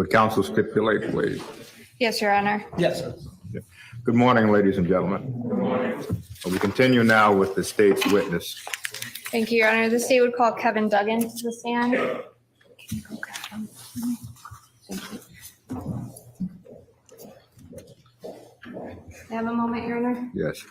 Would counsel stipulate, please? Yes, Your Honor. Yes, sir. Good morning, ladies and gentlemen. Good morning. We continue now with the state's witness. Thank you, Your Honor. The state would call Kevin Dugen to the stand. Thank you. May I have a moment, Your Honor? Yes.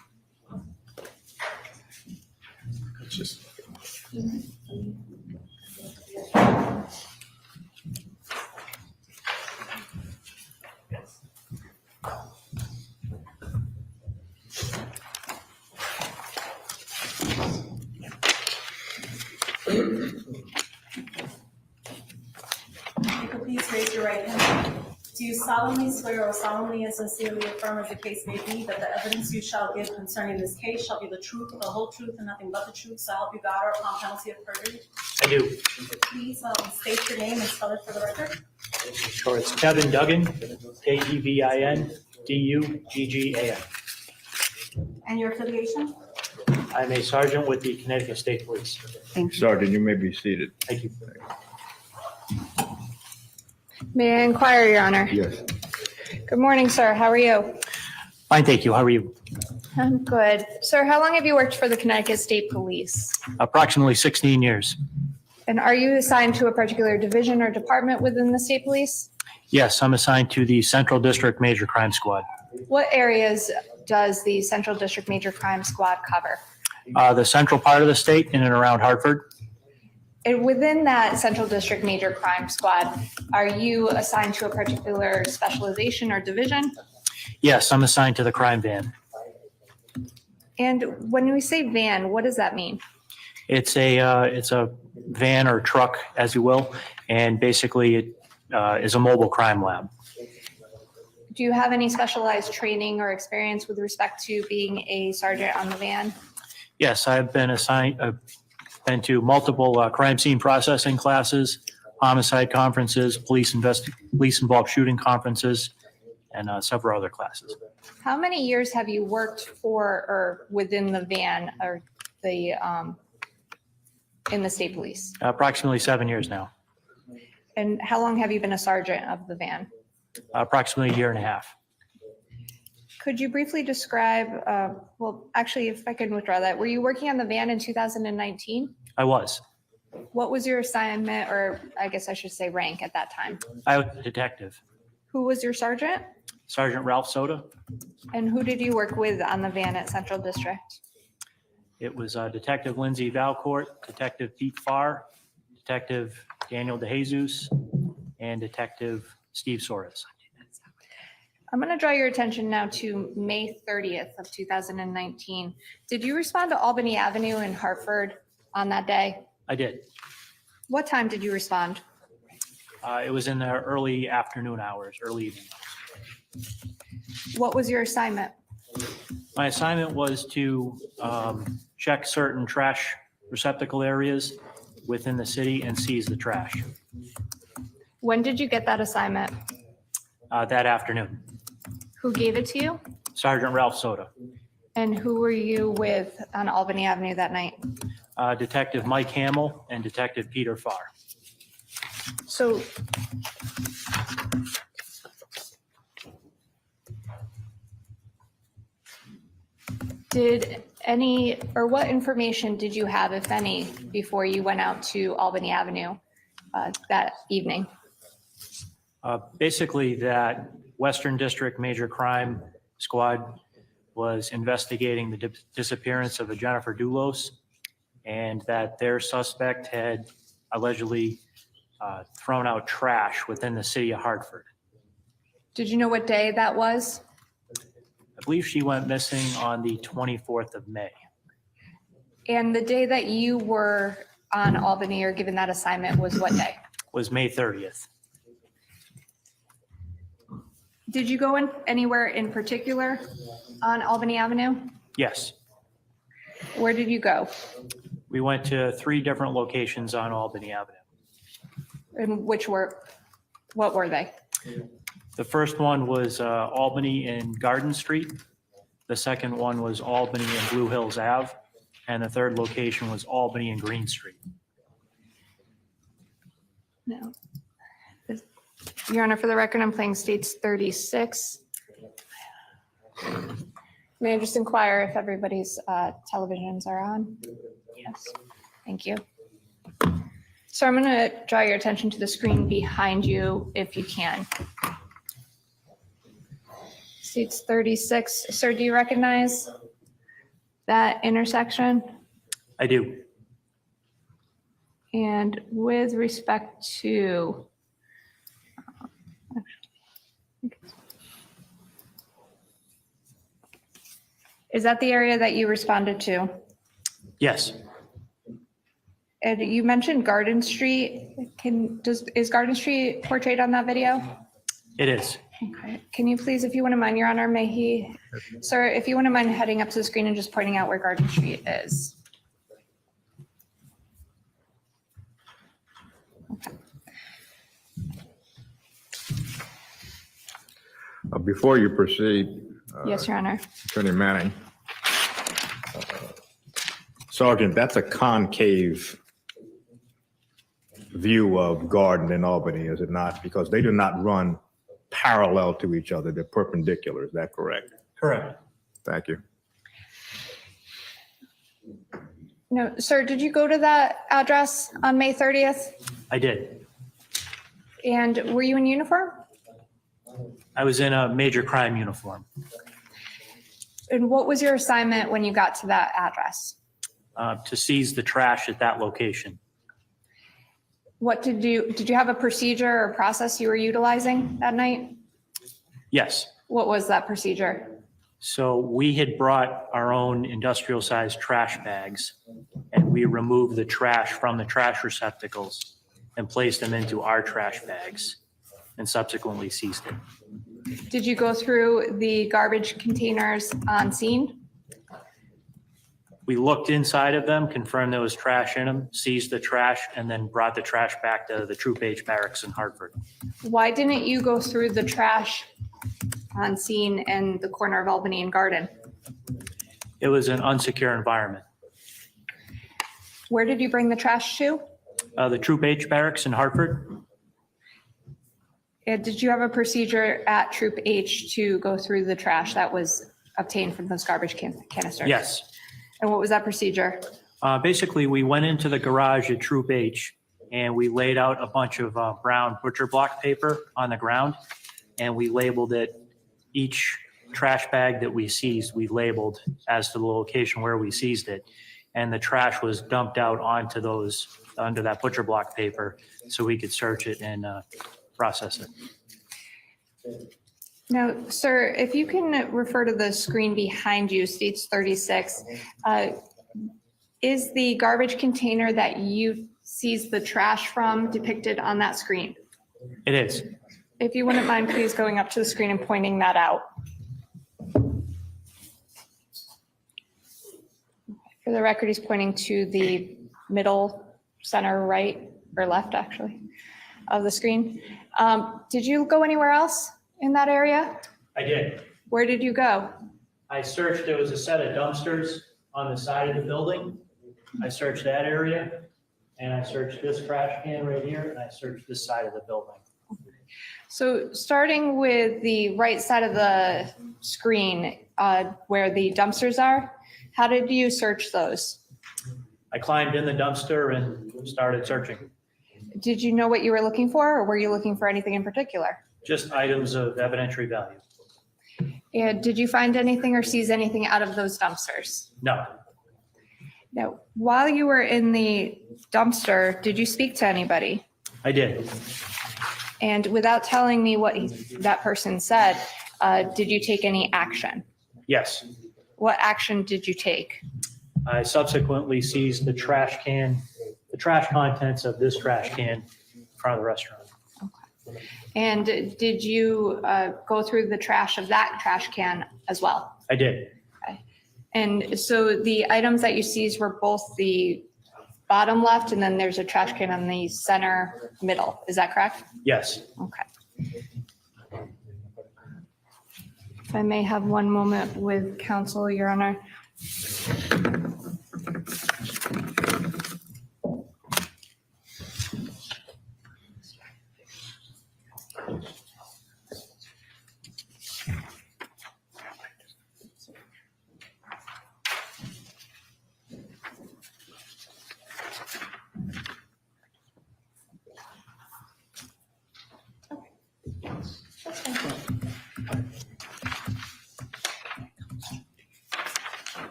Please raise your right hand. Do you solemnly swear or solemnly and sincerely affirm, as the case may be, that the evidence you shall give concerning this case shall be the truth, the whole truth, and nothing but the truth, so help you God, or upon penalty of perjury? I do. Please state your name and spell it for the record. Sure, it's Kevin Dugen, K-E-V-I-N-D-U-G-G-A-N. And your affiliation? I'm a sergeant with the Connecticut State Police. Thank you. Sergeant, you may be seated. Thank you. May I inquire, Your Honor? Yes. Good morning, sir. How are you? Fine, thank you. How are you? I'm good. Sir, how long have you worked for the Connecticut State Police? Approximately 16 years. And are you assigned to a particular division or department within the state police? Yes, I'm assigned to the Central District Major Crime Squad. What areas does the Central District Major Crime Squad cover? The central part of the state in and around Hartford. And within that Central District Major Crime Squad, are you assigned to a particular specialization or division? Yes, I'm assigned to the crime van. And when we say van, what does that mean? It's a van or truck, as you will, and basically it is a mobile crime lab. Do you have any specialized training or experience with respect to being a sergeant on the van? Yes, I've been to multiple crime scene processing classes, homicide conferences, police involved shooting conferences, and several other classes. How many years have you worked for or within the van or the in the state police? Approximately 7 years now. And how long have you been a sergeant of the van? Approximately a year and a half. Could you briefly describe, well, actually, if I can withdraw that, were you working on the van in 2019? I was. What was your assignment, or I guess I should say rank at that time? I was a detective. Who was your sergeant? Sergeant Ralph Soda. And who did you work with on the van at Central District? It was Detective Lindsay Valcourt, Detective Pete Farr, Detective Daniel DeJesus, and Detective Steve Soros. I'm going to draw your attention now to May 30th of 2019. Did you respond to Albany Avenue in Hartford on that day? I did. What time did you respond? It was in the early afternoon hours, early evening hours. What was your assignment? My assignment was to check certain trash receptacle areas within the city and seize the trash. When did you get that assignment? That afternoon. Who gave it to you? Sergeant Ralph Soda. And who were you with on Albany Avenue that night? Detective Mike Hamill and Detective Peter Farr. So did any, or what information did you have, if any, before you went out to Albany Avenue that evening? Basically, that Western District Major Crime Squad was investigating the disappearance of a Jennifer Dulos, and that their suspect had allegedly thrown out trash within the city of Hartford. Did you know what day that was? I believe she went missing on the 24th of May. And the day that you were on Albany or given that assignment was what day? Was May 30th. Did you go in anywhere in particular on Albany Avenue? Yes. Where did you go? We went to 3 different locations on Albany Avenue. And what were they? The first one was Albany and Garden Street. The second one was Albany and Blue Hills Ave. And the third location was Albany and Green Street. No. Your Honor, for the record, I'm playing states 36. May I just inquire if everybody's televisions are on? Yes. Thank you. So I'm going to draw your attention to the screen behind you if you can. States 36. Sir, do you recognize that intersection? I do. And with respect to, is that the area that you responded to? Yes, And you mentioned Garden Street. Is Garden Street portrayed on that video? it is. Okay. Can you please, if you wouldn't mind, Your Honor, sir, if you wouldn't mind heading up to the screen and just pointing out where Garden Street is. Okay. Before you proceed, Yes, Your Honor. Attorney Manning, Sergeant, that's a concave view of Garden in Albany, is it not? Because they do not run parallel to each other. They're perpendicular. Is that correct? Correct. Thank you. No, sir, did you go to that address on May 30th? I did. And were you in uniform? I was in a major crime uniform And what was your assignment when you got to that address? to seize the trash at that location. What did you have a procedure or process you were utilizing that night? Yes. What was that procedure? So we had brought our own industrial sized trash bags and we removed the trash from the trash receptacles and placed them into our trash bags and subsequently seized it. Did you go through the garbage containers on scene? We looked inside of them, confirmed there was trash in them, seized the trash, and then brought the trash back to the Troop H barracks in Hartford. Why didn't you go through the trash on scene in the corner of Albany and Garden? It was an unsecure environment. Where did you bring the trash to? The Troop H barracks in Hartford? Did you have a procedure at Troop H to go through the trash that was obtained from those garbage canisters? Yes. And what was that procedure? Basically, we went into the garage at Troop H and we laid out a bunch of brown butcher block paper on the ground and we labeled it. Each trash bag that we seized, we labeled as to the location where we seized it. And the trash was dumped out onto those, under that butcher block paper so we could search it and process it. Now, sir, if you can refer to the screen behind you, states 36, is the garbage container that you seized the trash from depicted on that screen? It is. If you wouldn't mind, please going up to the screen and pointing that out. For the record, he's pointing to the middle, center, right, or left, actually, of the screen. Did you go anywhere else in that area? I did. Where did you go? I searched, there was a set of dumpsters on the side of the building. I searched that area and I searched this trash can right here and I searched this side of the building. So starting with the right side of the screen where the dumpsters are, how did you search those? I climbed in the dumpster and started searching. Did you know what you were looking for, or were you looking for anything in particular? Just items of evidentiary value. And did you find anything or seize anything out of those dumpsters? No, Now, while you were in the dumpster, did you speak to anybody? I did. And without telling me what that person said, did you take any action? Yes. What action did you take? I subsequently seized the trash can, the trash contents of this trash can in front of the restaurant. And did you go through the trash of that trash can as well? I did. And so the items that you seized were both the bottom left, and then there's a trash can on the center middle. Is that correct? Yes. Okay. If I may have one moment with counsel, Your Honor.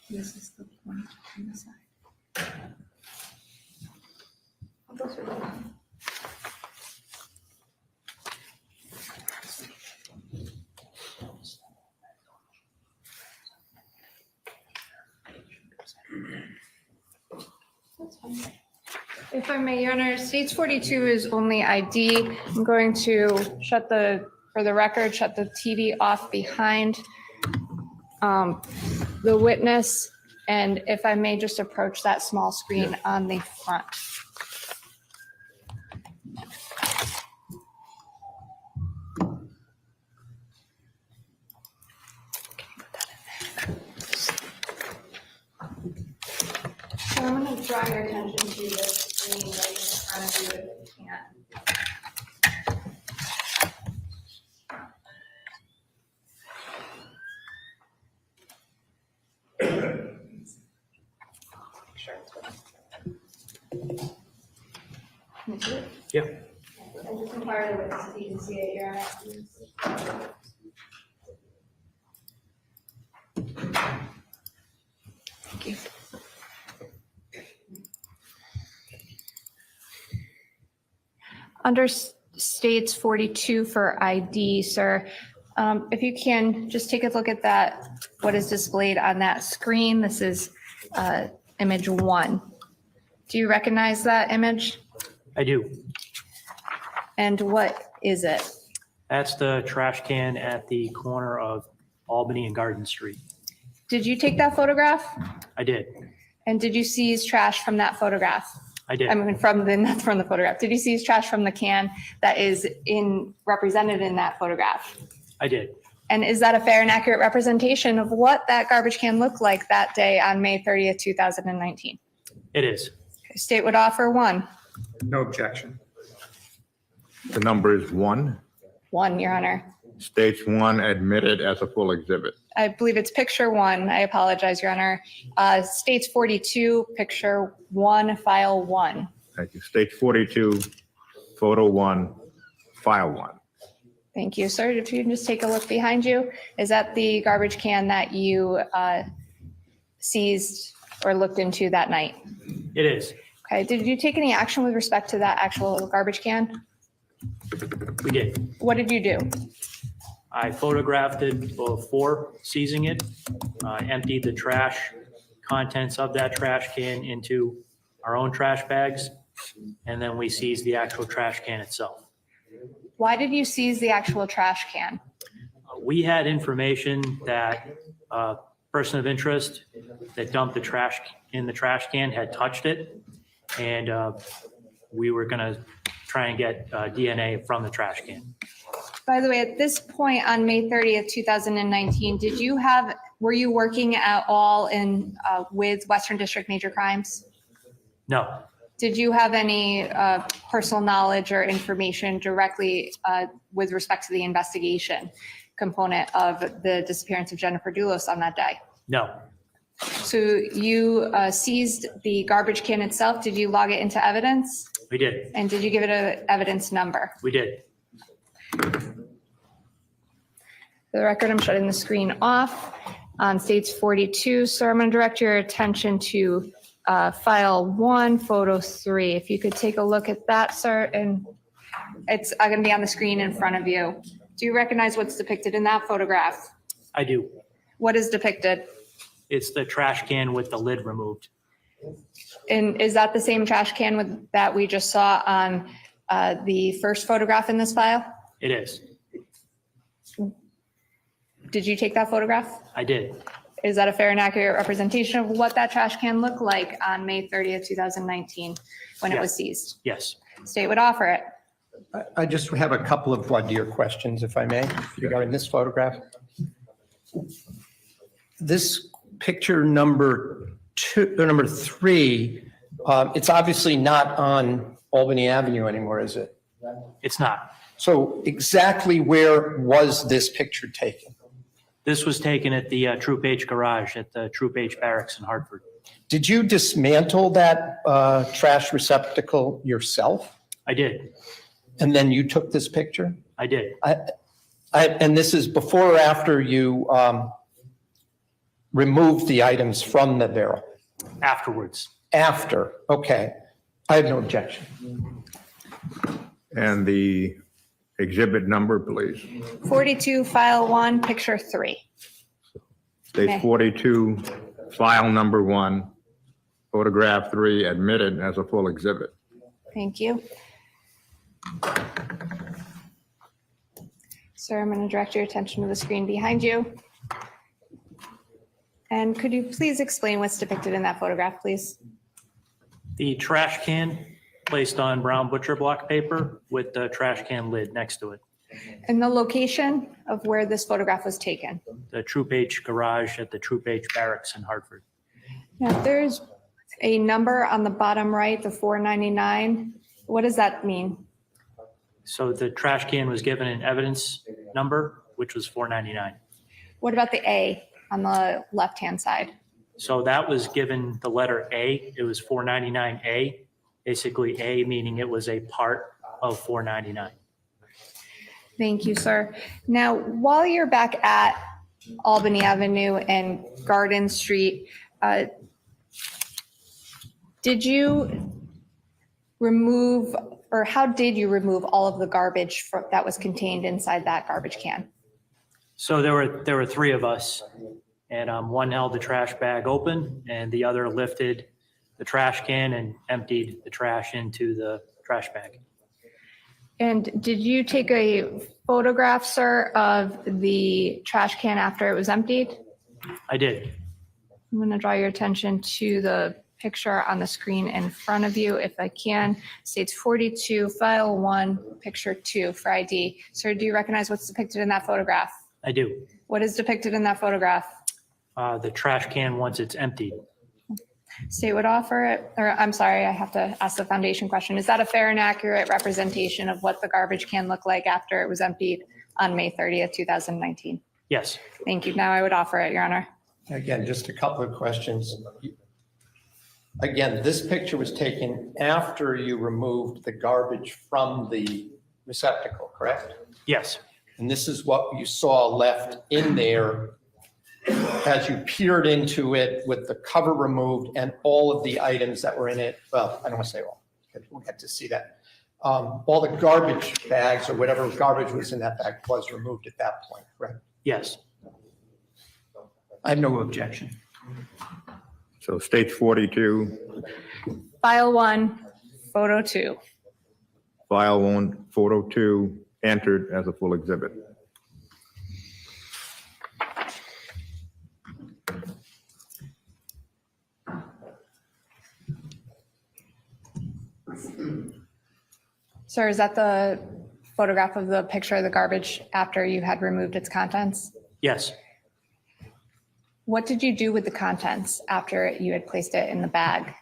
This is the one on the side. If I may, Your Honor, States 42 is only ID. I'm going to for the record, shut the TV off behind the witness. And if I may just approach that small screen on the front. So I'm going to draw your attention to this screen right in front of you if you can. Can you see it? Yeah. I just inquired the witness if you can see it, Your Honor. Thank you. Under States 42 for ID, sir, if you can just take a look at that, what is displayed on that screen. This is image 1. Do you recognize that image? I do. And what is it? That's the trash can at the corner of Albany and Garden Street. Did you take that photograph? I did. And did you seize trash from that photograph? I did. I mean, not from the photograph. Did you seize trash from the can that is represented in that photograph? I did. And is that a fair and accurate representation of what that garbage can looked like that day on May 30th, 2019? It is. State would offer 1. No objection. The number is 1. 1, Your Honor. States 1 admitted as a full exhibit. I believe it's picture 1. I apologize, Your Honor. States 42, picture 1, file 1. Thank you. States 42, photo 1, file 1. Thank you, sir. If you can just take a look behind you, is that the garbage can that you seized or looked into that night? It is. Okay. Did you take any action with respect to that actual garbage can? We did. What did you do? I photographed it before seizing it, emptied the trash contents of that trash can into our own trash bags, and then we seized the actual trash can itself. Why did you seize the actual trash can? We had information that a person of interest that dumped the trash in the trash can had touched it, and we were going to try and get DNA from the trash can. By the way, at this point on May 30th, 2019, were you working at all with Western District Major Crimes? No, Did you have any personal knowledge or information directly with respect to the investigation component of the disappearance of Jennifer Dulos on that day? no, So you seized the garbage can itself. Did you log it into evidence? we did. And did you give it an evidence number? We did. For the record, I'm shutting the screen off. On States 42, sir, I'm going to direct your attention to file 1, photo 3. If you could take a look at that, sir, and it's going to be on the screen in front of you. Do you recognize what's depicted in that photograph? I do. What is depicted? It's the trash can with the lid removed. And is that the same trash can that we just saw on the first photograph in this file? It is. Did you take that photograph? I did. Is that a fair and accurate representation of what that trash can looked like on May 30th, 2019, when it was seized? Yes. State would offer it. I just have a couple of voir dire questions, if I may, regarding this photograph. This picture number 3, it's obviously not on Albany Avenue anymore, is it? It's not. So exactly where was this picture taken? This was taken at the Troop H garage at the Troop H barracks in Hartford. Did you dismantle that trash receptacle yourself? I did. And then you took this picture? I did. And this is before or after you removed the items from the barrel? Afterwards, After, okay. I have no objection. And the exhibit number, please. 42, file 1, picture 3. State Okay. 42, file number 1, photograph 3, admitted as a full exhibit. Thank you. Sir, I'm going to direct your attention to the screen behind you. And could you please explain what's depicted in that photograph, please? the trash can placed on brown butcher block paper with the trash can lid next to it. And the location of where this photograph was taken? The Troop H garage at the Troop H barracks in Hartford. Now, there's a number on the bottom right, the 499. What does that mean? So the trash can was given an evidence number, which was 499. What about the A on the left-hand side? So that was given the letter A. It was 499A, basically A meaning it was a part of 499. Thank you, sir. Now, while you're back at Albany Avenue and Garden Street, did you remove, or how did you remove all of the garbage that was contained inside that garbage can? So there were three of us, and one held the trash bag open, and the other lifted the trash can and emptied the trash into the trash bag. And did you take a photograph, sir, of the trash can after it was emptied? I did. I'm going to draw your attention to the picture on the screen in front of you, if I can. States 42, file 1, picture 2 for ID. Sir, do you recognize what's depicted in that photograph? I do. What is depicted in that photograph? The trash can once it's emptied. State would offer it, or I'm sorry, I have to ask the foundation question. Is that a fair and accurate representation of what the garbage can looked like after it was emptied on May 30th, 2019? Yes. Thank you. Now I would offer it, Your Honor. Again, just a couple of questions. Again, this picture was taken after you removed the garbage from the receptacle, correct? Yes. And this is what you saw left in there as you peered into it with the cover removed and all of the items that were in it. Well, I don't want to say all, because we'll get to see that. All the garbage bags or whatever garbage was in that bag was removed at that point, correct? Yes. I have no objection. So state 42, File 1, photo 2. file 1, photo 2, entered as a full exhibit. Sir, is that the photograph of the picture of the garbage after you had removed its contents? Yes. What did you do with the contents after you had placed it in the bag?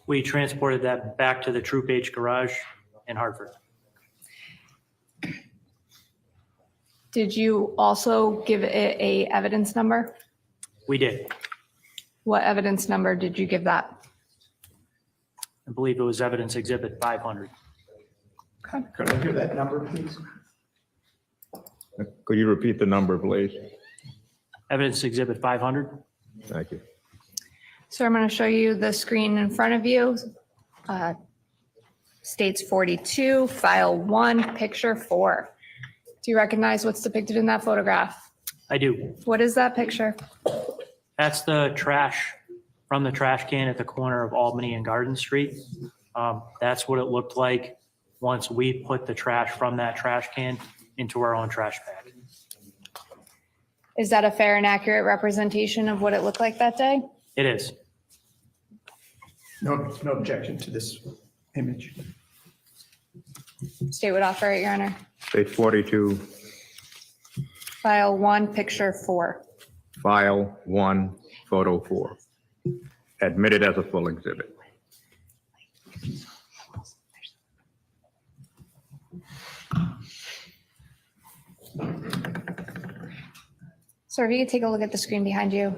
We transported that back to the Troop H garage in Hartford. Did you also give it a evidence number? We did. What evidence number did you give that? I believe it was evidence exhibit 500. Could I hear that number, please? Could you repeat the number, please? Evidence exhibit 500. Thank you. So I'm going to show you the screen in front of you. States 42, file 1, picture 4. Do you recognize what's depicted in that photograph? I do. What is that picture? That's the trash from the trash can at the corner of Albany and Garden Street. That's what it looked like once we put the trash from that trash can into our own trash bag. Is that a fair and accurate representation of what it looked like that day? It is. No objection to this image. State would offer it, Your Honor. State 42, File 1, picture 4. file 1, photo 4, admitted as a full exhibit. Sir, if you could take a look at the screen behind you,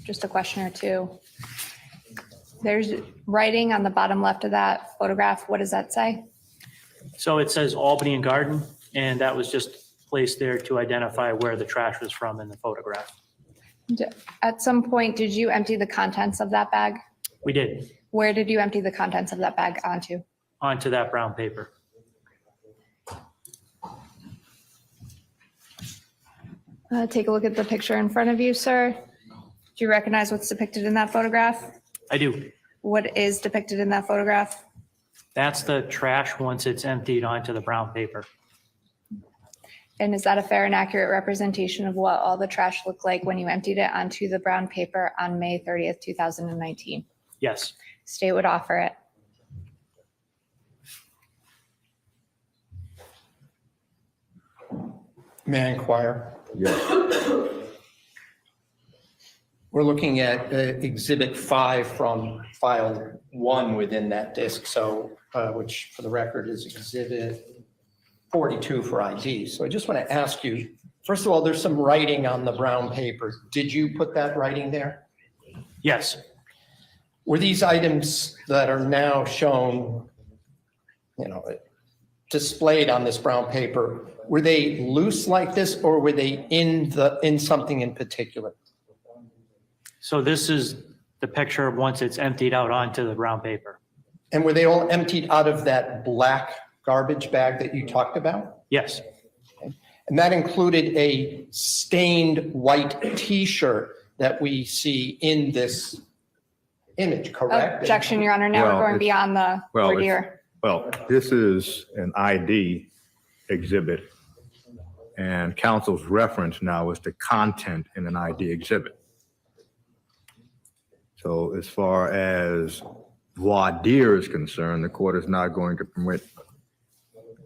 just a question or two. There's writing on the bottom left of that photograph. What does that say? So it says Albany and Garden, and that was just placed there to identify where the trash was from in the photograph. At some point, did you empty the contents of that bag? We did, Where did you empty the contents of that bag onto? onto that brown paper. Take a look at the picture in front of you, sir. Do you recognize what's depicted in that photograph? I do. What is depicted in that photograph? That's the trash once it's emptied onto the brown paper. And is that a fair and accurate representation of what all the trash looked like when you emptied it onto the brown paper on May 30th, 2019? Yes. State would offer it. May I inquire? Yes. We're looking at Exhibit 5 from File 1 within that disk, so, which for the record is Exhibit 42 for ID. So I just want to ask you, first of all, there's some writing on the brown paper. Did you put that writing there? Yes. Were these items that are now shown, displayed on this brown paper, were they loose like this, or were they in something in particular? So this is the picture of once it's emptied out onto the brown paper. And were they all emptied out of that black garbage bag that you talked about? Yes. And that included a stained white T-shirt that we see in this image, correct? Objection, Your Honor. Now Well, we're going it's- beyond the well, voir it's- dire. Well, this is an ID exhibit, and counsel's reference now is the content in an ID exhibit. So as far as voir dire is concerned, the court is not going to permit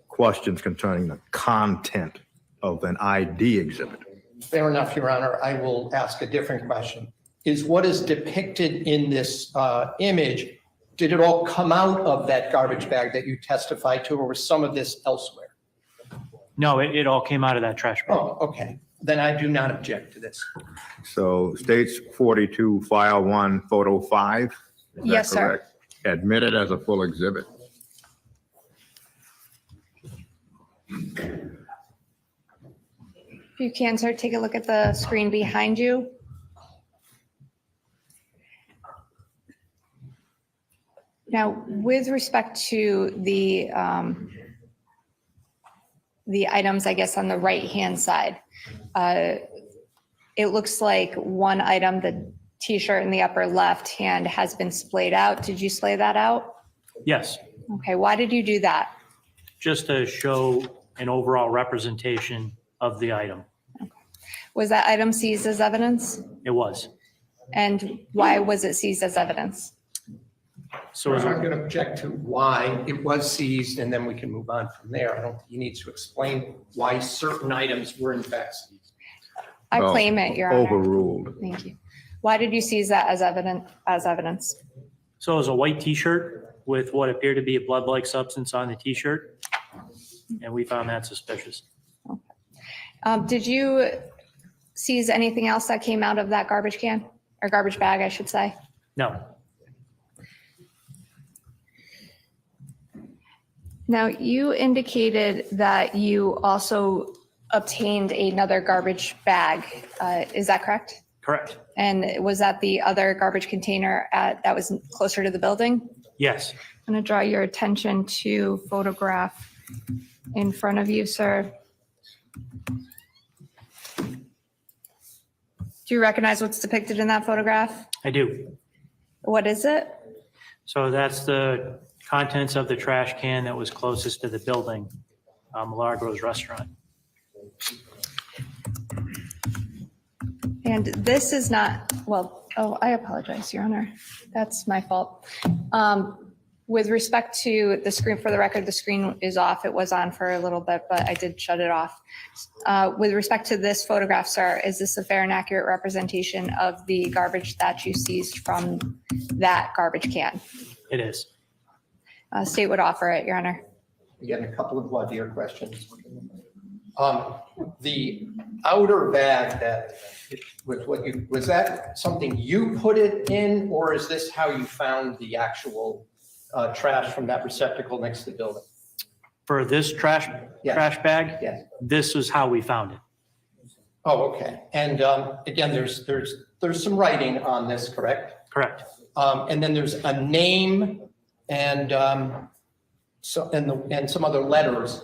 questions concerning the content of an ID exhibit. Fair enough, Your Honor. I will ask a different question. Is what is depicted in this image, did it all come out of that garbage bag that you testified to, or was some of this elsewhere? No, it all came out of that trash bag. Oh, okay. Then I do not object to this. So states 42, file 1, photo 5? Is that Yes, sir. correct? Admitted as a full exhibit. If you can, sir, take a look at the screen behind you. Now, with respect to the items, I guess, on the right-hand side, it looks like one item, the T-shirt in the upper left hand, has been splayed out. Did you splay that out? Yes, Okay, why did you do that? just to show an overall representation of the item. Was that item seized as evidence? It was. And why was it seized as evidence? So as I'm a- going to object to why it was seized, and then we can move on from there. I don't think you need to explain why certain items were in fact seized. I Well, claim it, Your Honor. Overruled. Thank you. Why did you seize that as evidence? so it was a white T-shirt with what appeared to be a blood-like substance on the T-shirt, and we found that suspicious. Did you seize anything else that came out of that garbage can, or garbage bag, I should say? No, Now, you indicated that you also obtained another garbage bag. Is that correct? correct. And was that the other garbage container that was closer to the building? Yes, I'm going to draw your attention to photograph in front of you, sir. Do you recognize what's depicted in that photograph? I do. What is it? So that's the contents of the trash can that was closest to the building, Milagros Restaurant. And this is not, well, oh, I apologize, Your Honor. That's my fault. With respect to the screen, for the record, the screen is off. It was on for a little bit, but I did shut it off. With respect to this photograph, sir, is this a fair and accurate representation of the garbage that you seized from that garbage can? It is. State would offer it, Your Honor. Again, a couple of voir dire questions. The outer bag that was that something you put it in, or is this how you found the actual trash from that receptacle next to the building? For this trash Yes. bag, Yes. this is how we found it. Oh, okay. And again, there's some writing on this, correct? Correct. And then there's a name and and some other letters.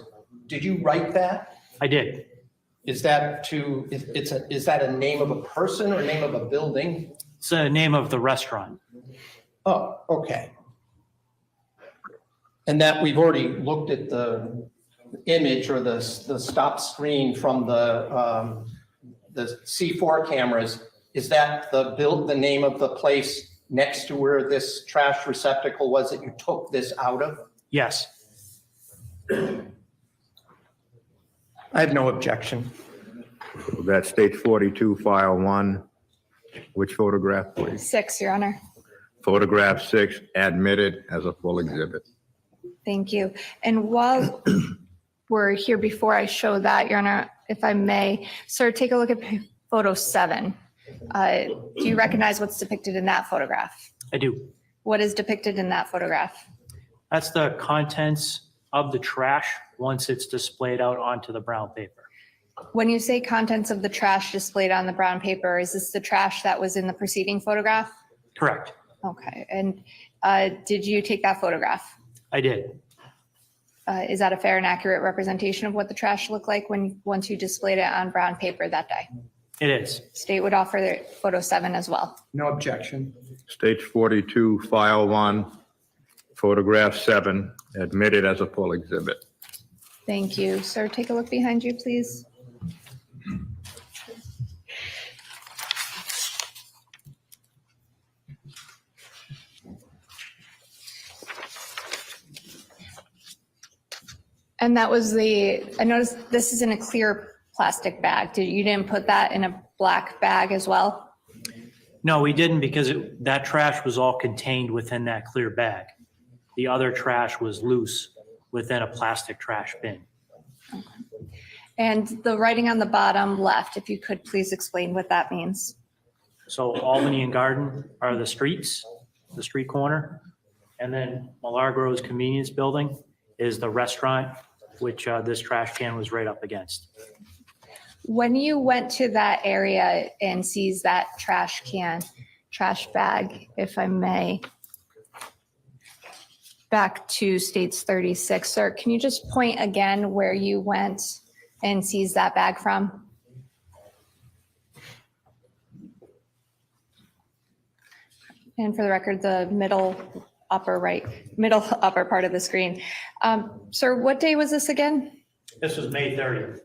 Did you write that? I did. Is that is that a name of a person or a name of a building? It's the name of the restaurant. Oh, okay. And that we've already looked at the image or the stop screen from the C4 cameras. Is that the name of the place next to where this trash receptacle was that you took this out of? Yes. I have no objection. That's stage 42, file 1. Which photograph, please? 6, Your Honor. Photograph 6, admitted as a full exhibit. Thank you. And while we're here, before I show that, Your Honor, if I may, sir, take a look at photo 7. Do you recognize what's depicted in that photograph? I do. What is depicted in that photograph? That's the contents of the trash once it's displayed out onto the brown paper. When you say contents of the trash displayed on the brown paper, is this the trash that was in the preceding photograph? Correct. Okay. And did you take that photograph? I did. Is that a fair and accurate representation of what the trash looked like once you displayed it on brown paper that day? It is. State would offer the photo 7 as well. No objection. Stage 42, file 1, photograph 7, admitted as a full exhibit. Thank you. Sir, take a look behind you, please. And that was I noticed this is in a clear plastic bag. You didn't put that in a black bag as well? No, we didn't because that trash was all contained within that clear bag. The other trash was loose within a plastic trash bin. Okay. And the writing on the bottom left, if you could please explain what that means. So Albany and Garden are the streets, the street corner. And then Milagros Convenience Building is the restaurant, which this trash can was right up against. When you went to that area and seized that trash bag, if I may, back to States 36, sir, can you just point again where you went and seized that bag from? And for the record, the middle upper part of the screen. Sir, what day was this again? This was May 30th.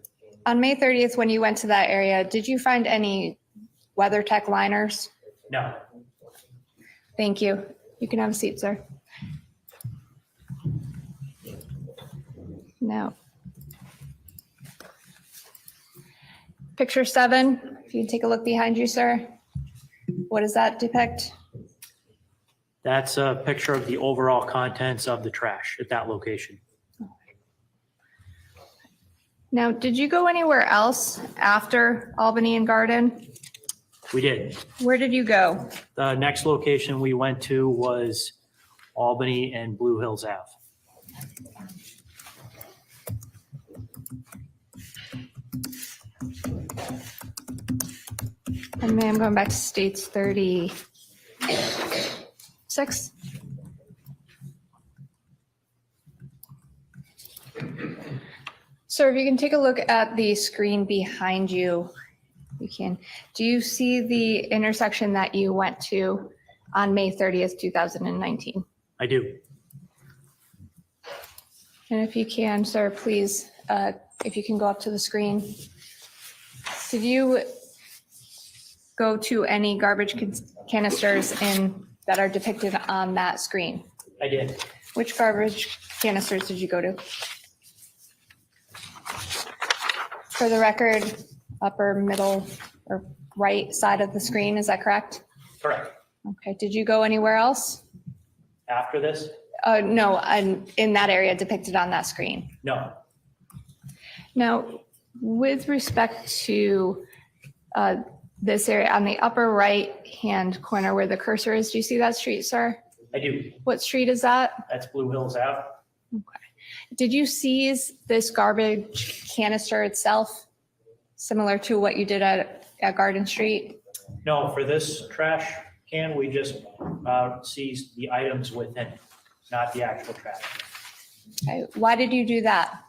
On May 30th, when you went to that area, did you find any WeatherTech liners? No. Thank you. You can have a seat, sir. Now, picture 7, if you take a look behind you, sir, what does that depict? That's a picture of the overall contents of the trash at that location. Now, did you go anywhere else after Albany and Garden? We did. Where did you go? The next location we went to was Albany and Blue Hills Ave. And ma'am, going back to States 36. Sir, if you can take a look at the screen behind you, you can. Do you see the intersection that you went to on May 30th, 2019? I do. And if you can, sir, please, if you can go up to the screen. Did you go to any garbage canisters that are depicted on that screen? I did. Which garbage canisters did you go to? For the record, upper, middle, or right side of the screen, is that correct? Correct. Okay, did you go anywhere else? After this? No, in that area depicted on that screen. No. Now, with respect to this area on the upper right-hand corner where the cursor is, do you see that street, sir? I do. What street is that? That's Blue Hills Ave. Okay. Did you seize this garbage canister itself, Similar to what you did at Garden Street? No, for this trash can, we just seized the items within it, not the actual trash. Okay. Why did you do that?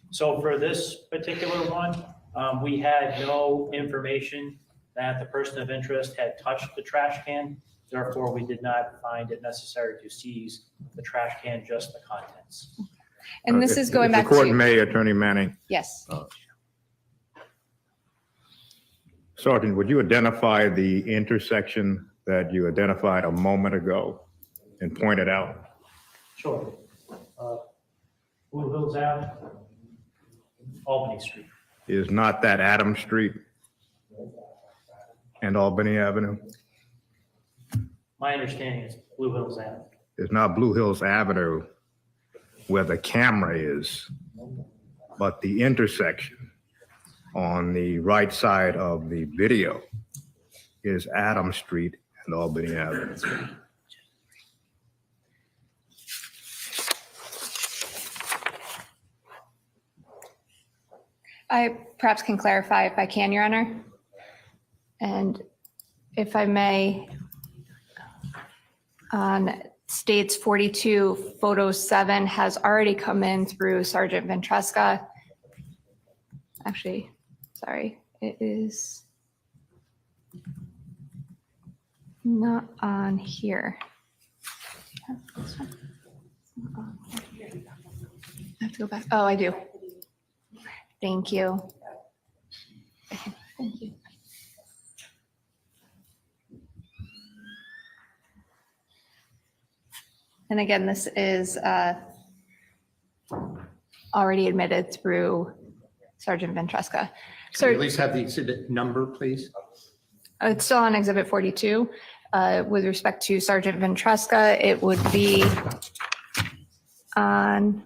So for this particular one, we had no information that the person of interest had touched the trash can. Therefore, we did not find it necessary to seize the trash can, just the contents. And this is going If the back court to, may, Attorney Manning. yes. Sergeant, would you identify the intersection that you identified a moment ago and pointed out? Sure. Blue Hills Ave, Albany Street. Is not that Adams Street and Albany Avenue? My understanding is Blue Hills Ave. It's not Blue Hills Avenue where the camera is, but the intersection on the right side of the video is Adams Street and Albany Avenue. I perhaps can clarify if I can, Your Honor. And if I may, on States 42, photo 7 has already come in through Sergeant Ventresca. Actually, sorry, it is not on here. I have to go back. Oh, I do. Thank you. Thank you. And again, this is already admitted through Sergeant Ventresca. Can you So at least have the exhibit number, please? it's still on Exhibit 42. With respect to Sergeant Ventresca, it would be on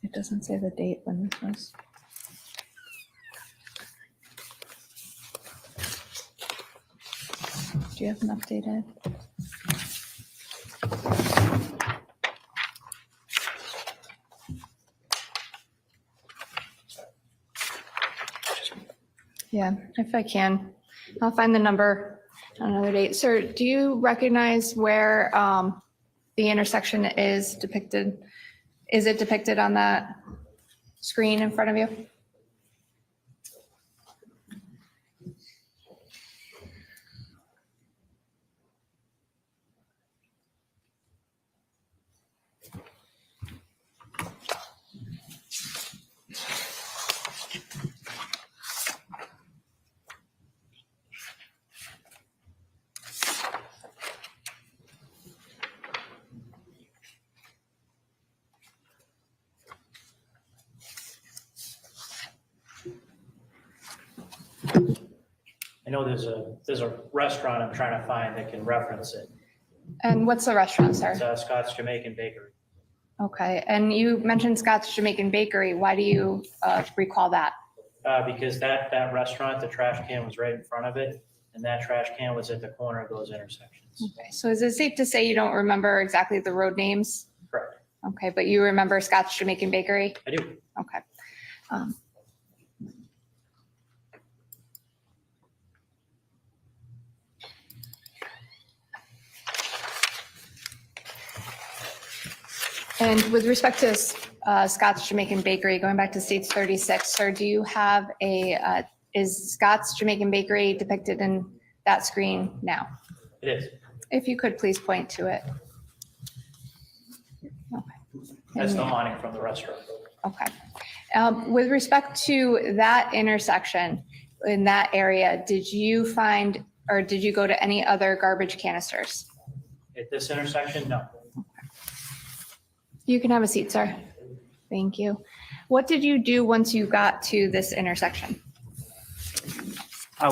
it doesn't say the date when this was. Do you have an updated? Yeah, if I can, I'll find the number on another date. Sir, do you recognize where the intersection is depicted? Is it depicted on that screen in front of you? I know there's a restaurant I'm trying to find that can reference it. And what's the restaurant, sir? It's Scott's Jamaican Bakery. Okay, and you mentioned Scott's Jamaican Bakery. Why do you recall that? Because that restaurant, the trash can was right in front of it, and that trash can was at the corner of those intersections. Okay, so is it safe to say you don't remember exactly the road names? Correct. Okay, but you remember Scott's Jamaican Bakery? I do. Okay. And with respect to Scott's Jamaican Bakery, going back to States 36, sir, do you have is Scott's Jamaican Bakery depicted in that screen now? It is. If you could please point to it. Okay. That's the awning from the restaurant. Okay. With respect to that intersection in that area, did you find, or did you go to any other garbage canisters? At this intersection, no. You can have a seat, sir. Thank you. What did you do once you got to this intersection?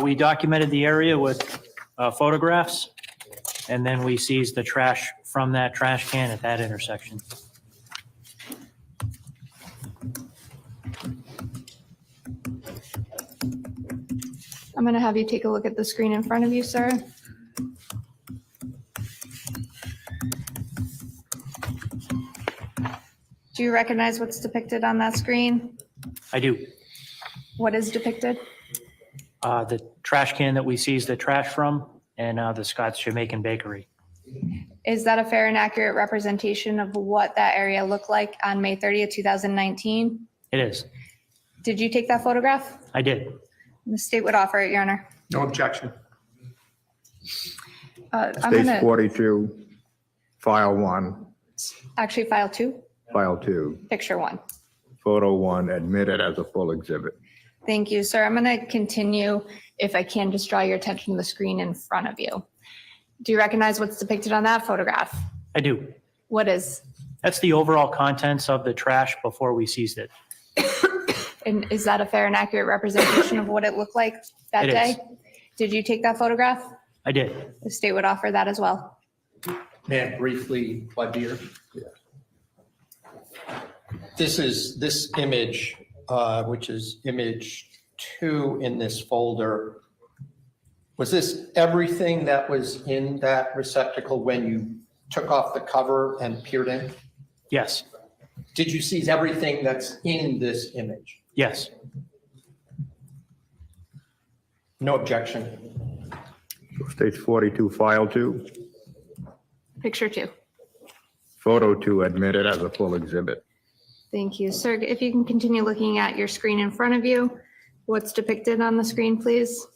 We documented the area with photographs, and then we seized the trash from that trash can at that intersection. going to have you take a look at the screen in front of you, sir. Do you recognize what's depicted on that screen? I do. What is depicted? The trash can that we seized the trash from and the Scott's Jamaican Bakery. Is that a fair and accurate representation of what that area looked like on May 30th, 2019? It is. Did you take that photograph? I did. The state would offer it, Your Honor. No objection. I'm Stage gonna 42, file 1, actually file 2, file 2, picture 1. photo 1 admitted as a full exhibit. Thank you, sir. I'm going to continue. If I can, just draw your attention to the screen in front of you. Do you recognize what's depicted on that photograph? I do. What is? That's the overall contents of the trash before we seized it. And is that a fair and accurate representation of what it looked like that It day? is. Did you take that photograph? I did. The state would offer that as well. May I briefly, Wadir? This image, which is image 2 in this folder. Was this everything that was in that receptacle when you took off the cover and peered in? Yes. Did you seize everything that's in this image? Yes. No objection. Stage 42, file 2, Picture 2. photo 2 admitted as a full exhibit. Thank you, sir. If you can continue looking at your screen in front of you, what's depicted on the screen, please?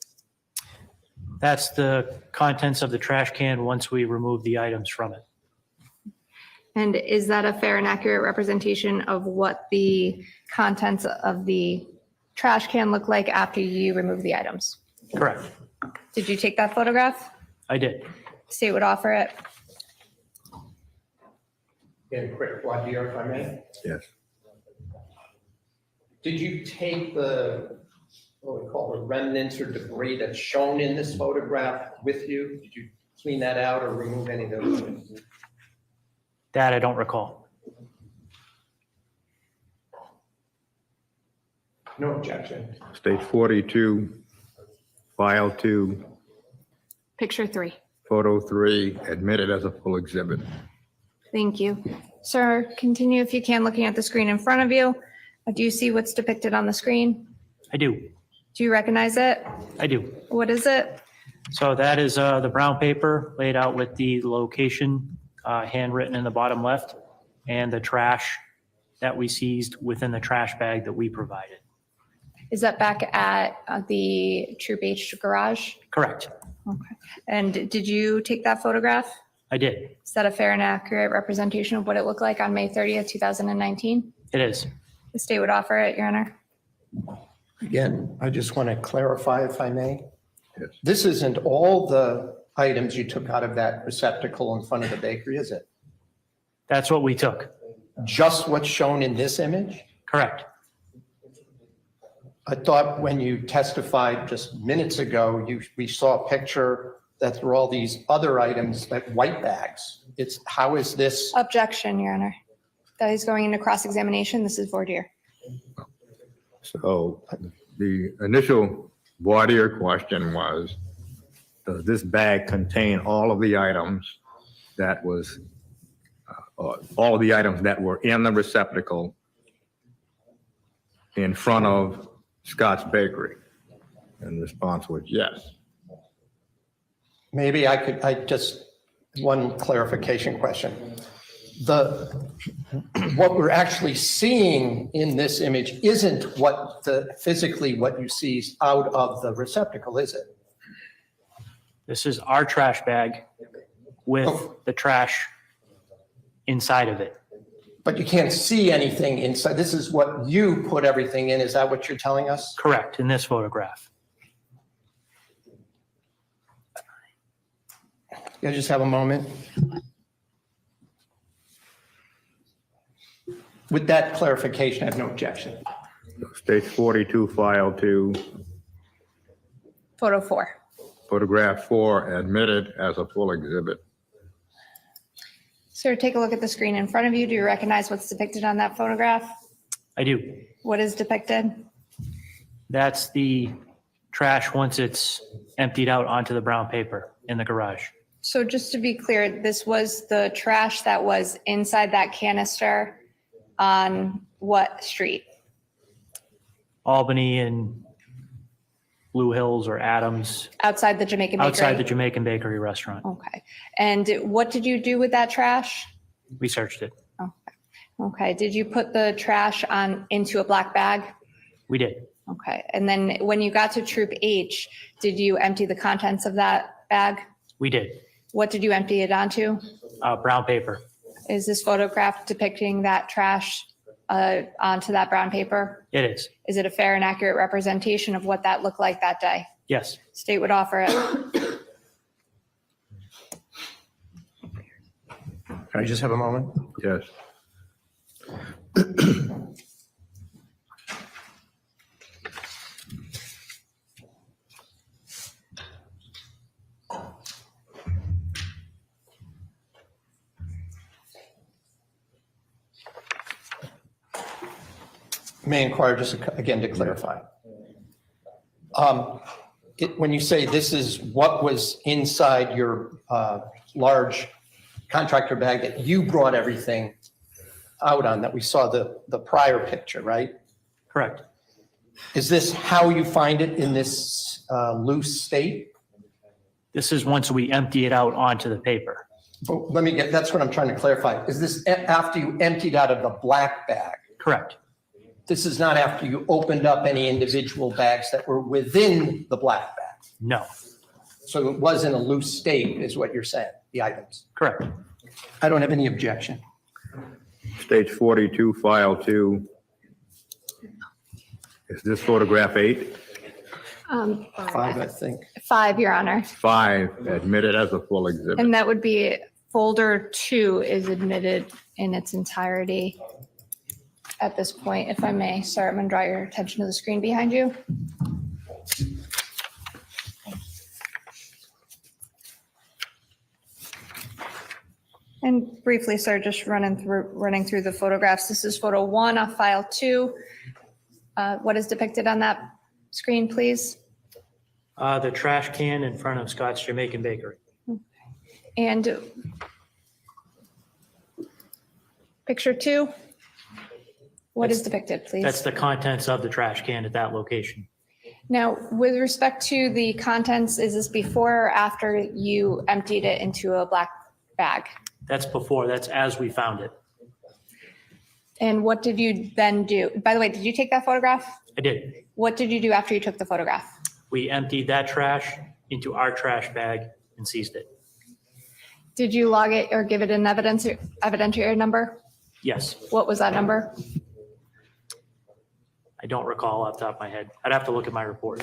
That's the contents of the trash can once we remove the items from it. And is that a fair and accurate representation of what the contents of the trash can look like after you remove the items? Correct. Did you take that photograph? I did. State would offer it. And quick, Wadir, if I may. Yes. Did you take the, what we call the remnants or debris that's shown in this photograph with you? Did you clean that out or remove any of those? That I don't recall. No objection. Stage 42, file 2, Picture 3. photo 3 admitted as a full exhibit. Thank you. Sir, continue if you can, looking at the screen in front of you. Do you see what's depicted on the screen? I do. Do you recognize it? I do. What is it? So that is the brown paper laid out with the location handwritten in the bottom left and the trash that we seized within the trash bag that we provided. Is that back at the Troop H garage? Correct. Okay. And did you take that photograph? I did. Is that a fair and accurate representation of what it looked like on May 30th, 2019? It is. The state would offer it, Your Honor. Again, I just want to clarify if I may. Yes. This isn't all the items you took out of that receptacle in front of the bakery, is it? That's what we took. Just what's shown in this image? Correct. I thought when you testified just minutes ago, we saw a picture that there were all these other items, like white bags. How is this? Objection, Your Honor. That is going into cross-examination. This is voir dire. So the initial voir dire question was, does this bag contain all of the items that was, all of the items that were in the receptacle in front of Scott's Bakery? And the response was yes. Maybe one clarification question. What we're actually seeing in this image isn't physically what you see out of the receptacle, is it? This is our trash bag with the trash inside of it. But you can't see anything inside. This is what you put everything in. Is that what you're telling us? Correct, in this photograph. You just have a moment. With that clarification, I have no objection. Stage 42, file 2, Photo 4. photograph 4 admitted as a full exhibit. Sir, take a look at the screen in front of you. Do you recognize what's depicted on that photograph? I do. What is depicted? That's the trash once it's emptied out onto the brown paper in the garage. So just to be clear, this was the trash that was inside that canister on what street? Albany and Blue Hills or Adams, Outside the Jamaican Bakery? outside the Jamaican Bakery restaurant. Okay. And what did you do with that trash? We searched it. Okay. Did you put the trash into a black bag? We did. Okay. And then when you got to Troop H, did you empty the contents of that bag? We did. What did you empty it onto? Brown paper. Is this photograph depicting that trash onto that brown paper? It is. Is it a fair and accurate representation of what that looked like that day? Yes. State would offer it. Can I just have a moment? Yes. May I inquire just again to clarify. When you say this is what was inside your large contractor bag that you brought everything out on, that we saw the prior picture, right? Correct. Is this how you find it in this loose state? This is once we empty it out onto the paper. But that's what I'm trying to clarify. Is this after you emptied out of the black bag? Correct. This is not after you opened up any individual bags that were within the black bag? No. So it was in a loose state, is what you're saying, the items? Correct. I don't have any objection. Stage 42, file 2. Is this photograph 8? 5, I think. 5, Your Honor. 5, admitted as a full exhibit. And that would be folder 2 is admitted in its entirety at this point, if I may. Sorry, I'm going to draw your attention to the screen behind you. And briefly, sir, just running through the photographs. This is photo 1 of file 2. What is depicted on that screen, please? The trash can in front of Scott's Jamaican Bakery. And picture 2, what is depicted, please? That's the contents of the trash can at that location. Now, with respect to the contents, is this before or after you emptied it into a black bag? That's before, that's as we found it. And what did you then do? By the way, did you take that photograph? I did. What did you do after you took the photograph? We emptied that trash into our trash bag and seized it. Did you log it or give it an evidentiary number? Yes. What was that number? I don't recall off the top of my head. I'd have to look at my report.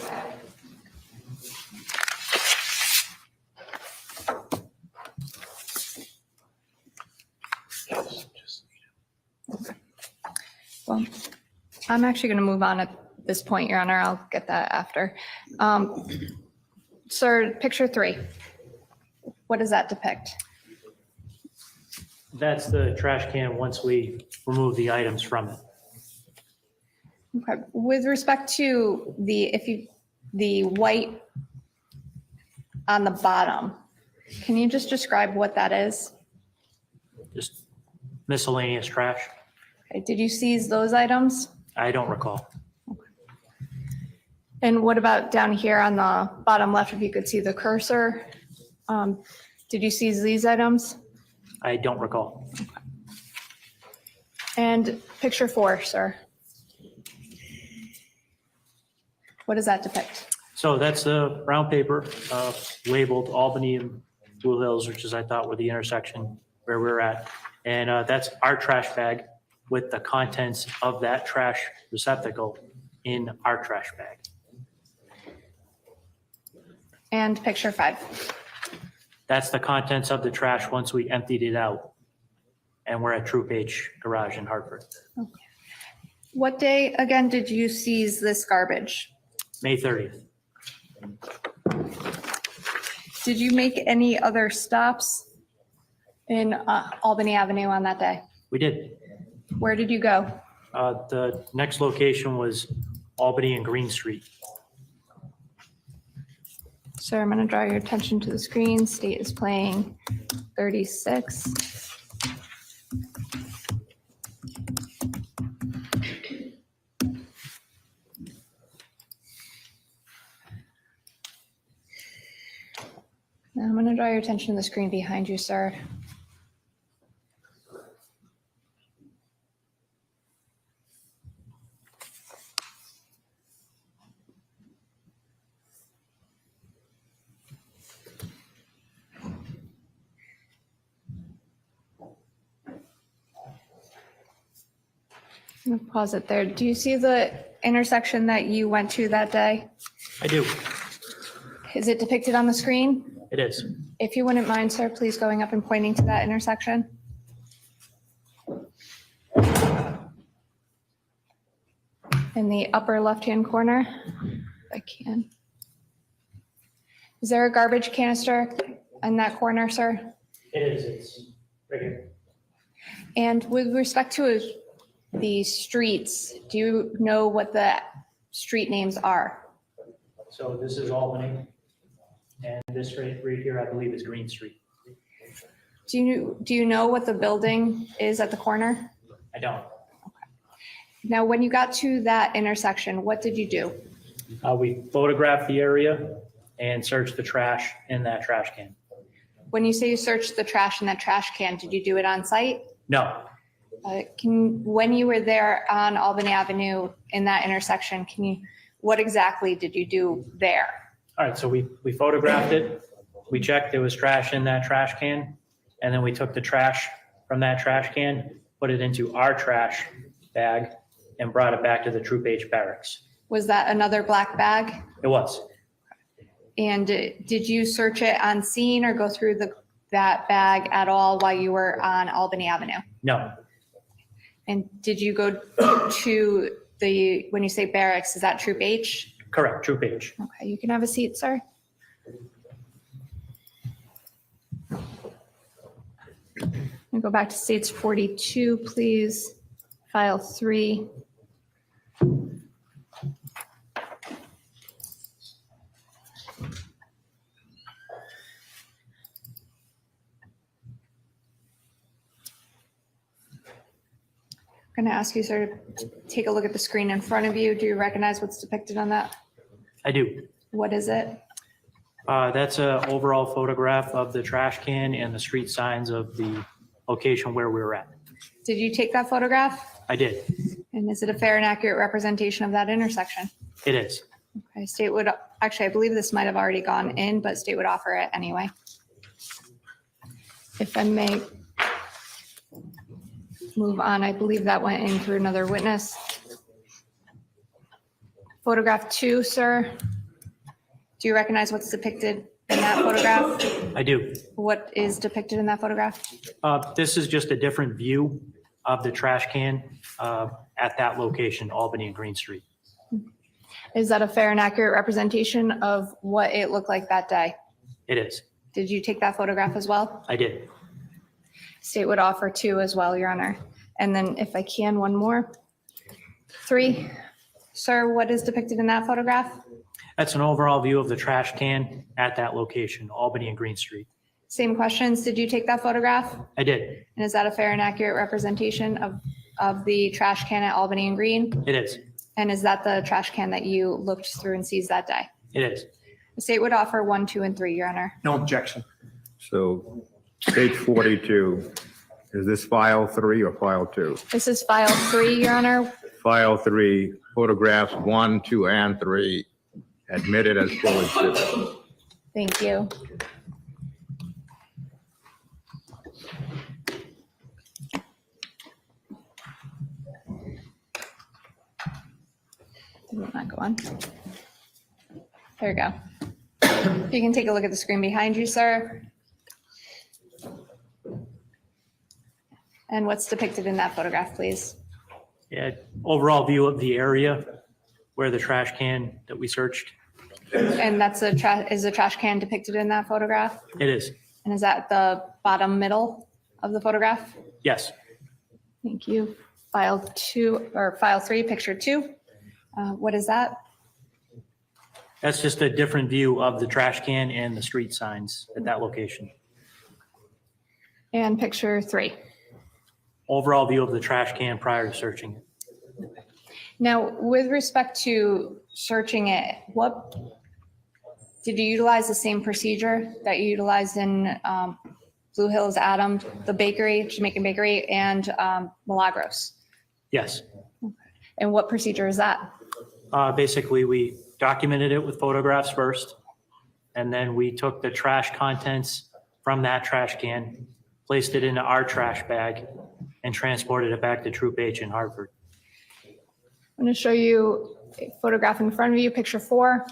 Well, I'm actually going to move on at this point, Your Honor. I'll get that after. Sir, picture 3. What does that depict? That's the trash can once we remove the items from it. Okay. With respect to the white on the bottom, can you just describe what that is? Just miscellaneous trash. Okay. Did you seize those items? I don't recall. And what about down here on the bottom left, if you could see the cursor? Did you seize these items? I don't recall. And picture 4, sir. What does that depict? So that's the brown paper labeled Albany and Blue Hills, which is I thought were the intersection where we're at. And that's our trash bag with the contents of that trash receptacle in our trash bag. And picture 5. That's the contents of the trash once we emptied it out. And we're at Troop H Garage in Hartford. What day, again, did you seize this garbage? May 30th. Did you make any other stops in Albany Avenue on that day? We did. Where did you go? The next location was Albany and Green Street. Sir, I'm going to draw your attention to the screen. State is playing 36. Now I'm going to draw your attention to the screen behind you, sir. I'm going to pause it there. Do you see the intersection that you went to that day? I do. Is it depicted on the screen? It is. If you wouldn't mind, sir, please going up and pointing to that intersection. In the upper left-hand corner, if I can. Is there a garbage canister in that corner, sir? It is. It's right here. And with respect to the streets, do you know what the street names are? So this is Albany, and this right here, I believe, is Green Street. Do you know what the building is at the corner? I don't. Now, when you got to that intersection, what did you do? We photographed the area and searched the trash in that trash can. When you say you searched the trash in that trash can, did you do it on site? No. When you were there on Albany Avenue in that intersection, what exactly did you do there? All right, so we photographed it. We checked there was trash in that trash can, and then we took the trash from that trash can, put it into our trash bag, and brought it back to the Troop H barracks. Was that another black bag? It was. And did you search it on scene or go through that bag at all while you were on Albany Avenue? No. And did you go to when you say barracks, is that Troop H? Correct, Troop H. Okay, you can have a seat, sir. And go back to States 42, please. File 3. I'm going to ask you, sir, to take a look at the screen in front of you. Do you recognize what's depicted on that? I do. What is it? That's an overall photograph of the trash can and the street signs of the location where we were at. Did you take that photograph? I did. And is it a fair and accurate representation of that intersection? It is. Okay, state would, actually, I believe this might have already gone in, but state would offer it anyway. If I may move on, I believe that went in through another witness. Photograph 2, sir. Do you recognize what's depicted in that photograph? I do. What is depicted in that photograph? This is just a different view of the trash can at that location, Albany and Green Street. Is that a fair and accurate representation of what it looked like that day? It is. Did you take that photograph as well? I did. State would offer 2 as well, Your Honor. And then if I can, one more. 3. Sir, what is depicted in that photograph? That's an overall view of the trash can at that location, Albany and Green Street. Same questions. Did you take that photograph? I did. And is that a fair and accurate representation of the trash can at Albany and Green? It is. And is that the trash can that you looked through and seized that day? It is. The state would offer 1, 2, and 3, Your Honor. No objection. So page 42, is this file 3 or file 2? This is file 3, Your Honor. File 3, photographs 1, 2, and 3, admitted as full exhibit. Thank you. Did it not go on? There we go. If you can take a look at the screen behind you, sir. And what's depicted in that photograph, please? Yeah, overall view of the area where the trash can that we searched. And that's is the trash can depicted in that photograph? It is. And is that the bottom middle of the photograph? Yes. Thank you. File 2 or file 3, picture 2. What is that? That's just a different view of the trash can and the street signs at that location. And picture 3. Overall view of the trash can prior to searching it. Now, with respect to searching it, what did you utilize the same procedure that you utilized in Blue Hills, Adam, the bakery, Jamaican bakery, and Milagros? Yes. And what procedure is that? Basically, we documented it with photographs first, and then we took the trash contents from that trash can, placed it into our trash bag, and transported it back to Troop H in Hartford. I'm going to show you a photograph in front of you, picture 4.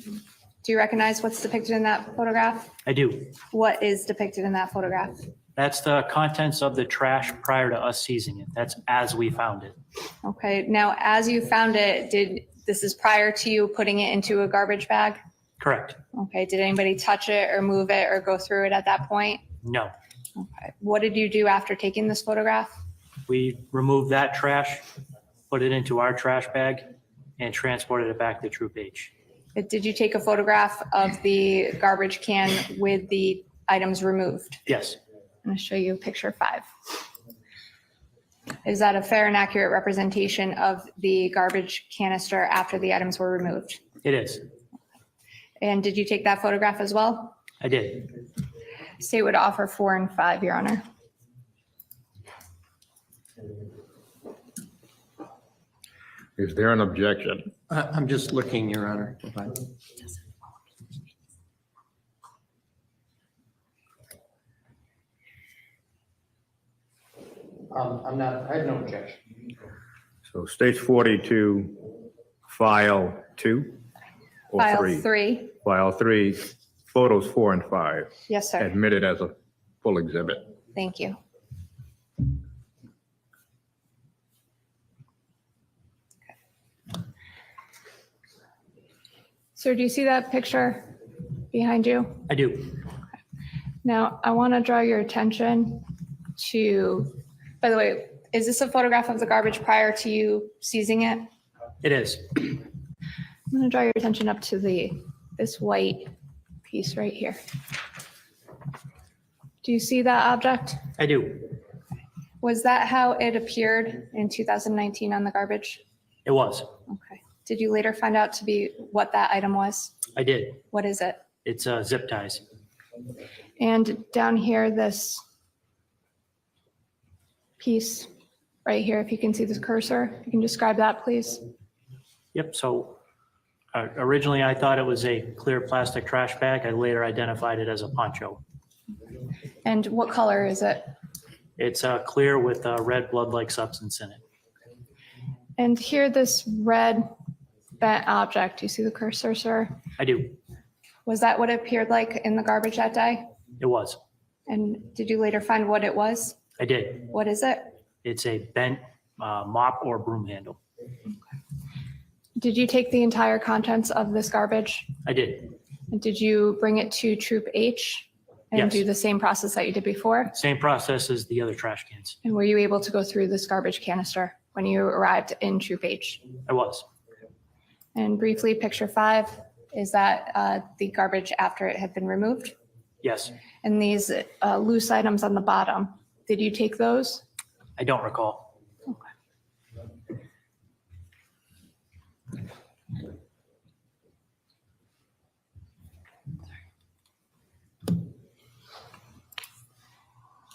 Do you recognize what's depicted in that photograph? I do. What is depicted in that photograph? That's the contents of the trash prior to us seizing it. That's as we found it. Okay, now as you found it, this is prior to you putting it into a garbage bag? Correct. Okay, did anybody touch it or move it or go through it at that point? No. Okay, what did you do after taking this photograph? We removed that trash, put it into our trash bag, and transported it back to Troop H. Did you take a photograph of the garbage can with the items removed? Yes, I'm going to show you picture 5. Is that a fair and accurate representation of the garbage canister after the items were removed? it is. And did you take that photograph as well? I did. State would offer 4 and 5, Your Honor. Is there an objection? I'm just looking, Your Honor. I have no objection. So stage 42, file 2 or File 3? 3. File 3, photos 4 and 5, Yes, sir. admitted as a full exhibit. Thank you. Sir, do you see that picture behind you? I do. Now, I want to draw your attention to, by the way, is this a photograph of the garbage prior to you seizing it? It is. I'm going to draw your attention up to this white piece right here. Do you see that object? I do. Was that how it appeared in 2019 on the garbage? It was. Okay. Did you later find out to be what that item was? I did. What is it? It's zip ties. And down here, this piece right here, if you can see this cursor, you can describe that, please. Yep. So originally I thought it was a clear plastic trash bag. I later identified it as a poncho. And what color is it? It's clear with a red blood-like substance in it. And here, this red bent object, you see the cursor, sir? I do. Was that what it appeared like in the garbage that day? It was. And did you later find what it was? I did. What is it? It's a bent mop or broom handle. Did you take the entire contents of this garbage? I did. And did you bring it to Troop H and Yes. do the same process that you did before? Same process as the other trash cans. And were you able to go through this garbage canister when you arrived in Troop H? I was. And briefly, picture 5, is that the garbage after it had been removed? Yes. And these loose items on the bottom, did you take those? I don't recall.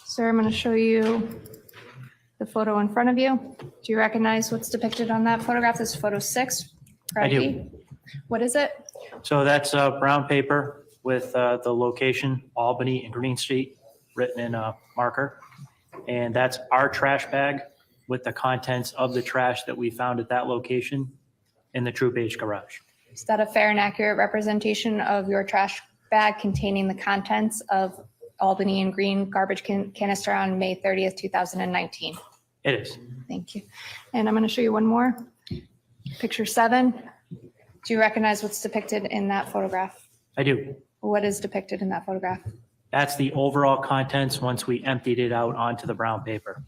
Sir, I'm going to show you the photo in front of you. Do you recognize what's depicted on that photograph? This is photo 6. I do. correct? What is it? So that's brown paper with the location, Albany and Green Street, written in a marker. And that's our trash bag with the contents of the trash that we found at that location in the Troop H garage. Is that a fair and accurate representation of your trash bag containing the contents of Albany and Green garbage canister on May 30th, 2019? It is. Thank you. And I'm going to show you one more. Picture 7. Do you recognize what's depicted in that photograph? I do. What is depicted in that photograph? That's the overall contents once we emptied it out onto the brown paper.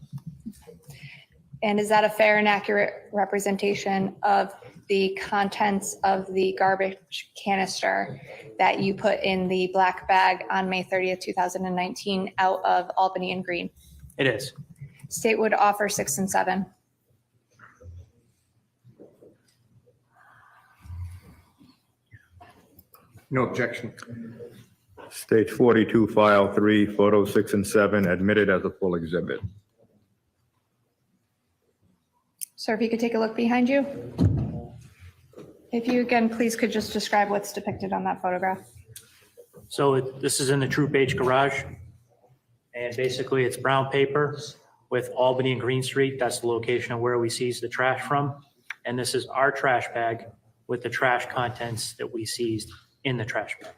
And is that a fair and accurate representation of the contents of the garbage canister that you put in the black bag on May 30th, 2019 out of Albany and Green? It is. State would offer 6 and 7. No objection. Stage 42, file 3, photos 6 and 7, admitted as a full exhibit. Sir, if you could take a look behind you. If you again, please could just describe what's depicted on that photograph. So this is in the Troop H garage. And basically it's brown paper with Albany and Green Street. That's the location of where we seized the trash from. And this is our trash bag with the trash contents that we seized in the trash bag.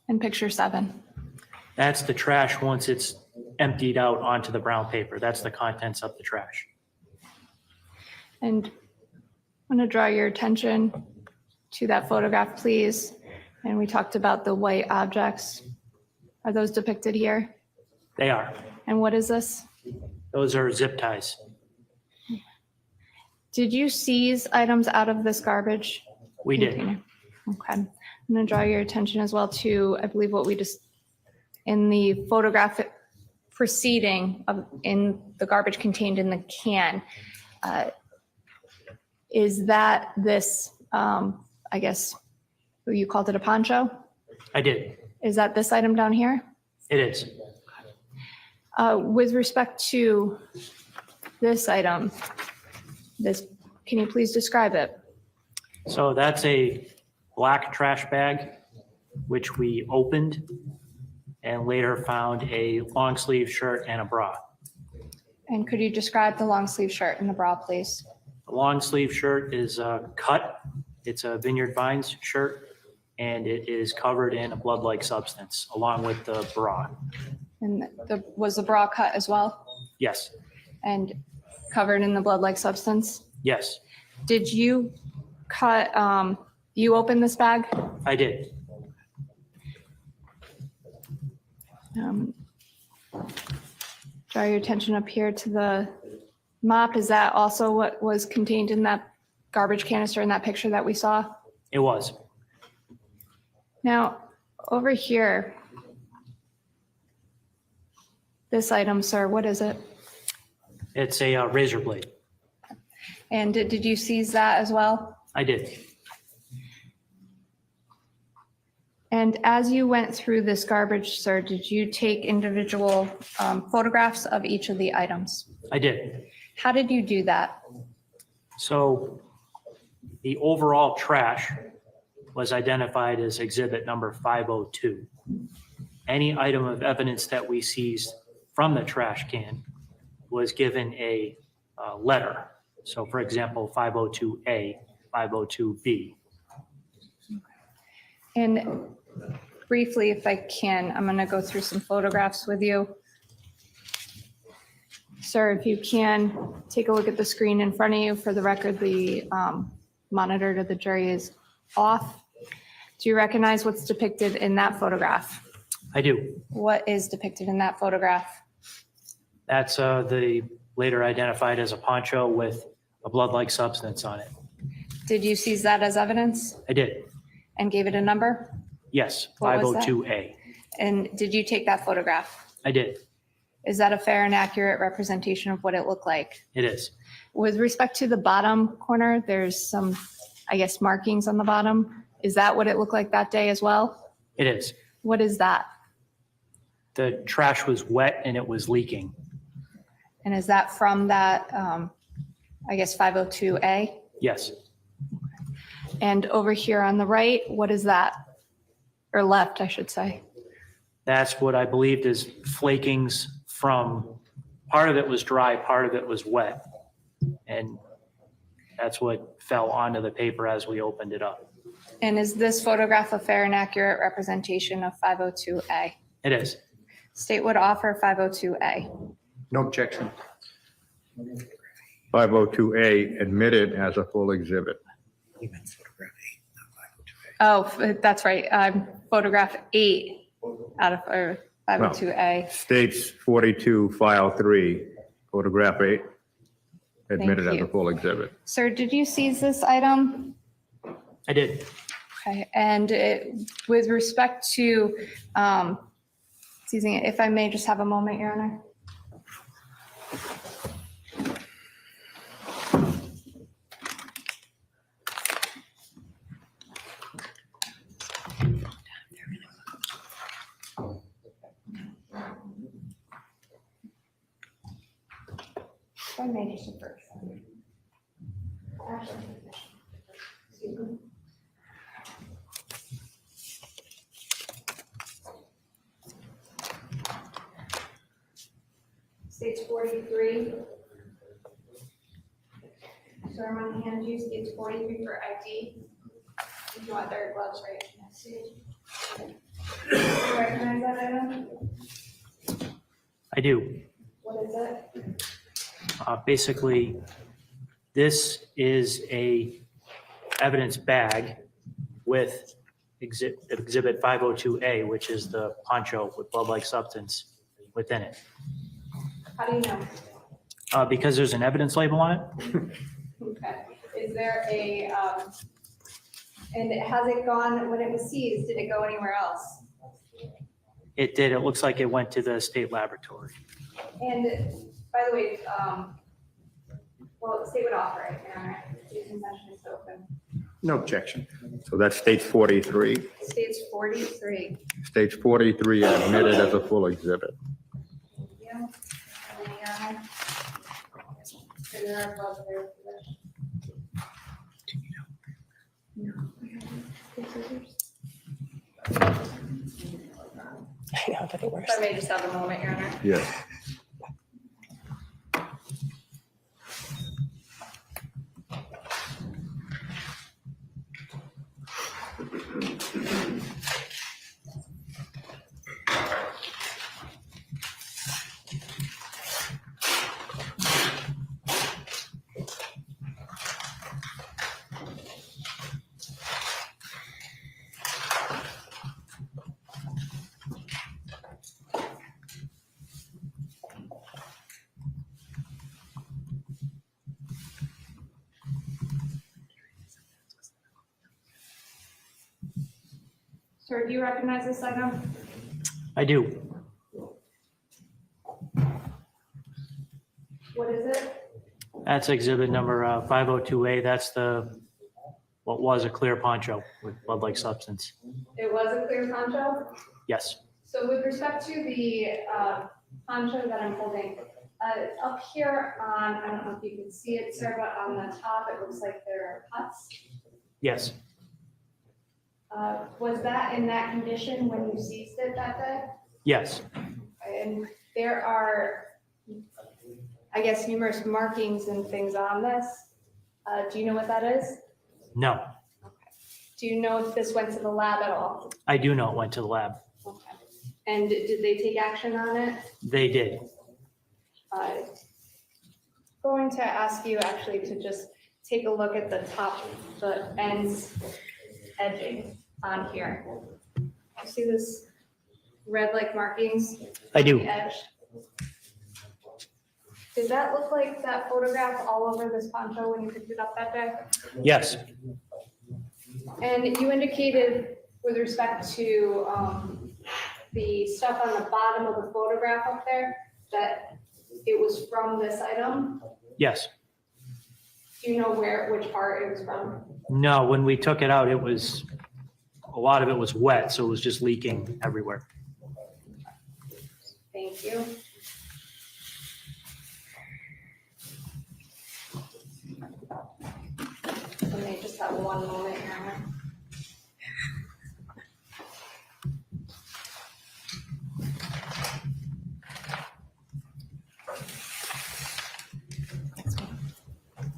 And picture 7. That's the trash once it's emptied out onto the brown paper. That's the contents of the trash. And I'm going to draw your attention to that photograph, please. And we talked about the white objects. Are those depicted here? They are. And what is this? Those are zip ties. Did you seize items out of this garbage We did. container? Okay. I'm going to draw your attention as well to, I believe what we just, in the photograph proceeding of, in the garbage contained in the can, is that this, I guess, you called it a poncho? I did. Is that this item down here? It is. With respect to this item, this, can you please describe it? So that's a black trash bag, which we opened and later found a long sleeve shirt and a bra. And could you describe the long sleeve shirt and the bra, please? The long sleeve shirt is cut. It's a Vineyard Vines shirt, and it is covered in a blood-like substance along with the bra. And was the bra cut as well Yes, and covered in the blood-like substance? yes, Did you cut, you opened this bag? I did. Draw your attention up here to the mop. Is that also what was contained in that garbage canister in that picture that we saw? It was. Now, over here, this item, sir, what is it? It's a razor blade. And did you seize that as well? I did. And as you went through this garbage, sir, did you take individual photographs of each of the items? I did. How did you do that? So the overall trash was identified as exhibit number 502. Any item of evidence that we seized from the trash can was given a letter. So for example, 502A, 502B. And briefly, if I can, I'm going to go through some photographs with you. Sir, if you can, take a look at the screen in front of you. For the record, the monitor to the jury is off. Do you recognize what's depicted in that photograph? I do. What is depicted in that photograph? That's the later identified as a poncho with a blood-like substance on it. Did you seize that as evidence I did. and gave it a number? Yes, What was that? 502A. And did you take that photograph? I did. Is that a fair and accurate representation of what it looked like? It is. With respect to the bottom corner, there's some, I guess, markings on the bottom. Is that what it looked like that day as well? It is. What is that? The trash was wet and it was leaking. And is that from that, I guess, 502A? Yes. And over here on the right, what is that? Or left, I should say. That's what I believed is flakings from, part of it was dry, part of it was wet. And that's what fell onto the paper as we opened it up. And is this photograph a fair and accurate representation of 502A? It is. State would offer 502A. No objection. 502A, admitted as a full exhibit. Oh, that's right. Photograph 8 out of or 502A. States 42, file 3, photograph 8. admitted as a you. full exhibit. Sir, did you seize this item? I did. Okay, and with respect to seizing it, if I may just have a moment, Your Honor. If I may just approach. Excuse me. Stage 43. Ceremony hand use, stage 43 for ID. If you want their gloves right next to you. Do you recognize that item? I do. What is it? Basically, this is a evidence bag with exhibit 502A, which is the poncho with blood-like substance within it. How do you know? Because there's an evidence label on it. Okay. Is there a, and has it gone, when it was seized, did it go anywhere else? It did. It looks like it went to the state laboratory. And by the way, well, the state would offer it, Your Honor. The concession is open. No objection. So that's stage 43. Stage 43. Stage 43 admitted as a full exhibit. Yeah. And then, Your Honor. So there are gloves there for this. No. If I may just have a moment, Your Honor. Yes. Sir, do you recognize this item? I do. What is it? That's exhibit number 502A. That's what was a clear poncho with blood-like substance. It was a clear poncho? Yes. So with respect to the poncho that I'm holding, up here on, I don't know if you can see it, sir, but on the top, it looks like there are cuts. Yes. Was that in that condition when you seized it that day? Yes. And there are, I guess, numerous markings and things on this. Do you know what that is? No. Do you know if this went to the lab at all? I do know it went to the lab. Okay. And did they take action on it? They did. Going to ask you actually to just take a look at the top, the ends edging on here. You see this red like markings? I on do. the edge? Does that look like that photograph all over this poncho when you picked it up that day? Yes. And you indicated with respect to the stuff on the bottom of the photograph up there, that it was from this item. Yes. Do you know which part it was from? No, when we took it out, a lot of it was wet, so it was just leaking everywhere. Thank you. Let me just have one moment here.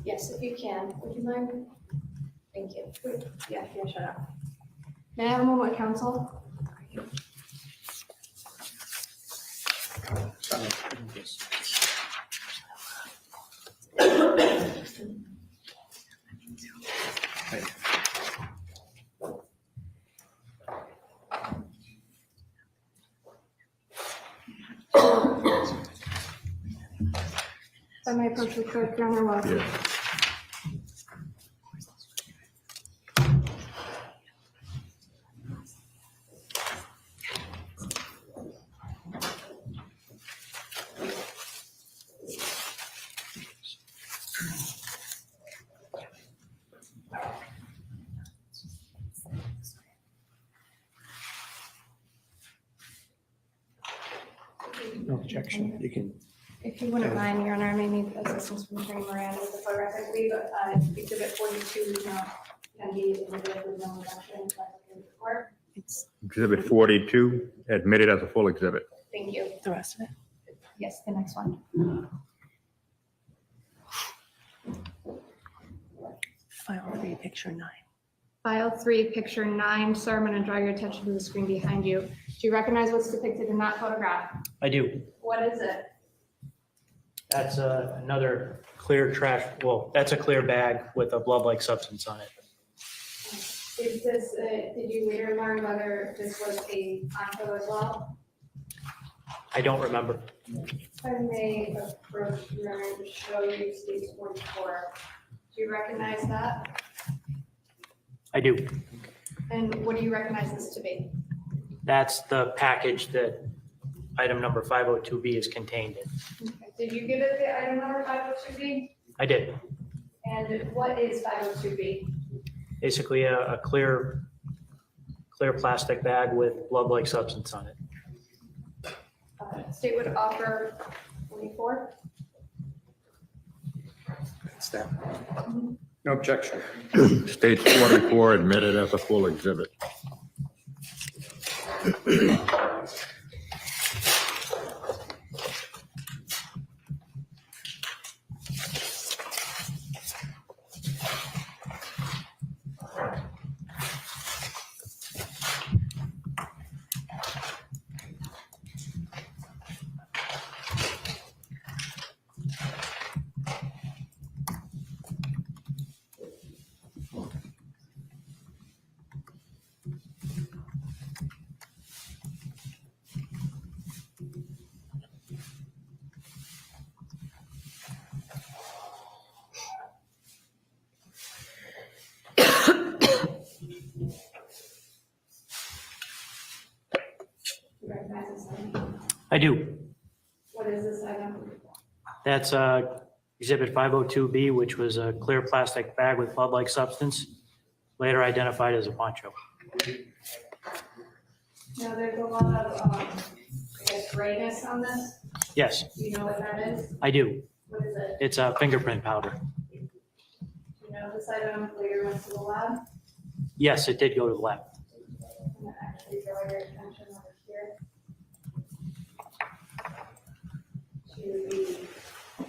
Yes, if you can, would you mind? Thank you. Yeah, shut up. May I have a moment, counsel? I may approach the clerk, Your Honor, while Yeah. No objection. You can. If you wouldn't mind, Your Honor, I may need assistance from Attorney Miranda with the photograph. I believe Exhibit 42 can be admitted with no objection. If that's okay with the court. Exhibit 42, admitted as a full exhibit. Thank you. The rest of it. Yes, the next one. File 3, picture 9. File 3, picture 9. Sir, I'm going to draw your attention to the screen behind you. Do you recognize what's depicted in that photograph? I do. What is it? That's another clear trash, well, that's a clear bag with a blood-like substance on it. Is this, did you later learn whether this was a poncho as well? I don't remember. If I may approach your Honor to show you stage 44. Do you recognize that? I do. And what do you recognize this to be? That's the package that item number 502B is contained in. Okay. Did you give it the item number 502B? I did. And what is 502B? Basically a clear plastic bag with blood-like substance on it. State would offer 44. It's that. No objection. Stage 44, admitted as a full exhibit. You recognize this item? I do. What is this item? That's exhibit 502B, which was a clear plastic bag with blood-like substance, later identified as a poncho. Now, there's a lot of, I guess, grayness on this. Yes, Do you know what that is? I do. What is it? It's a fingerprint powder. Do you know this item later went to the lab? Yes, it did go to the lab. I'm gonna actually draw your attention over here to the,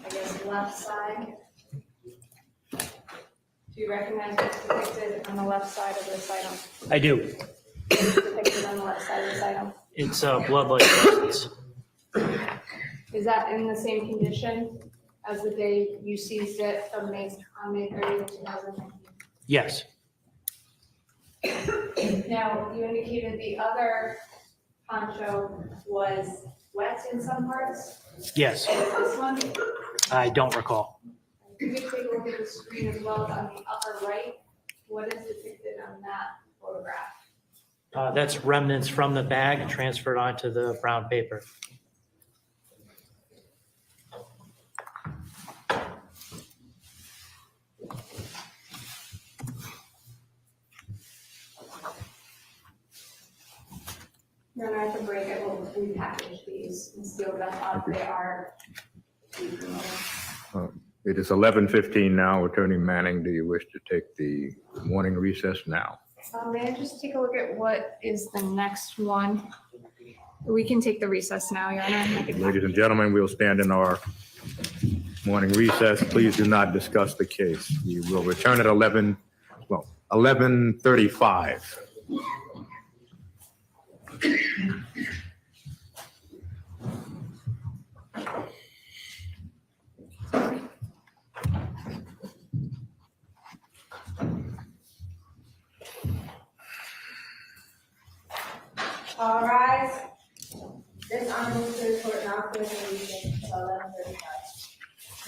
I guess, left side. Do you recognize what's depicted on the left side of this item? I do. What's depicted on the left side of this item? It's a blood-like substance. Is that in the same condition as the day you seized it on May 30th, 2019? Yes, Now, you indicated the other poncho was wet in some parts. yes. This one? I don't recall. Could you take a look at the screen as well on the upper right? What is depicted on that photograph? That's remnants from the bag transferred onto the brown paper. Then I can break it, we'll repackage these and seal them up. They are. It is 11:15 now. Attorney Manning, do you wish to take the morning recess now? May I just take a look at what is the next one? We can take the recess now, Your Honor. I can- Ladies and gentlemen, we'll stand in our morning recess. Please do not discuss the case. We will return at 11:35. All rise. This honorable court now closes the meeting until 11:35.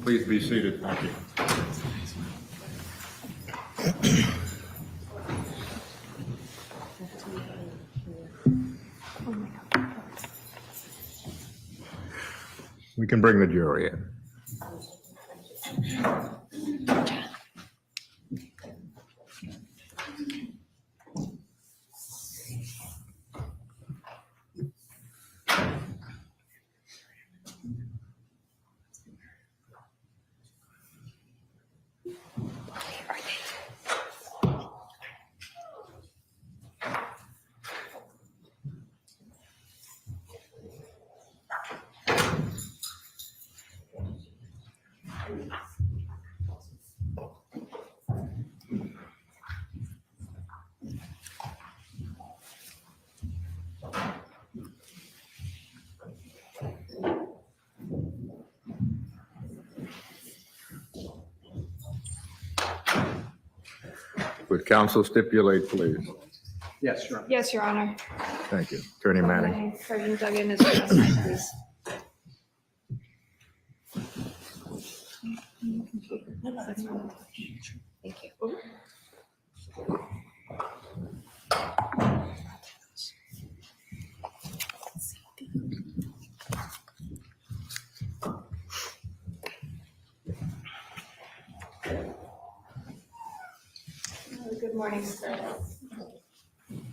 Please be seated. Thank you. We can bring the jury in. Would counsel stipulate, please? Yes, sure. Yes, Your Honor. Thank you. Attorney Manning. Sergeant Dugen is with us, please. Thank you. Good morning, sir.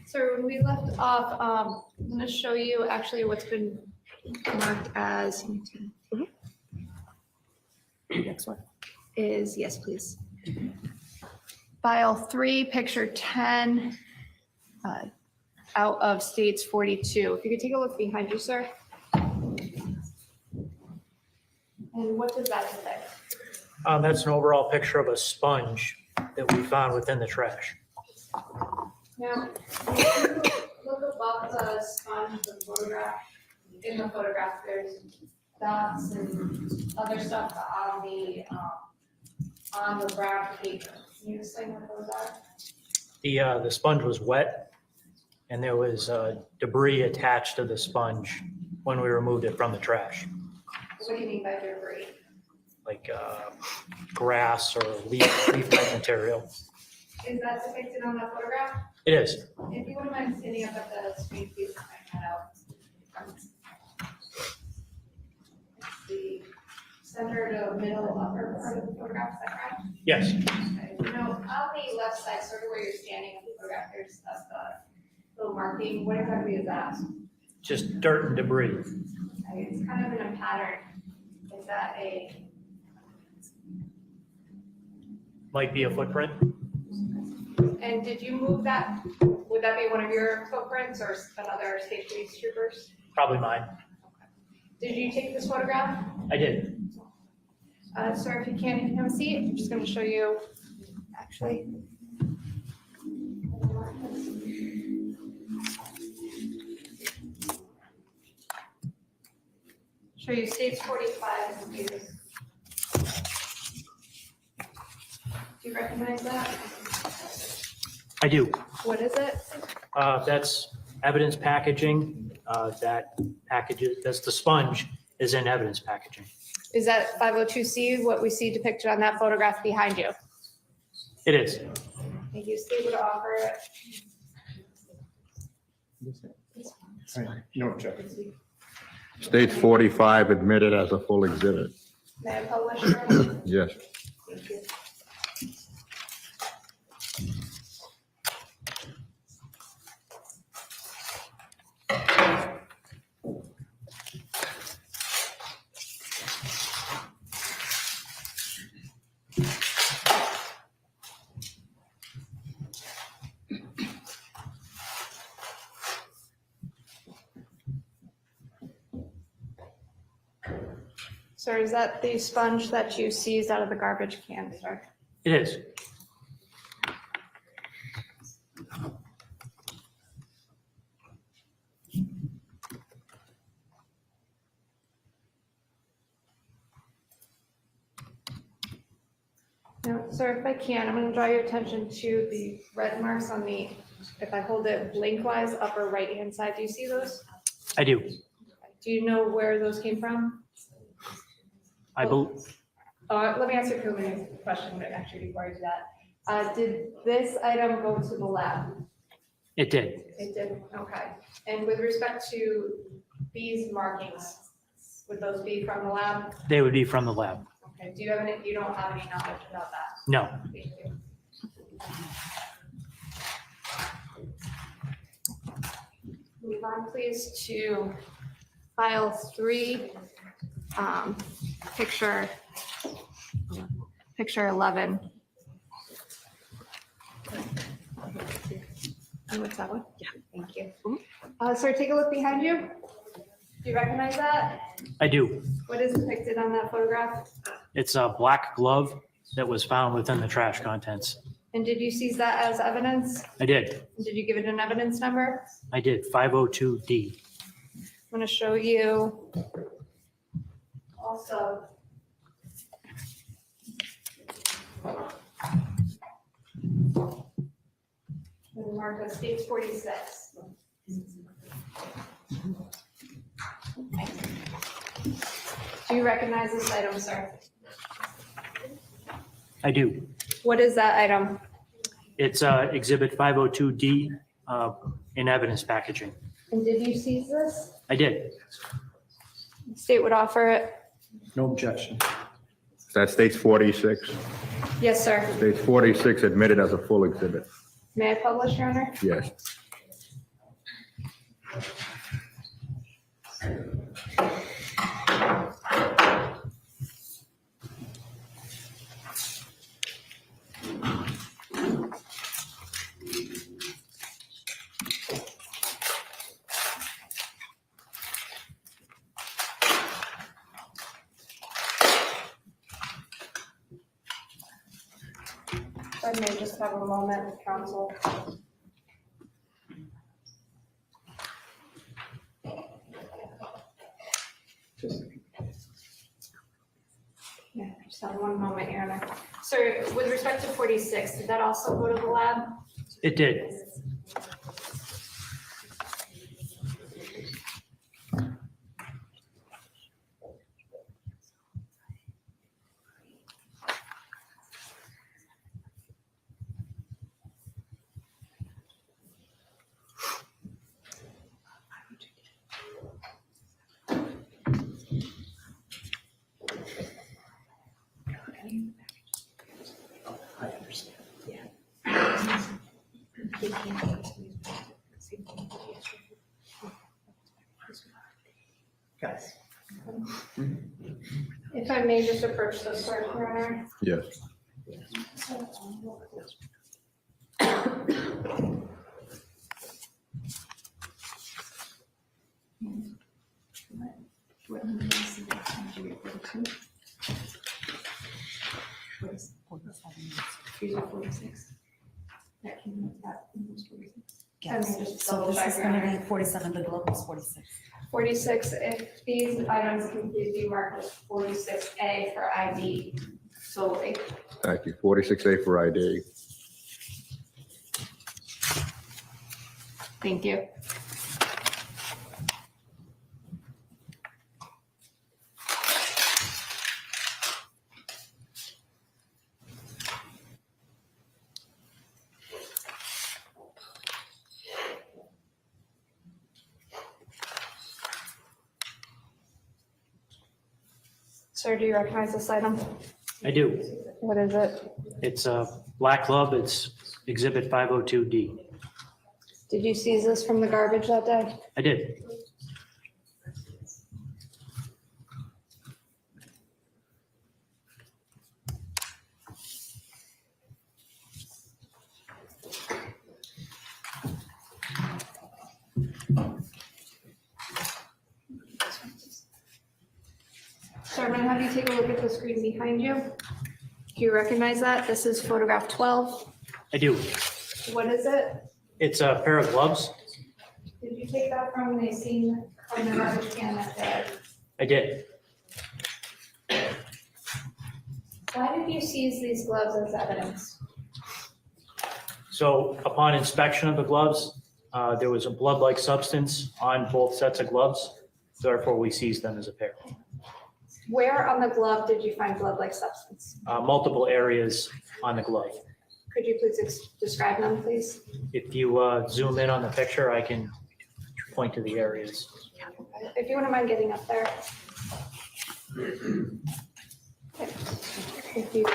So when we left off, I'm going to show you actually what's been marked as Next one. is, yes, please. File 3, picture 10, out of states 42. If you could take a look behind you, sir. And what does that depict? That's an overall picture of a sponge that we found within the trash. Now, look above the sponge, the photograph. In the photograph, there's dots and other stuff on the brown paper. Can you explain what those are? The sponge was wet, and there was debris attached to the sponge when we removed it from the trash, What do you mean by debris? like grass or leaf type material. Is that depicted on that photograph? It is. If you wouldn't mind standing up at the screen, please, and find that out. The center to middle upper part of the photograph, is that correct? Yes. Okay. You know, on the left side, sort of where you're standing in the photograph, there's the little marking. What exactly is that? Just dirt and debris. Okay, it's kind of in a pattern. Is that a, Might be a footprint. and did you move that? Would that be one of your footprints or another state police troopers? Probably mine. Did you take this photograph? I did. Sir, if you can have a seat, I'm just going to show you, actually. Show you states 45. Do you recognize that? I do. What is it? That's evidence packaging. That packages, that's the sponge is in evidence packaging. Is that 502C, what we see depicted on that photograph behind you? It is. Thank you. Steve would offer it. No objection. States 45 admitted as a full exhibit. May I publish it? Yes. Thank you. Sir, is that the sponge that you seized out of the garbage can, sir? It is. Now, sir, if I can, I'm going to draw your attention to the red marks on the, if I hold it lengthwise, upper right-hand side. Do you see those? I do. Do you know where those came from? Let me ask you a preliminary question, but actually before I do that. Did this item go to the lab? It did. It did, okay. And with respect to these markings, would those be from the lab? They would be from the lab. Okay, do you have any, you don't have any knowledge about that? No. Thank you. Move on, please, to file 3, picture 11. And what's that one? Yeah. Thank you. Sir, take a look behind you. Do you recognize that? I do. What is depicted on that photograph? It's a black glove that was found within the trash contents. And did you seize that as evidence? I did. Did you give it an evidence number? I did. 502D. I'm going to show you also. Mark as states 46. Do you recognize this item, sir? I do. What is that item? It's Exhibit 502D in evidence packaging. And did you seize this? I did. State would offer it. No objection. That states 46. Yes, sir. States 46 admitted as a full exhibit. May I publish, Your Honor? Yes. I may just have a moment with counsel. Yeah, just have one moment, Your Honor. Sir, with respect to 46, did that also go to the lab? It did. I understand. Guys. If I may just approach this clerk, Your Honor. Yes. Yes, so this is gonna be 47, the glove is 46. 46, if these items can please be marked as 46A for ID solely. Thank you. 46A for ID. Thank you. Sir, do you recognize this item? I do. What is it? It's a black glove. It's Exhibit 502D. Did you seize this from the garbage that day? I did. Sir, I'm going to have you take a look at the screen behind you. Do you recognize that? This is photograph 12. I do. What is it? It's a pair of gloves. Did you take that from the scene from the garbage can that day? I did. Why did you seize these gloves as evidence? So upon inspection of the gloves, there was a blood-like substance on both sets of gloves. Therefore, we seized them as a pair. Where on the glove did you find blood-like substance? Multiple areas on the glove. Could you please describe them, please? If you zoom in on the picture, I can point to the areas. If you wouldn't mind getting up there. If you,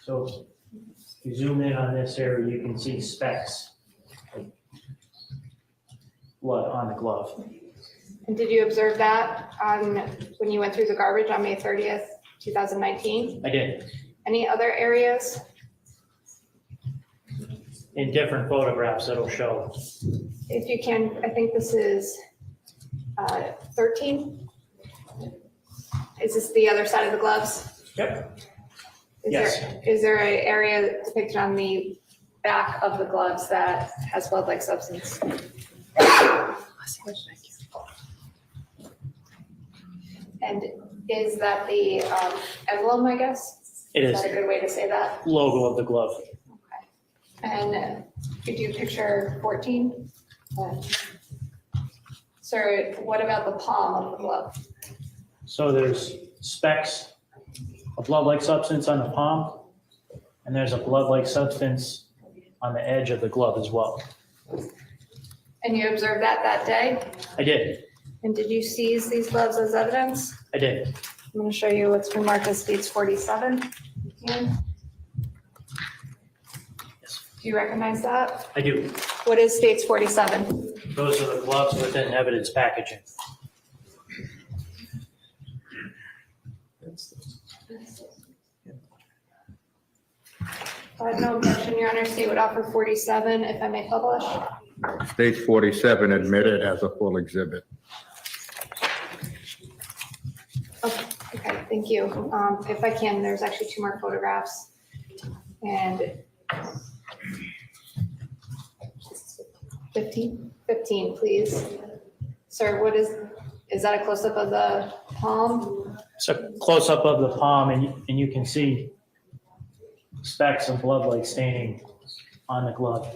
So if you zoom in on this area, you can see specks of blood on the glove. and did you observe that when you went through the garbage on May 30th, 2019? I did. Any other areas? In different photographs, it'll show. If you can, I think this is 13. Is this the other side of the gloves? Yep. Is there an area depicted on the back of the gloves that has blood-like substance? And is that the emblem, I guess? It Is is. that a good way to say that? Logo of the glove. Okay. And could you picture 14? Sir, what about the palm of the glove? So there's specks of blood-like substance on the palm, and there's a blood-like substance on the edge of the glove as well. And you observed that day? I did. And did you seize these gloves as evidence? I did. I'm going to show you what's been marked as states 47. Here. Do you recognize that? I do. What is states 47? Those are the gloves within evidence packaging. I have no objection, Your Honor. State would offer 47 if I may publish. Stage 47 admitted as a full exhibit. Okay, thank you. If I can, there's actually 2 more photographs. And 15, please. Sir, what is that a close-up of the palm? It's a close-up of the palm, and you can see specks of blood-like staining on the glove.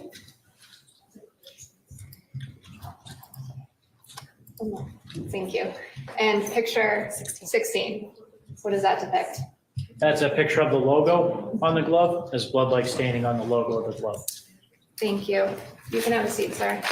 Thank you. And picture 16, what does that depict? That's a picture of the logo on the glove. There's blood-like staining on the logo of the glove. Thank you. You can have a seat, sir.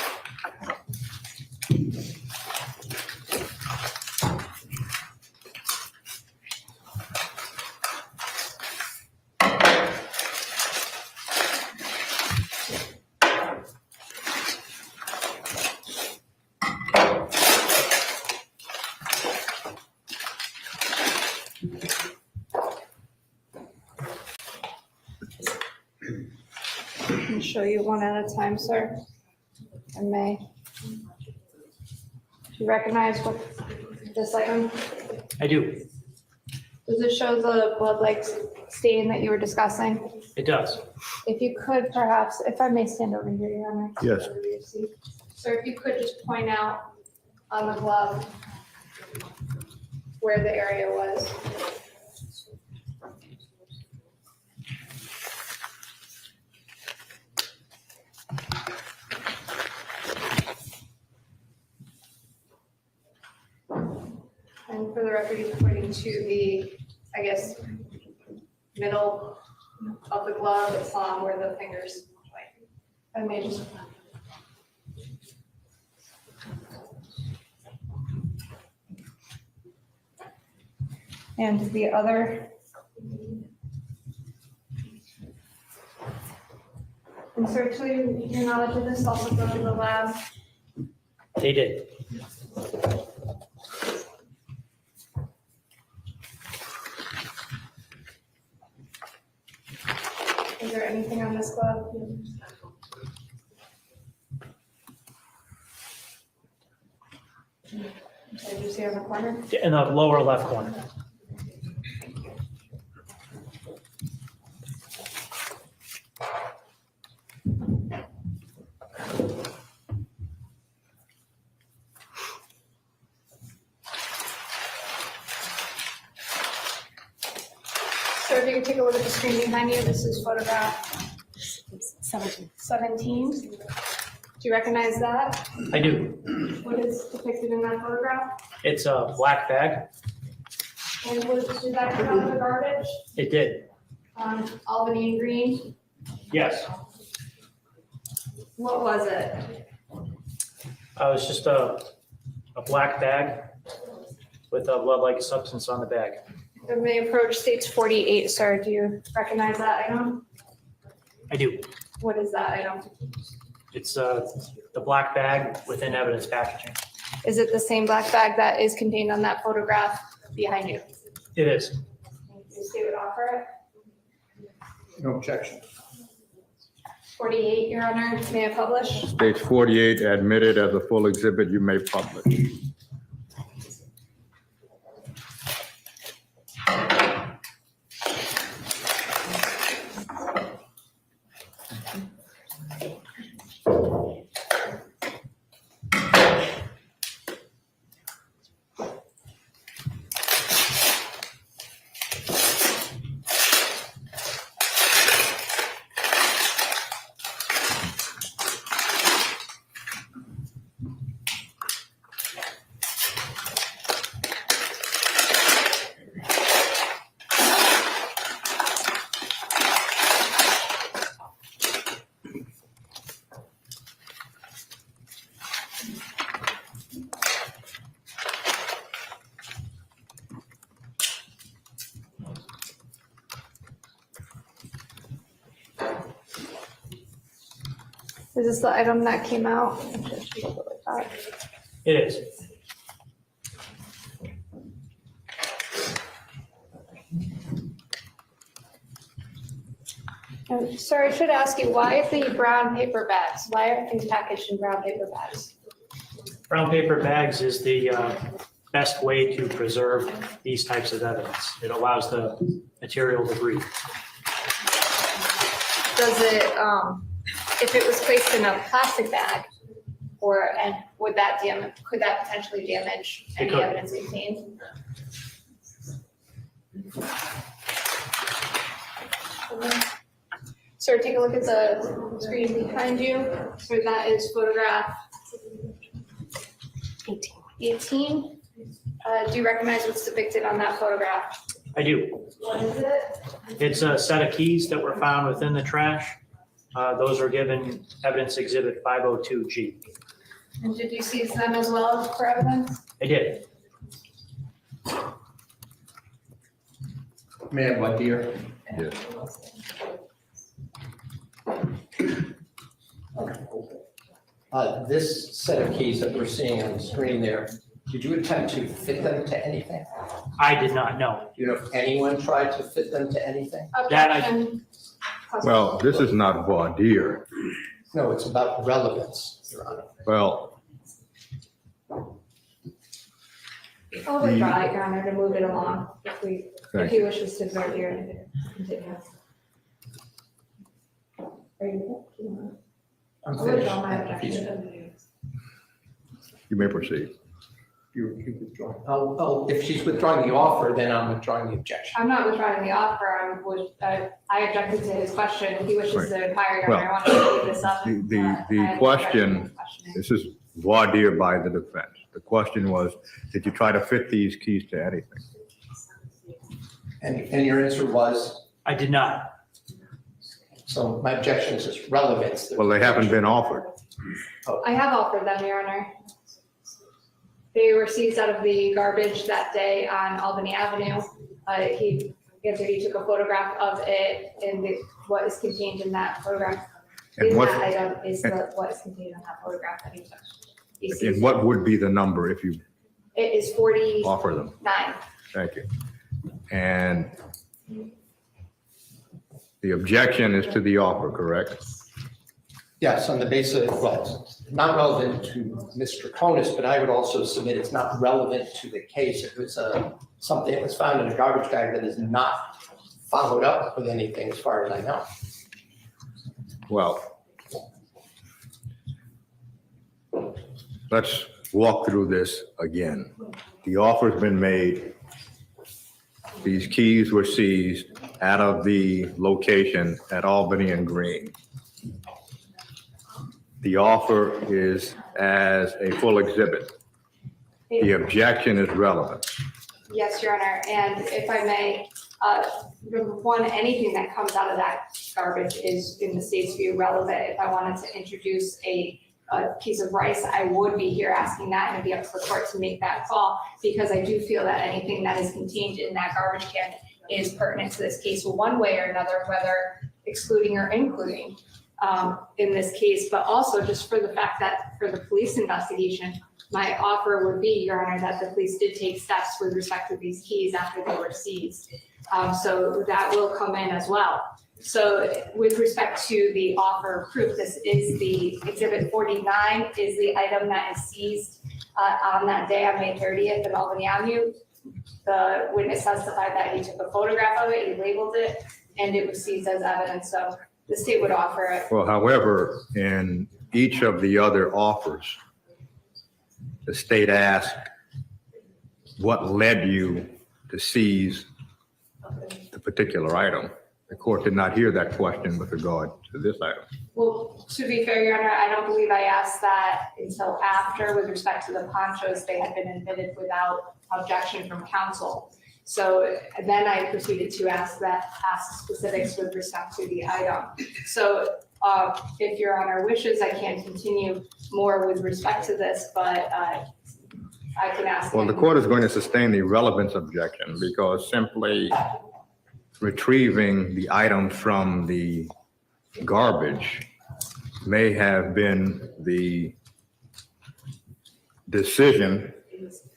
I'll show you one at a time, sir. If I may. Do you recognize what this item? I do. Does it show the blood-like stain that you were discussing? It does. If you could perhaps, if I may stand over here, Your Honor. Yes. Over your seat. Sir, if you could just point out on the glove where the area was. And for the record, he's pointing to the, I guess, middle of the glove, the palm where the fingers point. I may just. And the other. And sir, to your knowledge of this, also go to the lab. They did. Is there anything on this glove? Okay, do you see on the corner? In the lower left corner. So if you can take a look at the screen behind you, this is photograph 17. 17. Do you recognize that? I do. What is depicted in that photograph? It's a black bag. And did that come out of the garbage? It did. Albany and Green? Yes. What was it? It was just a black bag with a blood-like substance on the bag. It may approach states 48, sir. Do you recognize that item? I do. What is that item? It's the black bag within evidence packaging. Is it the same black bag that is contained on that photograph behind you? It is. Do you state would offer it? No objection. 48, Your Honor, may I publish? States 48 admitted as a full exhibit, you may publish. Is this the item that came out? It is. Sir, I should ask you, why the brown paper bags? Why are things packaged in brown paper bags? Brown paper bags is the best way to preserve these types of evidence. It allows the material to breathe. Does it, if it was placed in a plastic bag, and could that potentially damage It any could. evidence contained? Sir, take a look at the screen behind you. So that is photograph 18. Do you recognize what's depicted on that photograph? I do. What is it? It's a set of keys that were found within the trash. Those are given evidence exhibit 502G. And did you seize them as well for evidence? I did. May I have one here? Yes. This set of keys that we're seeing on the screen there, did you attempt to fit them to anything? I did not know. Do you know if anyone tried to fit them to anything? That I- Objection. Well, this is not voir dire. No, it's about relevance, Your Honor. Well, I'll withdraw it, Your Honor, to move it along if Thank he wishes to vote here and continue. Are you? I'm I'll withdraw my finished. objection. you may proceed. You withdraw. Oh, if she's withdrawing the offer, then I'm withdrawing the objection. I'm not withdrawing the offer. I objected to his question. He wishes to inquire, Your Honor. I want to leave this up. The question, this is voir dire by the defense. The question was, did you try to fit these keys to anything? And your answer was, I did not. so my objection is just relevance. Well, they haven't been offered. I have offered them, Your Honor. They were seized out of the garbage that day on Albany Avenue. He took a photograph of it, and what is contained in that photograph, And in what, that item is what is contained in that photograph that he took. He and seized what would be the number if you it is 49. offer them? Thank you. And the objection is to the offer, correct? Yes, on the basis, well, it's not relevant to Ms. Troconis, but I would also submit it's not relevant to the case. It was something that was found in a garbage bag that is not followed up with anything as far as I know. Well, let's walk through this again. The offer's been made. These keys were seized out of the location at Albany and Green. the offer is as a full exhibit. The objection is relevant. Yes, Your Honor, and if I may, number one, anything that comes out of that garbage is, in the state's view, relevant. If I wanted to introduce a piece of rice, I would be here asking that, and it'd be up to the court to make that call, because I do feel that anything that is contained in that garbage can is pertinent to this case one way or another, whether excluding or including in this case, but also just for the fact that for the police investigation, my offer would be, Your Honor, that the police did take steps with respect to these keys after they were seized. So that will come in as well. So with respect to the offer of proof, this is the Exhibit 49 is the item that is seized on that day on May 30th at Albany Avenue. The witness testified that he took a photograph of it, he labeled it, and it was seized as evidence. So the state would offer it. Well, however, in each of the other offers, the state asked, what led you to seize the particular item? The court did not hear that question with regard to this item. Well, to be fair, Your Honor, I don't believe I asked that until after, with respect to the ponchos, they had been admitted without objection from counsel. So then I proceeded to ask specifics with respect to the item. So if Your Honor wishes, I can continue more with respect to this, but I can ask. Well, the court is going to sustain the relevance objection because simply retrieving the item from the garbage may have been the decision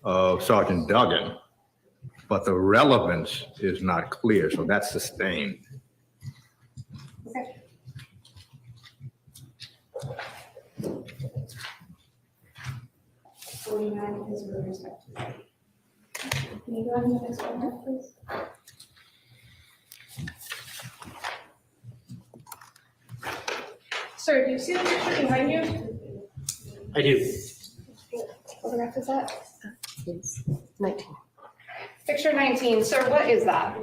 of Sergeant Dugen, but the relevance is not clear, so that's sustained. Okay. Is with respect to that. Can you go on to the next one, please? Sir, do you see the picture behind you? I do. What photograph is that? 19. Picture 19. Sir, what is that?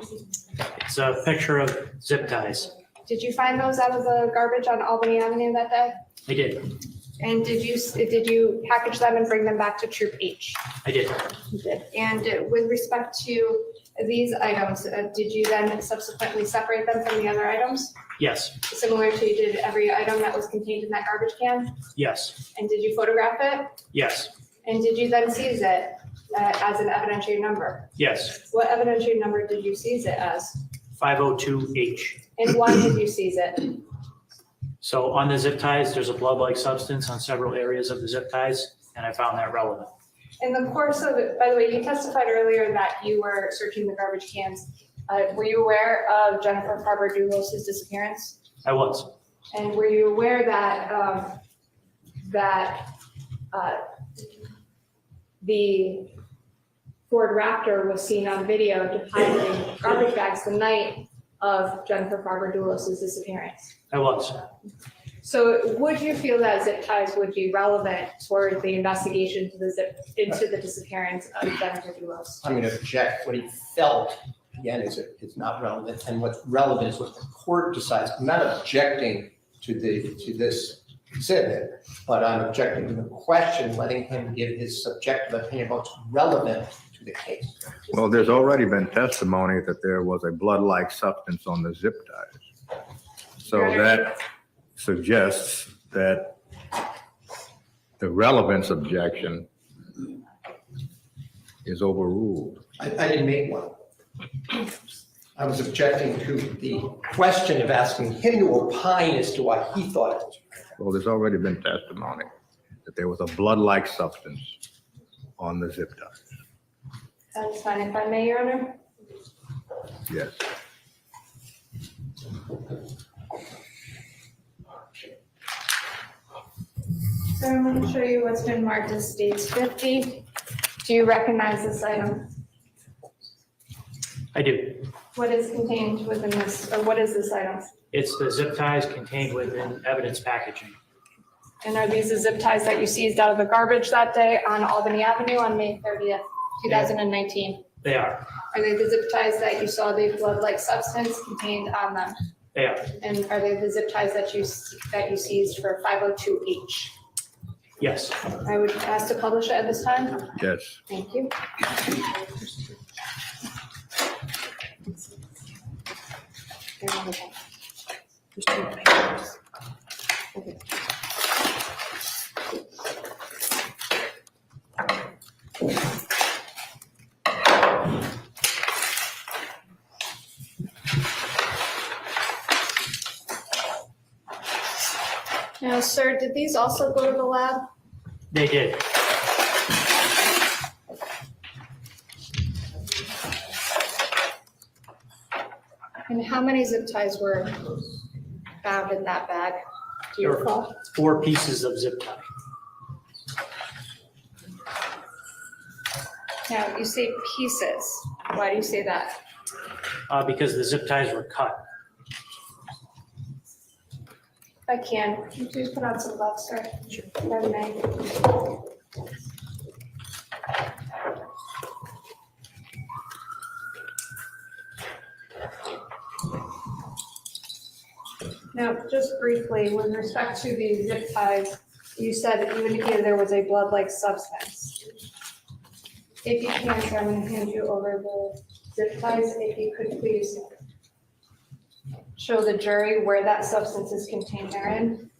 It's a picture of zip ties. Did you find those out of the garbage on Albany Avenue that day? I did. And did you package them and bring them back to Troop H? I did. You did. And with respect to these items, did you then subsequently separate them from the other items? Yes. Similar to you did every item that was contained in that garbage can? Yes. And did you photograph it? Yes. And did you then seize it as an evidentiary number? Yes. What evidentiary number did you seize it as? 502H. And why did you seize it? So on the zip ties, there's a blood-like substance on several areas of the zip ties, and I found that relevant. In the course of it, by the way, you testified earlier that you were searching the garbage cans. Were you aware of Jennifer Farber Dulos' disappearance? I was. And were you aware that the Ford Raptor was seen on video depositing garbage bags the night of Jennifer Farber Dulos' disappearance? I was. So would you feel that zip ties would be relevant toward the investigation into the disappearance of Jennifer Dulos? I'm going to object. What he felt, again, is not relevant. And what's relevant is what the court decides. I'm not objecting to this exhibit, but I'm objecting to the question, letting him give his subjective opinion about what's relevant to the case. Well, there's already been testimony that there was a blood-like substance on the zip ties. So that suggests that the relevance objection is overruled. I didn't make one. I was objecting to the question of asking him to opine as to why he thought it was. Well, there's already been testimony that there was a blood-like substance on the zip ties. That's fine, if I may, Your Honor. Yes. So I'm going to show you what's been marked as States 50. Do you recognize this item? I do. What is contained within this, or what is this item? It's the zip ties contained within evidence packaging. And are these the zip ties that you seized out of the garbage that day on Albany Avenue on May 30th, 2019? They are. Are they the zip ties that you saw the blood-like substance contained on them? They are. And are they the zip ties that you seized for 502H? Yes. I would ask to publish it at this time. Yes. Thank you. Now, sir, did these also go to the lab? They did. And how many zip ties were found in that bag? Do you There were recall? 4 pieces of zip tie. Now, you say pieces. Why do you say that? Because the zip ties were cut. If I can you please put on some gloves, sir? Sure. If I may. Now, just briefly, with respect to the zip ties, you said that you indicated there was a blood-like substance. If you can, sir, I'm going to hand you over the zip ties. If you could please show the jury where that substance is contained therein.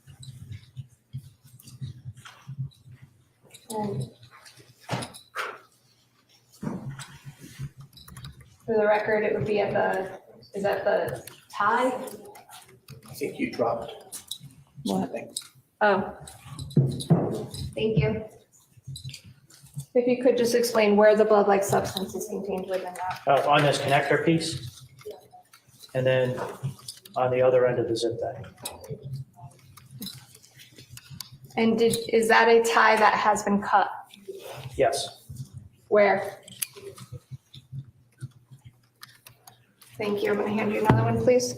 And for the record, it would be at the, is that the tie? I think you dropped. What? Oh. Thank you. If you could just explain where the blood-like substance is contained within that. On this connector piece, and then on the other end of the zip tie. And is that a tie that has been cut? Yes. Where? Thank you. I'm going to hand you another one, please.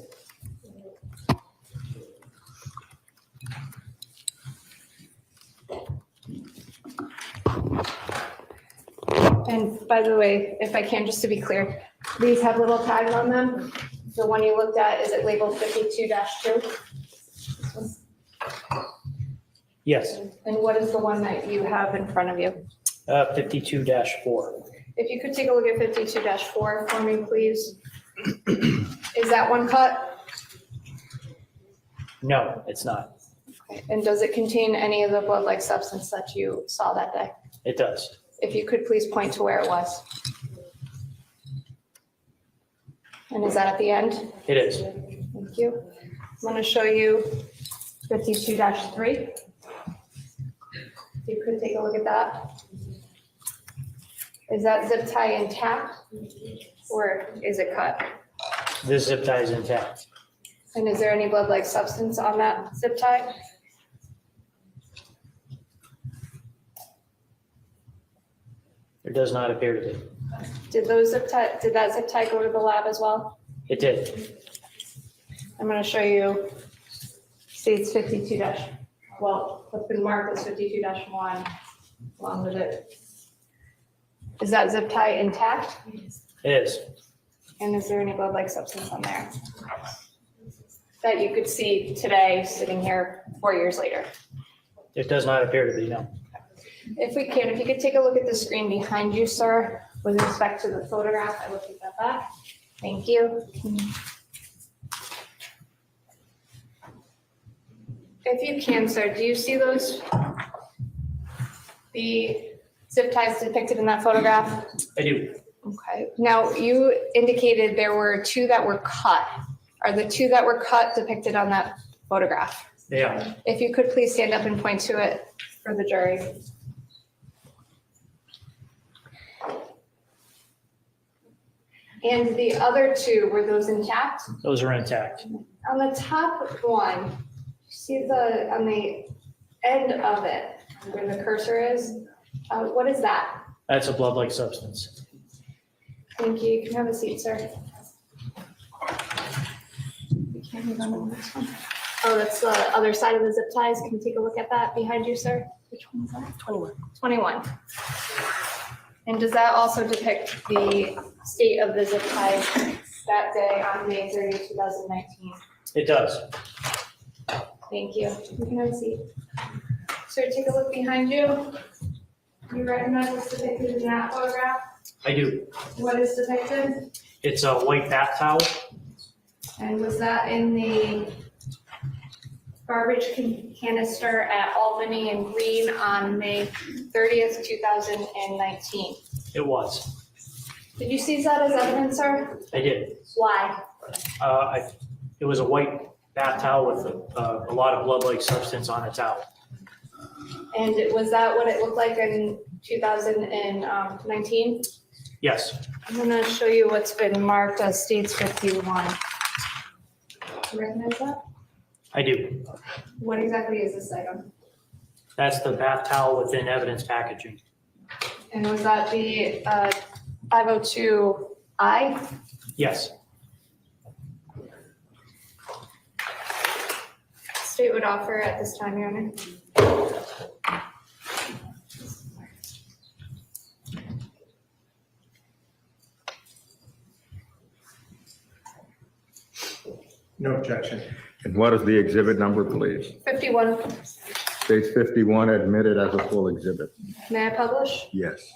And by the way, if I can, just to be clear, these have little tags on them. The one you looked at, is it labeled 52-2? Yes. And what is the one that you have in front of you? 52-4. If you could take a look at 52-4 for me, please. Is that one cut? No, it's not. Okay. And does it contain any of the blood-like substance that you saw that day? It does. If you could please point to where it was. And is that at the end? It is. Thank you. I'm going to show you 52-3. If you could take a look at that. Is that zip tie intact or is it cut? This zip tie is intact. And is there any blood-like substance on that zip tie? There does not appear to be. Did that zip tie go to the lab as well? It did. I'm going to show you states 52 well, what's been marked as 52-1 along with it. Is that zip tie intact? It is. And is there any blood-like substance on there that you could see today sitting here 4 years later? It does not appear to be, no. If we can, if you could take a look at the screen behind you, sir, with respect to the photograph, I will take that back. Thank you. If you can, sir, do you see those? The zip ties depicted in that photograph? I do. Okay. Now, you indicated there were 2 that were cut. Are the 2 that were cut depicted on that photograph? They are. If you could please stand up and point to it for the jury. And the other 2, were those intact? Those are intact. On the top one, see on the end of it, where the cursor is, what is that? That's a blood-like substance. Thank you. You can have a seat, sir. You can't move on to the next one. Oh, that's the other side of the zip ties. Can you take a look at that behind you, sir? Which one is that? 21. 21. And does that also depict the state of the zip ties that day on May 30, 2019? It does. Thank you. You can have a seat. Sir, take a look behind you. You recognize what's depicted in that photograph? I do. What is depicted? It's a white bath towel. And was that in the garbage canister at Albany and Green on May 30th, 2019? It was. Did you seize that as evidence, sir? I did. Why? It was a white bath towel with a lot of blood-like substance on a towel. And was that what it looked like in 2019? Yes. I'm gonna show you what's been marked as States 51. You recognize that? I do. What exactly is this item? That's the bath towel within evidence packaging. And was that the 502I? Yes. State would offer at this time, Your Honor. No objection. And what is the exhibit number, please? 51. States 51 admitted as a full exhibit. May I publish? Yes.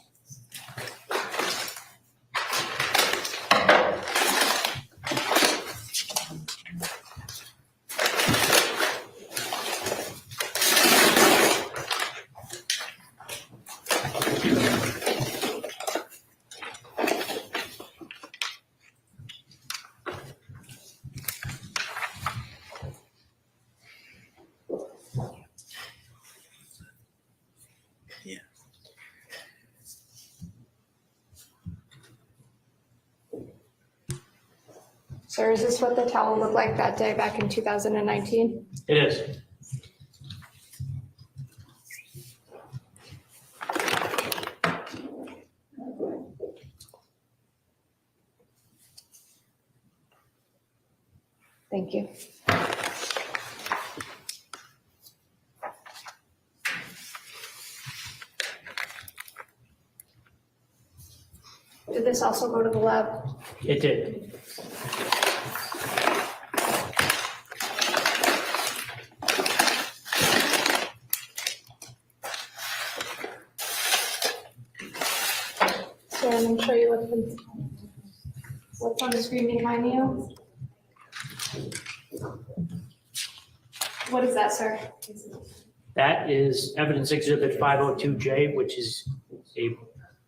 Sir, is this what the towel looked like that day back in 2019? It is. Thank you. Did this also go to the lab? It did. So I'm going to show you what's on the screen behind you. What is that, sir? That is evidence exhibit 502J, which is a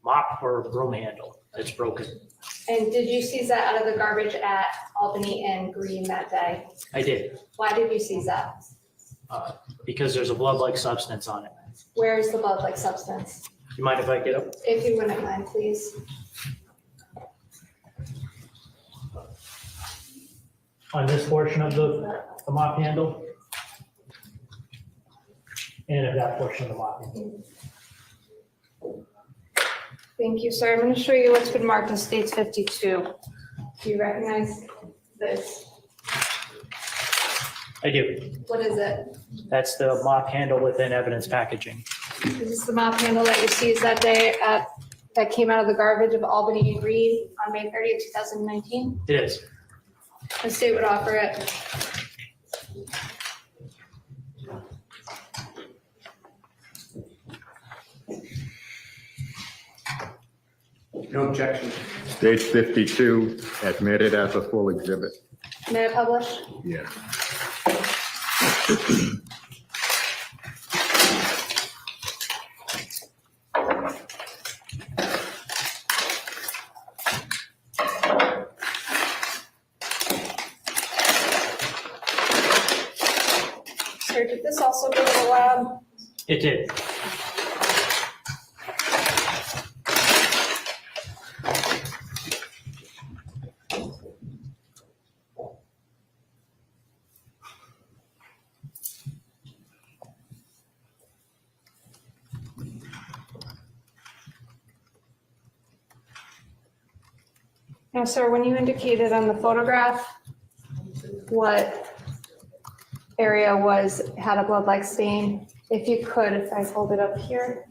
mop or a broom handle that's broken. And did you seize that out of the garbage at Albany and Green that day? I did, Why did you seize that? because there's a blood-like substance on it. Where is the blood-like substance? You mind if I get up? If you wouldn't mind, please. On this portion of the mop handle? And of that portion of the mop handle. Thank you, sir. I'm going to show you what's been marked as States 52. Do you recognize this? I do. What is it? That's the mop handle within evidence packaging. Is this the mop handle that you seized that day that came out of the garbage of Albany and Green on May 30th, 2019? It is. The state would offer it. No objection. States 52 admitted as a full exhibit. May I publish? Yes. Sir, did this also go to the lab? It did. Now, sir, when you indicated on the photograph what area had a blood-like stain, if you could, if I hold it up here,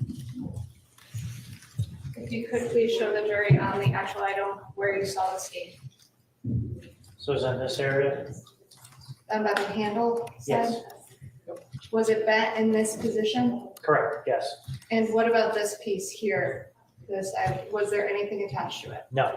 if you could please show the jury on the actual item where you saw the stain. So is that this area? Down by the handle side? Yes. Was it bent in this position? Correct, yes. And what about this piece here? This, was there anything attached to it? No.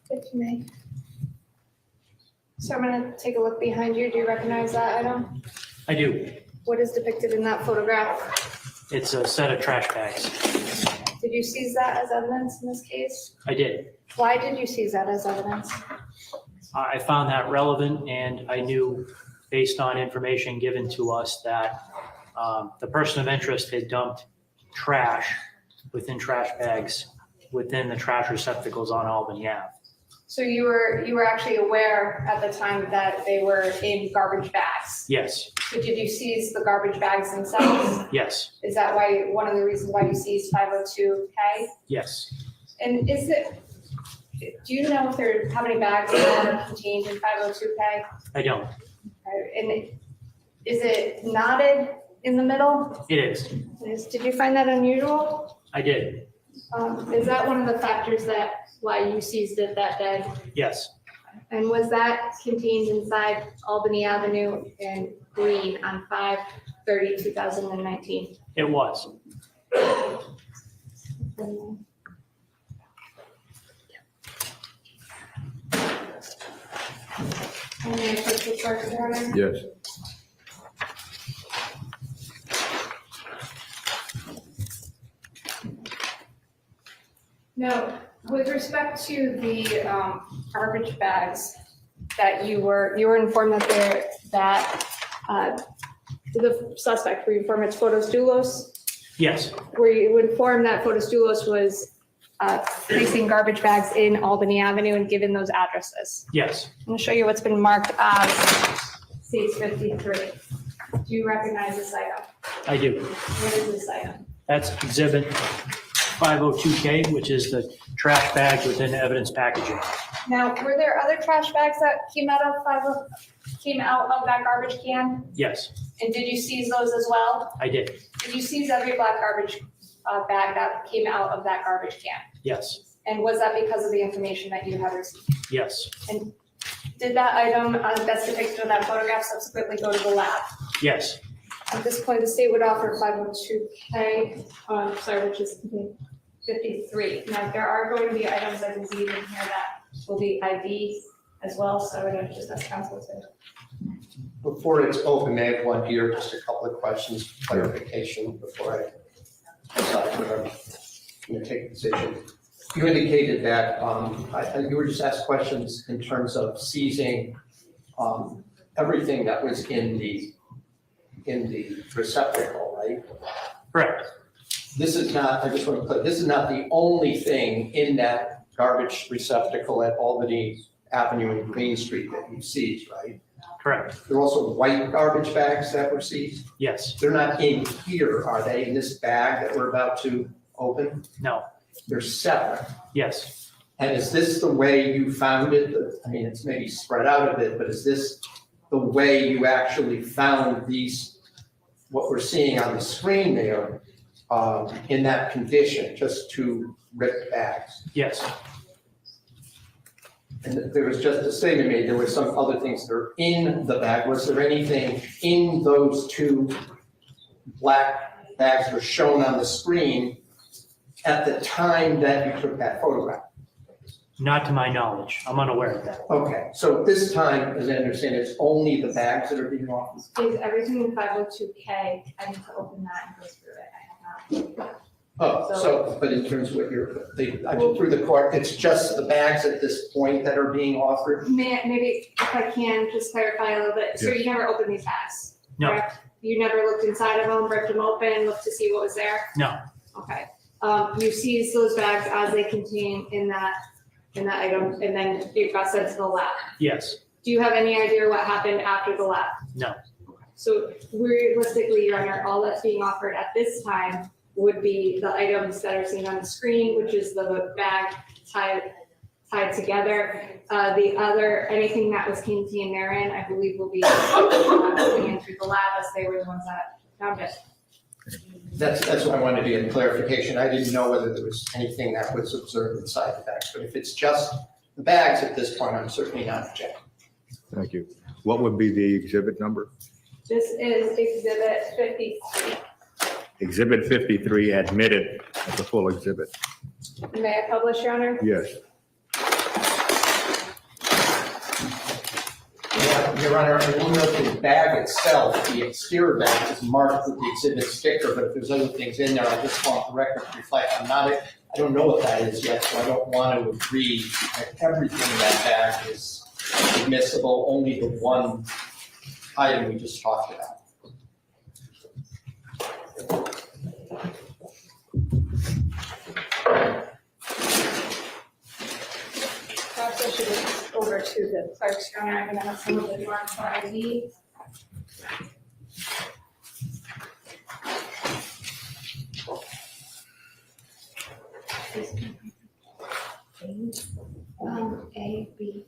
If you may. So I'm gonna take a look behind you. Do you recognize that item? I do. What is depicted in that photograph? It's a set of trash bags. Did you seize that as evidence in this case? I did. Why did you seize that as evidence? I found that relevant, and I knew, based on information given to us, that the person of interest had dumped trash within trash bags within the trash receptacles on Albany Ave. So you were actually aware at the time that they were in garbage bags? Yes, So did you seize the garbage bags themselves? yes, Is that why, one of the reasons why you seized 502K? yes. And is it, do you know if how many bags are contained in 502K? I don't. And is it knotted in the middle? It is. Did you find that unusual? I did. Is that one of the factors why you seized it that day? Yes, And was that contained inside Albany Avenue and Green on 5/30/2019? it was. May I put the charge order? Yes. No, with respect to the garbage bags that you were informed that the suspect, were you informed it's Fotis Dulos? Yes, Were you informed that Fotis Dulos was placing garbage bags in Albany Avenue and given those addresses? yes, I'm going to show you what's been marked as C53. Do you recognize this item? I do. What is this item? That's exhibit 502K, which is the trash bags within evidence packaging. Now, were there other trash bags that came out of that garbage can? Yes, And did you seize those as well? I did. Did you seize every black garbage bag that came out of that garbage can? Yes, And was that because of the information that you had received? yes, And did that item that's depicted in that photograph subsequently go to the lab? yes, At this point, the state would offer 502K, which is 53. Now, there are going to be items I believe in here that will be ID as well, so I'm going to just ask counsel to. Before it's open, I have one here, just a couple of questions, clarification before I decide whether I'm going to take a position. You indicated that, you were just asked questions in terms of seizing everything that was in the receptacle, right? correct. This is not, I just want to put, this is not the only thing in that garbage receptacle at Albany Avenue and Green Street that you seized, right? Correct. There are also white garbage bags that were seized. Yes, They're not in here, are they, in this bag that we're about to open? no, They're separate. yes, And is this the way you found it? I mean, it's maybe spread out a bit, but is this the way you actually found these, what we're seeing on the screen there, in that condition, just two ripped bags? yes, And there was just a statement made, there were some other things that are in the bag. Was there anything in those two black bags that are shown on the screen at the time that you took that photograph? not to my knowledge. I'm unaware of that. Okay, so this time, as I understand, it's only the bags that are being offered? Is everything in 502K, I need to open that and go through it. I have not. Oh, so, but in terms of what I went through the court, it's just the bags at this point that are being offered? Maybe if I can just clarify a little bit. So you never opened these bags? No. Correct? You never looked inside of them, ripped them open, looked to see what was there? No, Okay. You seized those bags as they contain in that item, and then it got sent to the lab. yes, Do you have any idea what happened after the lab? no, So realistically, Your Honor, all that's being offered at this time would be the items that are seen on the screen, which is the bag tied together. The other, anything that was contained therein, I believe will be going in through the lab, as they were the ones that found it. That's what I wanted to get clarification. I didn't know whether there was anything that was observed inside the bags, but if it's just the bags at this point, I'm certainly not objecting. Thank you. What would be the exhibit number? This is exhibit 53. Exhibit 53 admitted as a full exhibit. May I publish, Your Honor? Yes. Yeah, Your Honor, I will note the bag itself, the exterior bag is marked with the exhibit sticker, but if there's other things in there, I just want the record to reflect. I don't know what that is yet, so I don't want to agree that everything in that bag is admissible, only the one item we just talked about. Perhaps I should go over to the clerk's, Your Honor. I'm going to have some of the marked for ID. A, B.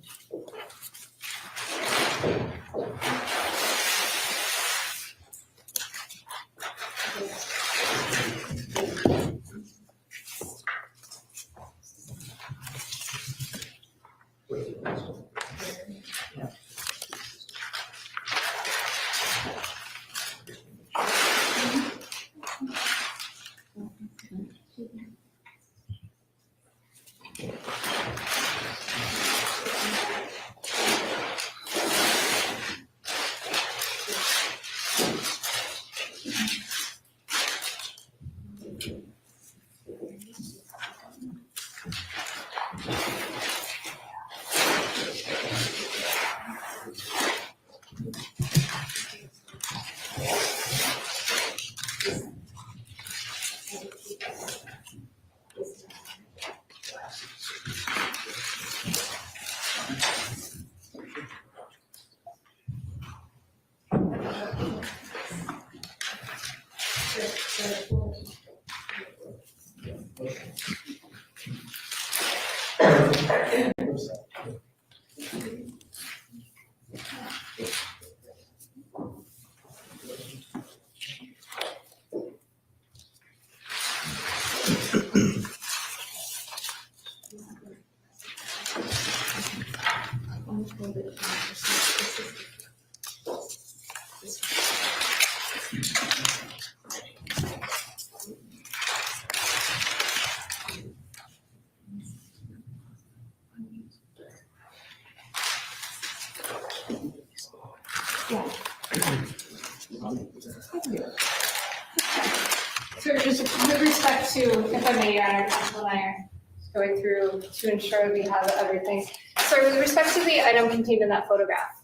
So just with respect to, if I may, Your Honor, Counsel and I are going through to ensure we have everything. So with respect to the item contained in that photograph,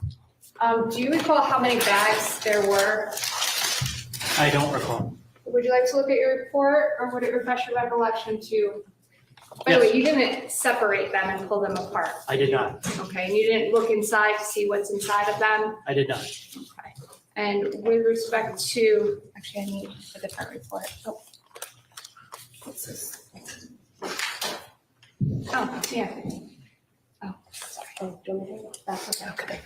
do you recall how many bags there were? I don't recall. Would you like to look at your report, or would it refresh your recollection to? By the way, you didn't separate them and pull them apart. I did not. Okay, and you didn't look inside to see what's inside of them? I did not. Okay. And with respect to, actually, I need a different report. Oh. What's this? Oh, yeah. Oh, sorry. Oh, do you want me to- that's okay.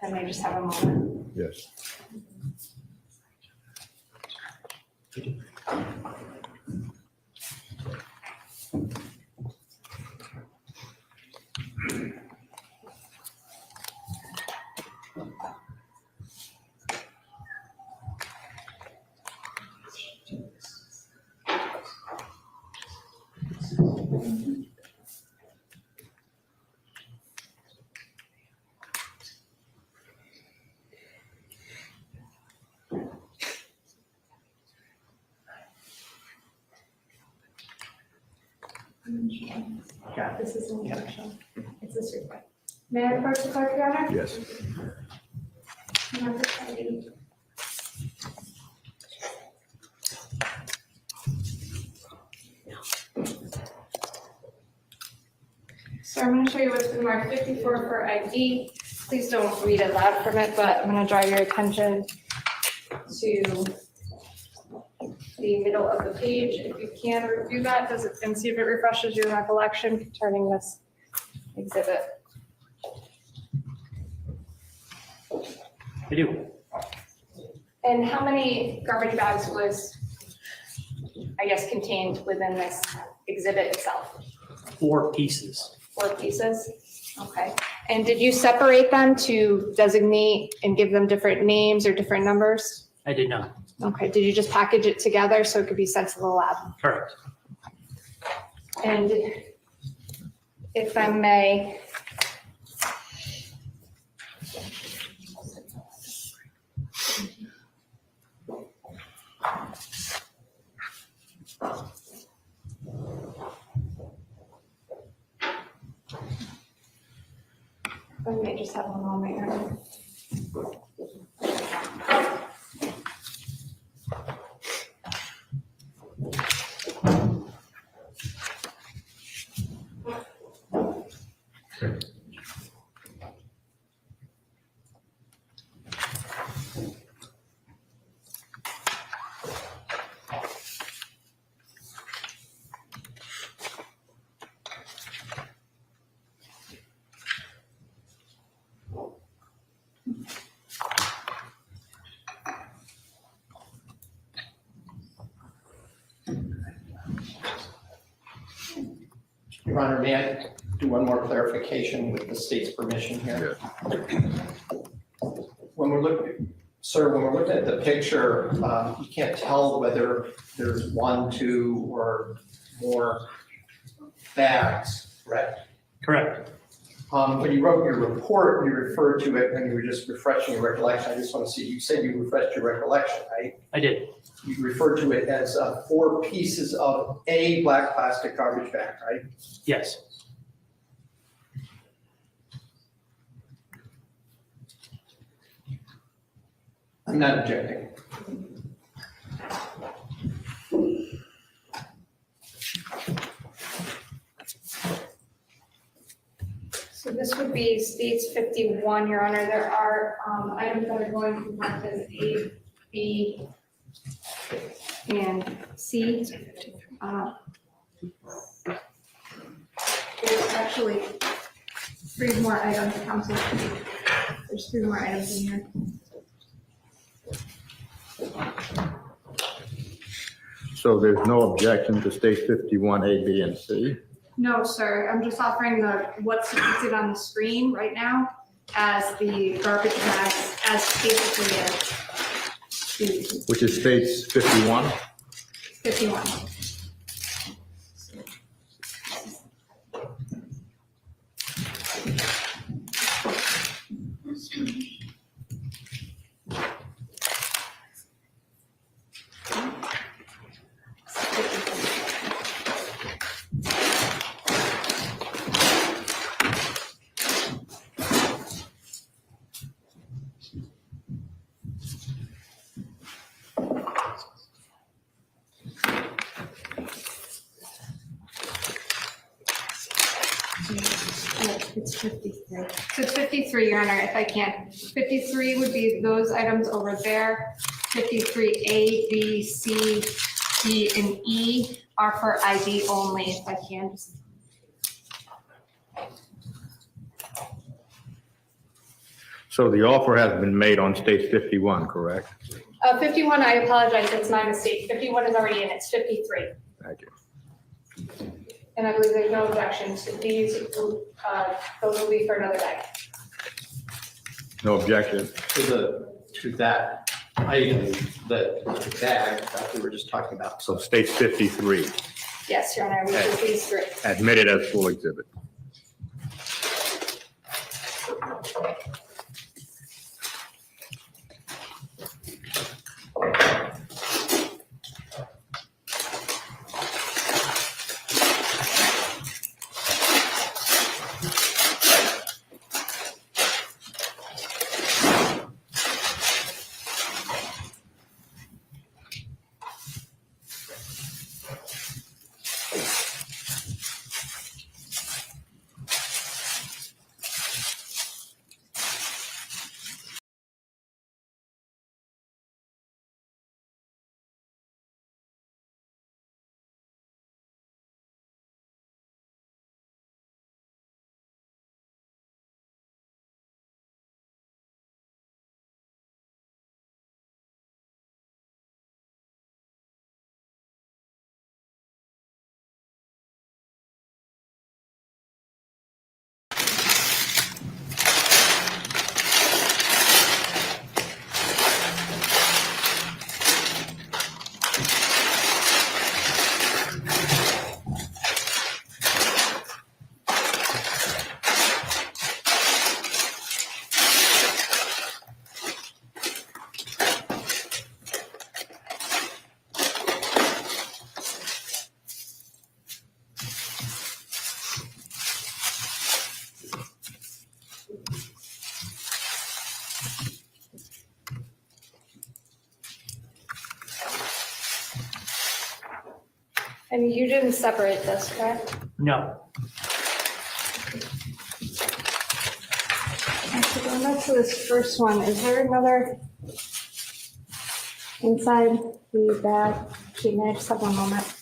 And I just have a moment. Yes. Yeah, this is an instruction. It's this report. May I approach the clerk, Your Honor? Yes. Number 30. So I'm going to show you what's been marked 54 for ID. please don't read it loud from it, but I'm going to draw your attention to the middle of the page. If you can review that, and see if it refreshes your recollection concerning this exhibit. I do. And how many garbage bags was, I guess, contained within this exhibit itself? 4 pieces. 4 pieces? Okay. And did you separate them to designate and give them different names or different numbers? I did not. Okay. Did you just package it together so it could be sent to the lab? Correct. And if I may, I may just have one moment here. Your Honor, may I do one more clarification with the state's permission here? When we're looking, sir, when we're looking at the picture, you can't tell whether there's 1, 2, or more bags, correct? Correct. When you wrote your report, you referred to it when you were just refreshing your recollection. I just want to see, you said you refreshed your recollection, right? I did. You referred to it as 4 pieces of a black plastic garbage bag, right? Yes. I'm not objecting. So this would be states 51, Your Honor. There are items that are going to be marked as A, B, and C. There's actually 3 more items, Council. There's 3 more items in here. So there's no objection to state 51, A, B, and C? No, sir. I'm just offering what's depicted on the screen right now as the garbage bags as basically a Which is states 51? 51. It's 53. So it's 53, Your Honor, if I can. 53 would be those items over there. 53A, B, C, D, and E are for ID only, if I can. So the offer has been made on states 51, correct? 51, I apologize, it's my mistake. 51 is already in, it's 53. Thank you. And I believe there's no objections to these. Those will be for another day. No objection. To that item, the bag that we were just talking about. So states 53, Yes, Your Honor, we should these 3. admitted as full exhibit. And you didn't separate this, correct? No. Actually, going back to this first one, is there another inside the bag? She may just have one moment.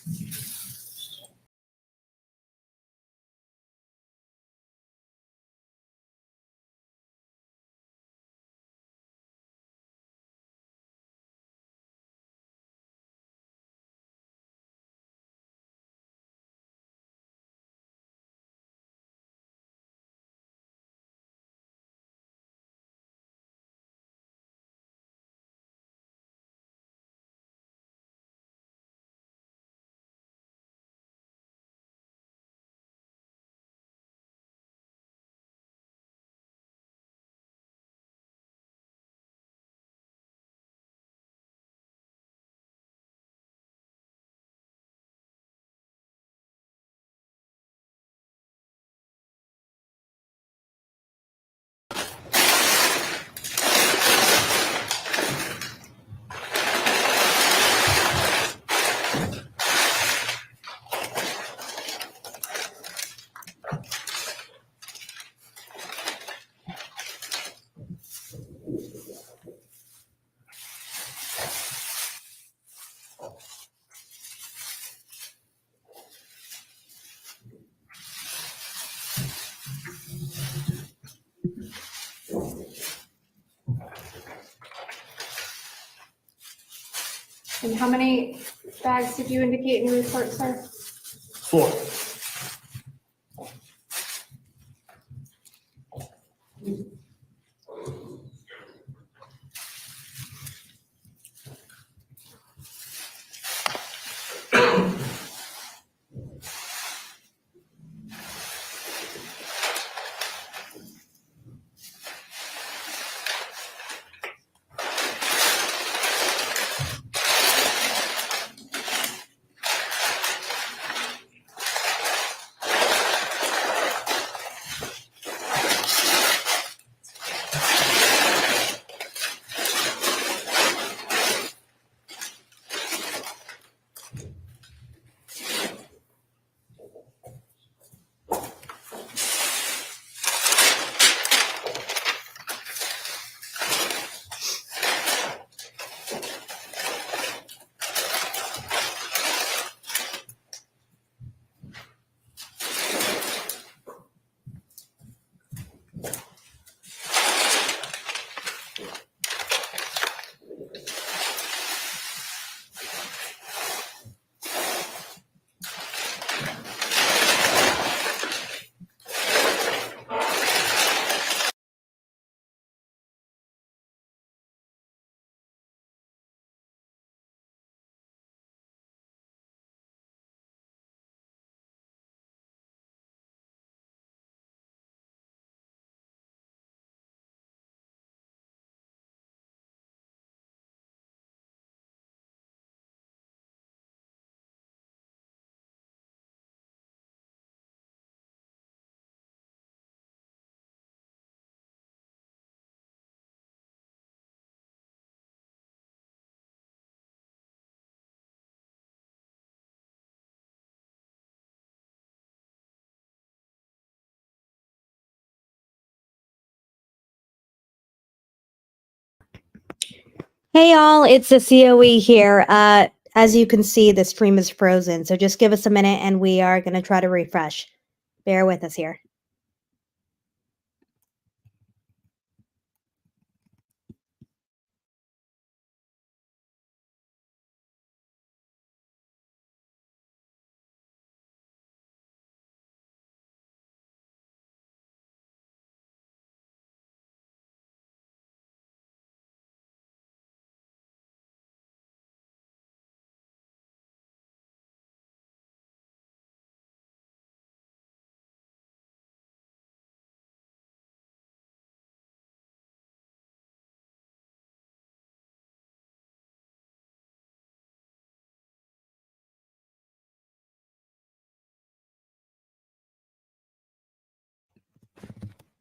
And how many bags did you indicate in your report, sir? 4. Hey all, it's the COE here. As you can see, the stream is frozen, so just give us a minute and we are going to try to refresh. Bear with us here.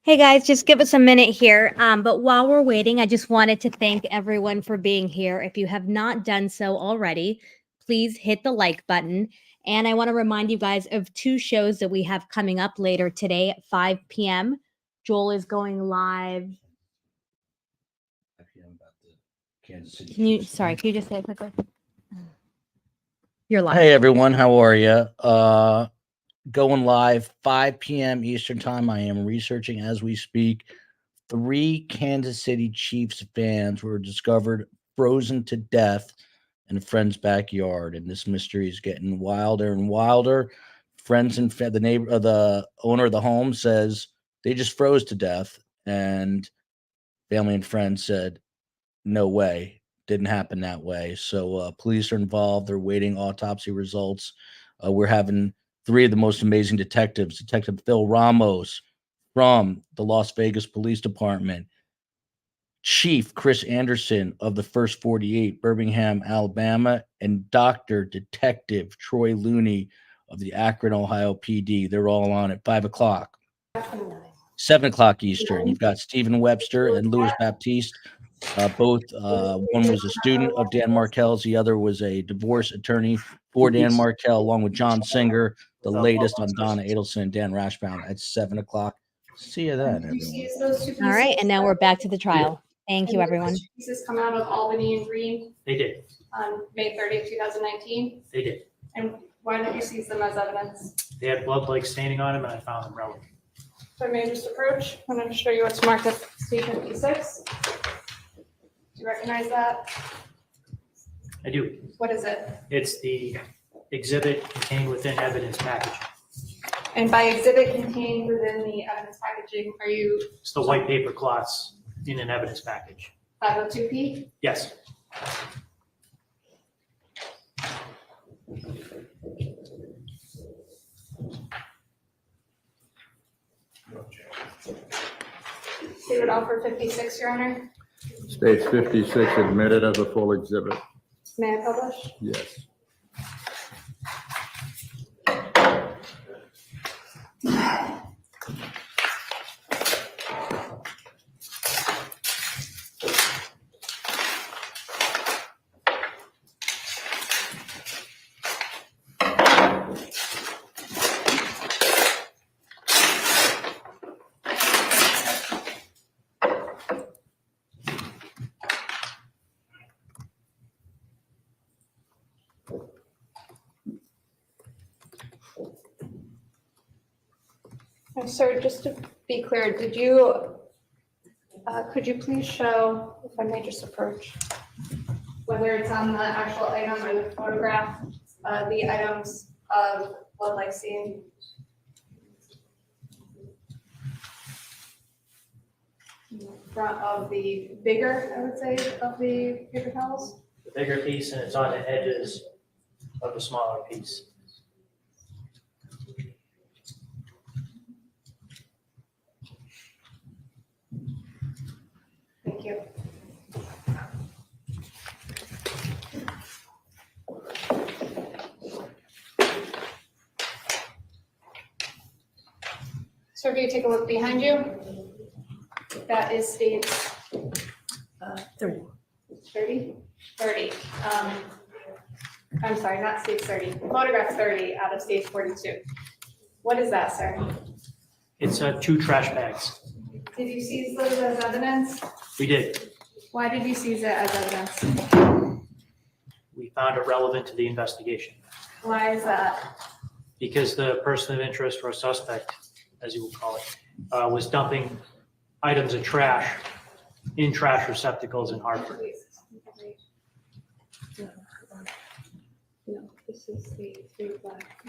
Hey guys, just give us a minute here. But while we're waiting, I just wanted to thank everyone for being here. If you have not done so already, please hit the like button. And I want to remind you guys of 2 shows that we have coming up later today at 5 p.m. Joel is going live. Kansas City Can you, Chiefs. sorry, can you just say it quickly? You're live. Hey everyone, how are you? Going live 5 p.m. Eastern time. I am researching as we speak. 3 Kansas City Chiefs fans were discovered frozen to death in a friend's backyard, and this mystery is getting wilder and wilder. Friends and the owner of the home says they just froze to death, and family and friends said, "No way, didn't happen that way." So police are involved. They're waiting autopsy results. We're having 3 of the most amazing detectives: Detective Phil Ramos from the Las Vegas Police Department, Chief Chris Anderson of the First 48, Birmingham, Alabama, and Dr. Detective Troy Looney of the Akron, Ohio PD. They're all on at 5 o'clock. 7 o'clock Eastern. You've got Stephen Webster and Louis Baptiste. Both, one was a student of Dan Markel's, the other was a divorce attorney for Dan Markel, along with John Singer, the latest on Donna Adelson and Dan Rashbaum at 7 o'clock. See you then, everyone. All right, and now we're back to the trial. Thank you, everyone. Pieces come out of Albany and Green They did. on May 30th, 2019. They did. And why did you seize them as evidence? They had blood-like staining on them, and I found them relevant. So I may just approach. I'm going to show you what's marked as C56. Do you recognize that? I do. What is it? It's the exhibit contained within evidence packaging. And by exhibit contained within the evidence packaging, are you It's the white paper cloths in an evidence package. 502P? Yes. They would offer 56, Your Honor. States 56 admitted as a full exhibit. May I publish? Yes. Sir, just to be clear, did you, could you please show, if I may just approach, whether it's on the actual item or the photograph, the items of blood-like stain? In front of the bigger, I would say, of the paper towels? The bigger piece, and it's on the edges of the smaller piece. Thank you. Sir, if you take a look behind you, that is states 30. 30? 30. I'm sorry, not states 30. Photograph 30 out of stage 42. What is that, sir? It's 2 trash bags. Did you seize those as evidence? We did. Why did you seize it as evidence? We found it relevant to the investigation Why is that? because the person of interest or suspect, as you will call it, was dumping items of trash in trash receptacles in Hartford. No, this is the 3 black.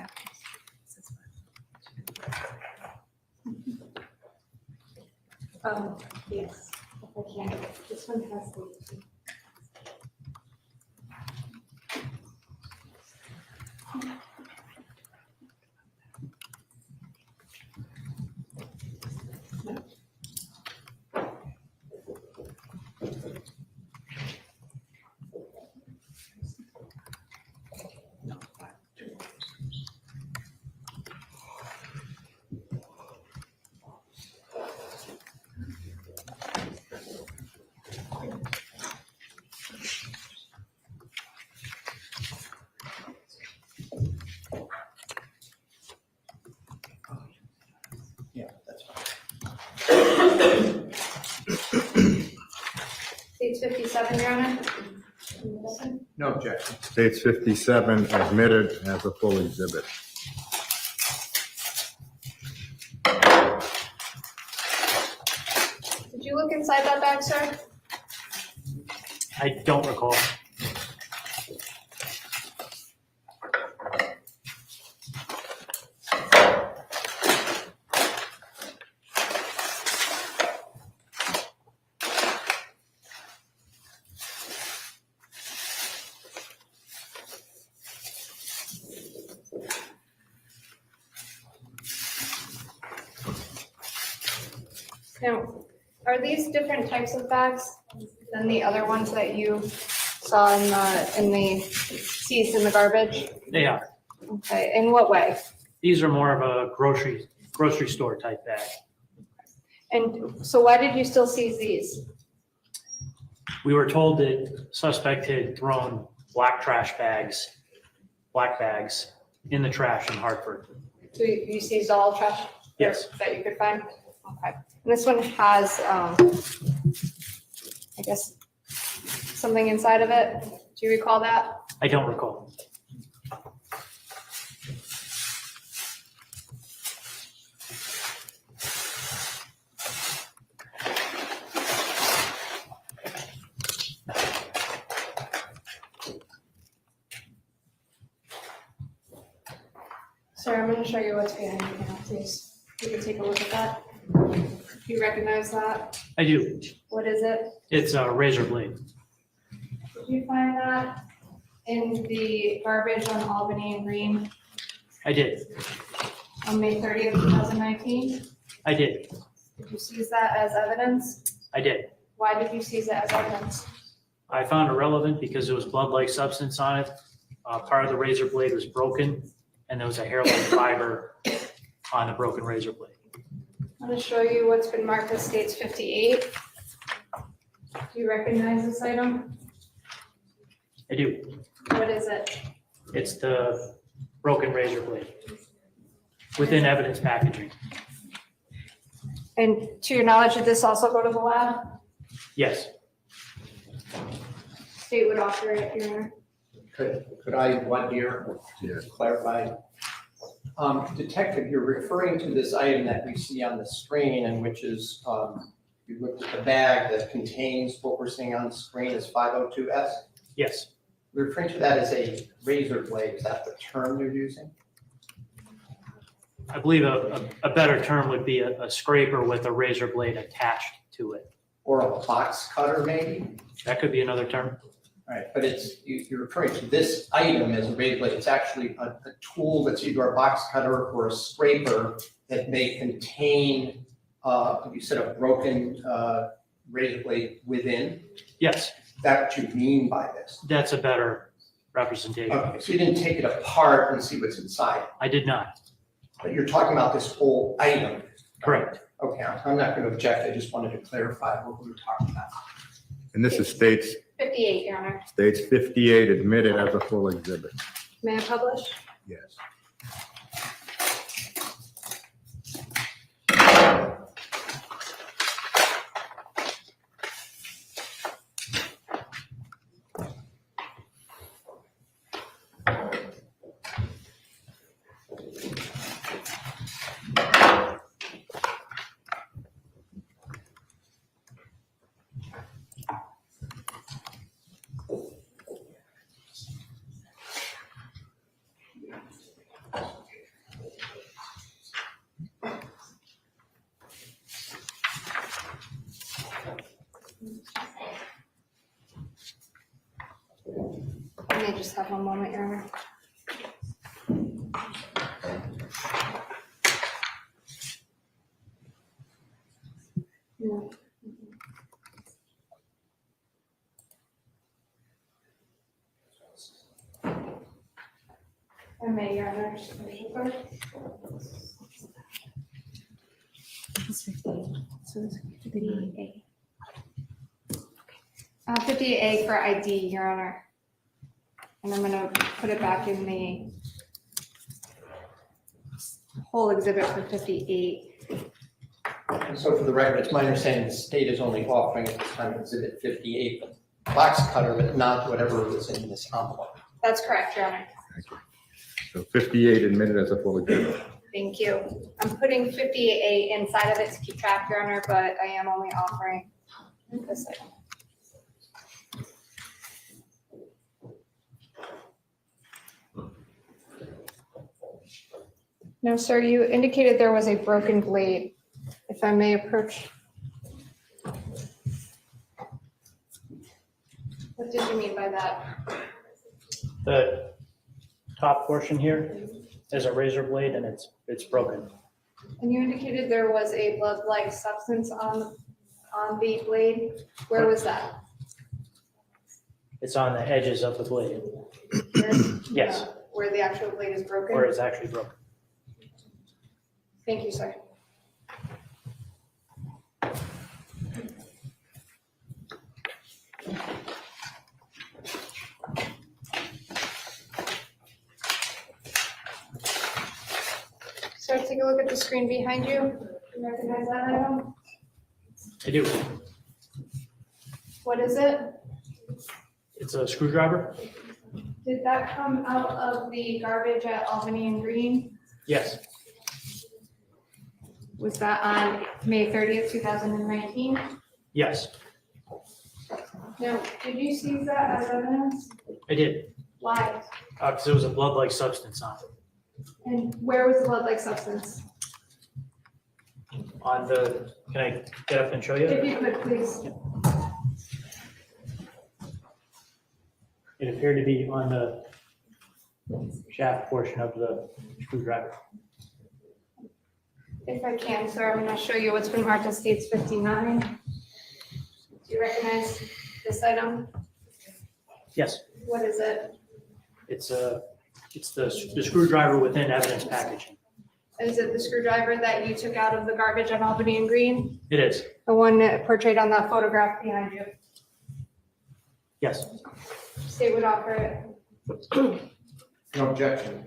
Yes, if I can. This one has the. 57, Your Honor? No objection. States 57 admitted as a full exhibit. Did you look inside that bag, sir? I don't recall. Now, are these different types of bags than the other ones that you saw in the seized in the garbage? They are. Okay, in what way? These are more of a grocery store type bag. And so why did you still seize these? We were told that suspect had thrown black bags in the trash in Hartford. So you seized all trash? Yes. That you could find? Okay. And this one has, I guess, something inside of it. Do you recall that? I don't recall. Sir, I'm going to show you what's behind you now, please. You can take a look at that. Do you recognize that? I do. What is it? It's a razor blade. Did you find that in the garbage on Albany and Green I did. on May 30th, 2019? I did. Did you seize that as evidence? I did. Why did you seize it as evidence? I found it relevant because there was blood-like substance on it. Part of the razor blade was broken, and there was a hair-like fiber on the broken razor blade. I'm going to show you what's been marked as States 58. Do you recognize this item? I do. What is it? It's the broken razor blade within evidence packaging. And to your knowledge, did this also go to the lab? Yes. State would offer it, Your Honor. Could I, one here, Yes. clarify? Detective, you're referring to this item that we see on the screen, and which is, you looked at the bag that contains what we're seeing on the screen is 502S. Yes. We're referring to that as a razor blade. Is that the term you're using? I believe a better term would be a scraper with a razor blade attached to it. Or a box cutter, maybe? That could be another term. All right, but you're referring to this item as a razor blade. It's actually a tool that's either a box cutter or a scraper that may contain, you said a broken razor blade within. Yes, That's what you mean by this? that's a better representation. Okay, so you didn't take it apart and see what's inside, I did not. but you're talking about this whole item. Correct. Okay, I'm not going to object. I just wanted to clarify what we were talking about. And this is States 58, Your Honor. 58 admitted as a full exhibit. May I publish? Yes. I may just have one moment, Your Honor. No. I may, Your Honor. It's 58. So it's 58. 58A for ID, Your Honor. And I'm gonna put it back in the whole exhibit for 58. And so for the record, it's my understanding the state is only offering at this time exhibit 58, but box cutter, but not whatever was in this envelope. That's correct, Your Honor. So 58 admitted as a full exhibit. Thank you. I'm putting 58 inside of it to keep track, Your Honor, but I am only offering this item. No, sir, you indicated there was a broken blade. If I may approach. What did you mean by that? The top portion here is a razor blade and it's broken. And you indicated there was a blood-like substance on the blade. Where was that? It's on the edges of the blade, Yes. Where the actual blade is broken? where it's actually broken. Thank you, sir. Sir, take a look at the screen behind you. You recognize that item? I do. What is it? It's a screwdriver? Did that come out of the garbage at Albany and Green? Yes, Was that on May 30th, 2019? yes, Now, did you seize that as evidence? I did. Why? Because there was a blood-like substance on it. And where was the blood-like substance? On the, can I get up and show If you? you could, please. It appeared to be on the shaft portion of the screwdriver. If I can, sir, I'm going to show you what's been marked as States 59. Do you recognize this item? Yes, What is it? it's the screwdriver within evidence packaging. Is it the screwdriver that you took out of the garbage on Albany and Green? It is, The one portrayed on that photograph behind you? yes. State would offer it. No objection.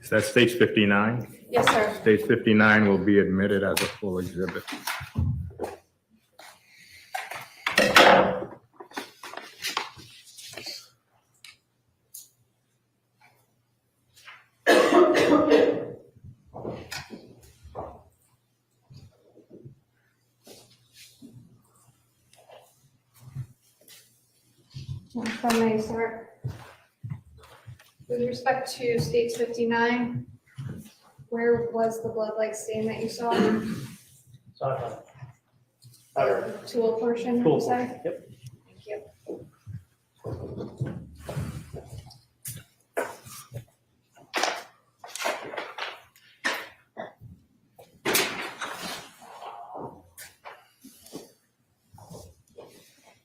Is that states 59? Yes, sir. States 59 will be admitted as a full exhibit. If I may, sir. With respect to States 59, where was the blood-like stain that you saw? So, The tool portion, you cool. say? Yep. Thank you.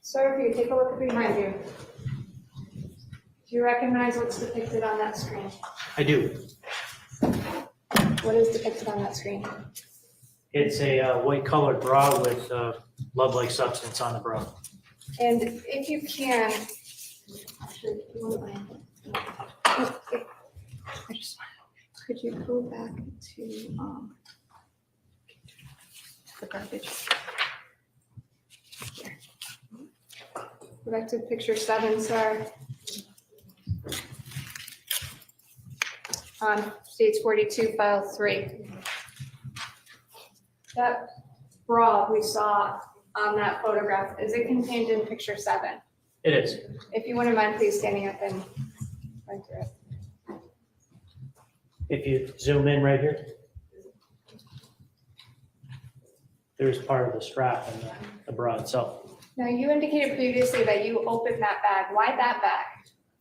Sir, if you take a look behind you. Do you recognize what's depicted on that screen? I do. What is depicted on that screen? It's a white colored bra with blood-like substance on the bra. And if you can, actually, if you wouldn't mind, could you go back to the garbage? Here. Go back to picture 7, sir. On States 42, file 3. That bra we saw on that photograph, is it contained in picture 7? It is. If you wouldn't mind, please standing up and going through it. If you zoom in right here, there's part of the strap and the bra itself. Now, you indicated previously that you opened that bag. Why that bag?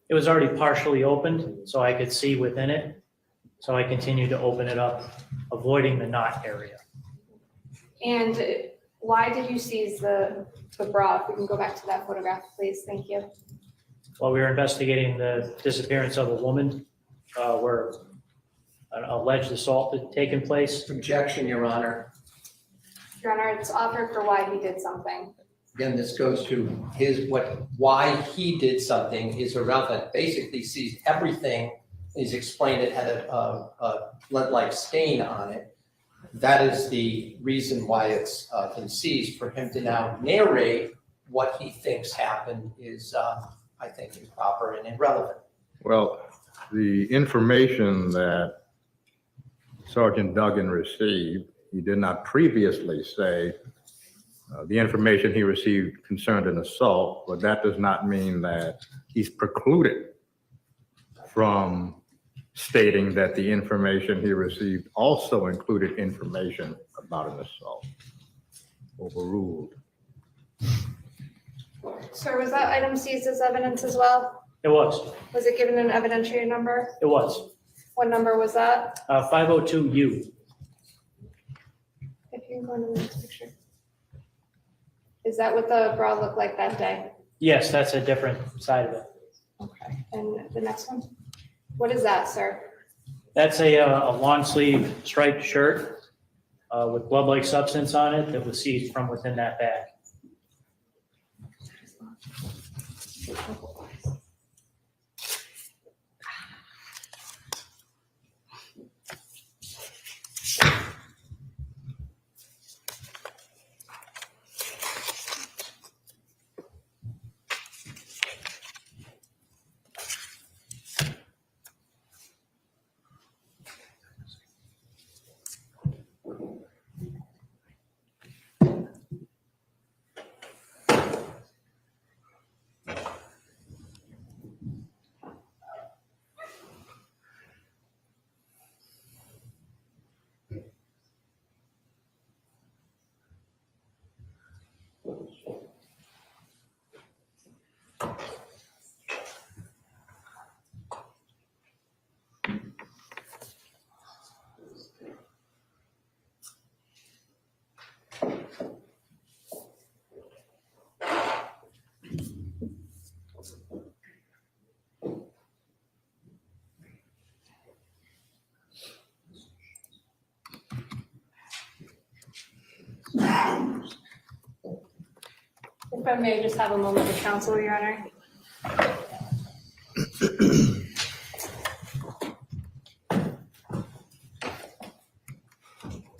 It was already partially opened, so I could see within it. So I continued to open it up, avoiding the knot area. And why did you seize the bra? If we can go back to that photograph, please. Thank you. While we were investigating the disappearance of a woman, where an alleged assault had taken place. Objection, Your Honor. Your Honor, it's offered for why he did something. Again, this goes to why he did something is irrelevant. Basically sees everything, is explained it had a blood-like stain on it. That is the reason why it's been seized, for him to now narrate what he thinks happened is, I think, improper and irrelevant. Well, the information that Sergeant Dugen received, he did not previously say the information he received concerned an assault, but that does not mean that he's precluded from stating that the information he received also included information about an assault. Overruled. Sir, was that item seized as evidence as well? It was. Was it given an evidentiary number? It was. What number was that? 502U. If you can go into the next picture. Is that what the bra looked like that day? Yes, that's a different side of it. Okay, and the next one? What is that, sir? That's a long sleeve striped shirt with blood-like substance on it that was seized from within that bag. If I may just have a moment with counsel, Your Honor.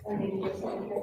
I need to just look here.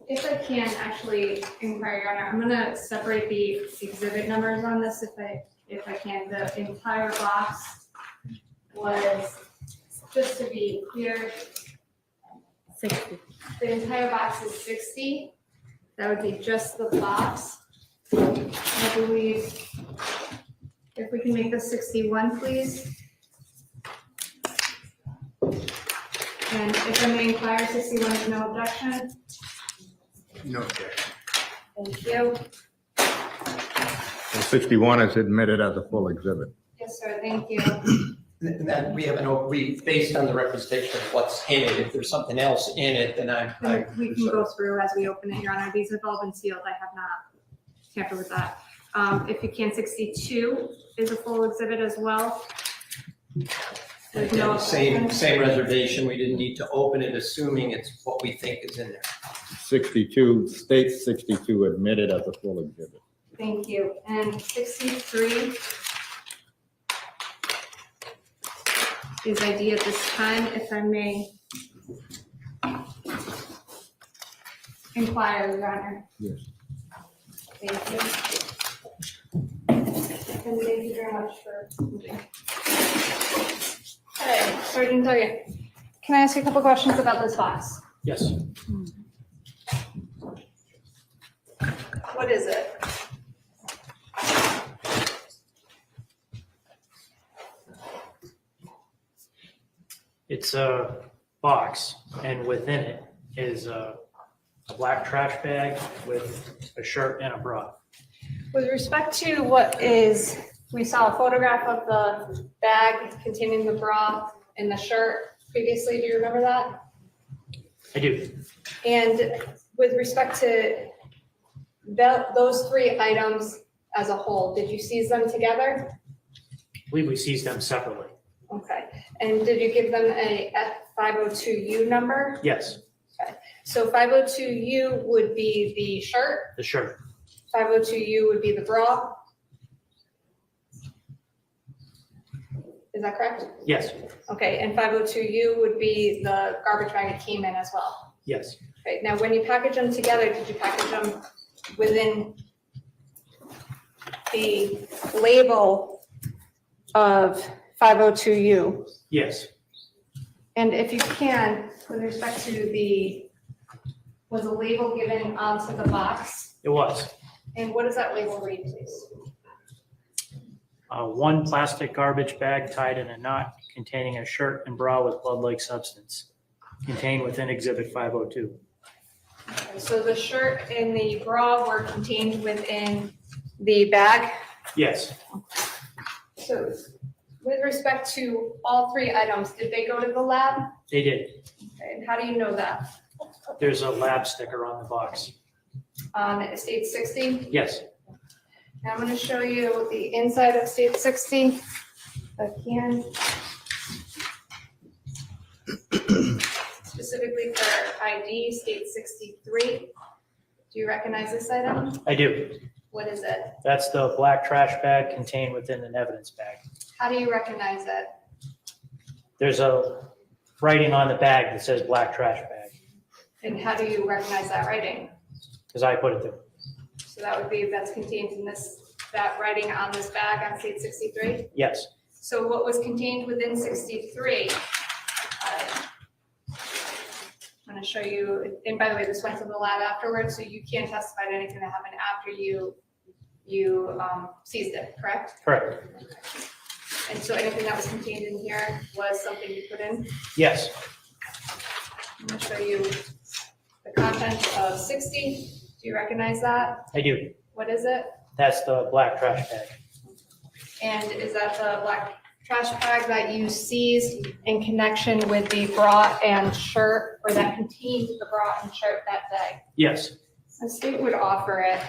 If I can actually inquire, Your Honor, I'm gonna separate the exhibit numbers on this if I can. The entire box was, just to be clear, 60. the entire box is 60. That would be just the box. I believe, if we can make this 61, please. And if I may inquire, 61 is no objection? No objection. Thank you. 61 is admitted as a full exhibit. Yes, sir, thank you. And then we have based on the representation of what's in it, if there's something else in it, then I. We can go through as we open it, Your Honor. These have all been sealed. I have not tampered with that. If you can, 62 is a full exhibit as well. There's no Again, objection. same reservation, we didn't need to open it, assuming it's what we think is in there. 62, state 62 admitted as a full exhibit. Thank you. And 63 is ID at this time, if I may inquire, Your Honor. Yes. Thank you. And thank you very much for moving. Okay, Sergeant Dugen, can I ask you a couple questions about this box? Yes. What is it? It's a box, and within it is a black trash bag with a shirt and a bra. With respect to what is, we saw a photograph of the bag containing the bra and the shirt previously. Do you remember that? I do. And with respect to those three items as a whole, did you seize them together? I believe we seized them separately. Okay. And did you give them a F502U number? Yes, So 502U would be the shirt, the shirt. 502U would be the bra. Is that correct? Yes, Okay, and 502U would be the garbage bag it came in as well. yes. Okay, now when you package them together, did you package them within the label of 502U? Yes, And if you can, with respect to was a label given onto the box? it was. And what does that label read, please? One plastic garbage bag tied in a knot containing a shirt and bra with blood-like substance contained within Exhibit 502. Okay, so the shirt and the bra were contained within the bag? Yes, So with respect to all three items, did they go to the lab? they did. Okay, and how do you know that? There's a lab sticker on the box. On State 60? Yes, Now I'm going to show you the inside of State 60, if I can. Specifically for ID, State 63. Do you recognize this item? I do. What is it? That's the black trash bag contained within an evidence bag. How do you recognize it? There's a writing on the bag that says black trash bag, And how do you recognize that writing? because I put it there. So that would be, that's contained in that writing on this bag on State 63? Yes, So what was contained within 63? I'm going to show you, and by the way, this went to the lab afterwards, so you can't testify to anything that happened after you seized it, correct? correct. And so anything that was contained in here was something you put in? Yes, I'm going to show you the content of 60. Do you recognize that? I do. What is it? That's the black trash bag. And is that the black trash bag that you seized in connection with the bra and shirt, or that contained the bra and shirt that day? Yes. The state would offer it.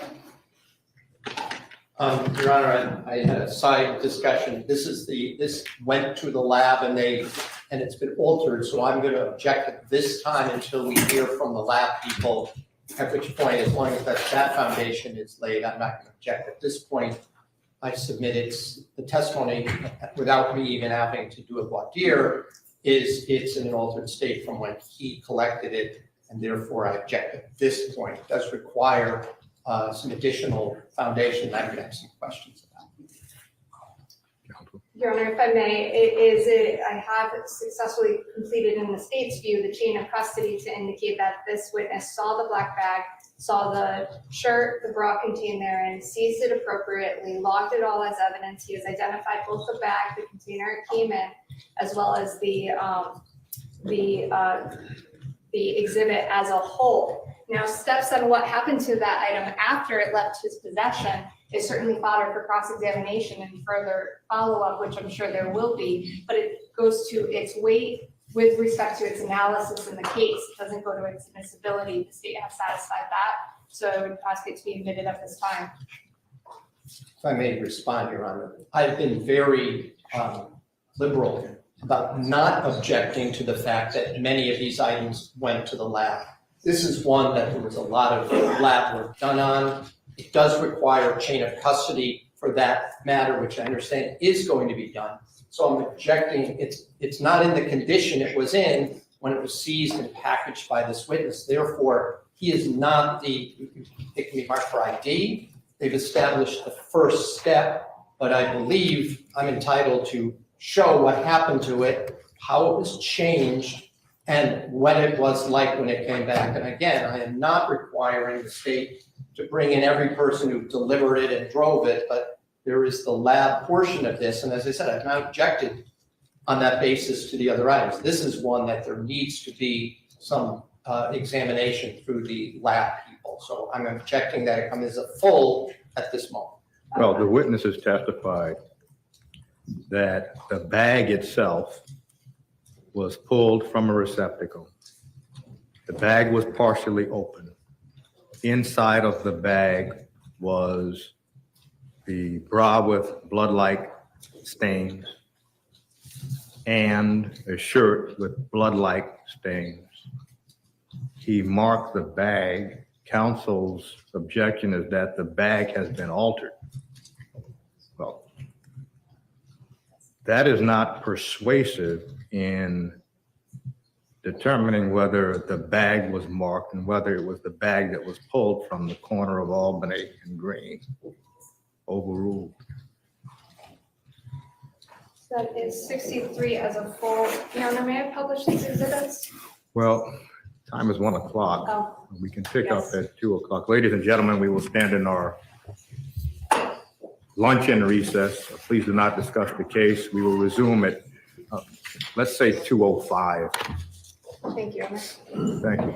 Your Honor, I had a side discussion. This went to the lab and it's been altered, so I'm going to object at this time until we hear from the lab people, at which point, as long as that foundation is laid, I'm not going to object. At this point, I submitted the testimony without me even having to do a voir dire, it's in an altered state from when he collected it, and therefore I object at this point. It does require some additional foundation that I'm going to have some questions about. Your Honor, if I may, I have successfully completed in the state's view the chain of custody to indicate that this witness saw the black bag, saw the shirt, the bra contained therein, seized it appropriately, logged it all as evidence. He has identified both the bag, the container it came in, as well as the exhibit as a whole. Now, steps on what happened to that item after it left his possession is certainly fodder for cross-examination and further follow-up, which I'm sure there will be, but it goes to its weight with respect to its analysis in the case. It doesn't go to its admissibility. The state has satisfied that, so I would ask it to be admitted at this time. If I may respond, Your Honor, I've been very liberal about not objecting to the fact that many of these items went to the lab. This is one that there was a lot of lab work done on. It does require chain of custody for that matter, which I understand is going to be done. So I'm objecting. It's not in the condition it was in when it was seized and packaged by this witness. Therefore, he is not it can be marked for ID. They've established the first step, but I believe I'm entitled to show what happened to it, how it was changed, and what it was like when it came back. And again, I am not requiring the state to bring in every person who delivered it and drove it, but there is the lab portion of this. And as I said, I've not objected on that basis to the other items. This is one that there needs to be some examination through the lab people. So I'm objecting that it comes as a full at this moment. Well, the witnesses testified that the bag itself was pulled from a receptacle. The bag was partially open. Inside of the bag was the bra with blood-like stains and a shirt with blood-like stains. He marked the bag. Counsel's objection is that the bag has been altered. Well, that is not persuasive in determining whether the bag was marked and whether it was the bag that was pulled from the corner of Albany and Green. Overruled. That is 63 as a full. Your Honor, may I publish these exhibits? Well, time is 1 o'clock. Oh. We can pick Yes. up at 2 o'clock. Ladies and gentlemen, we will stand in our luncheon recess. Please do not discuss the case. We will resume at, let's say 2:05. Thank you, Your Honor. Thank you.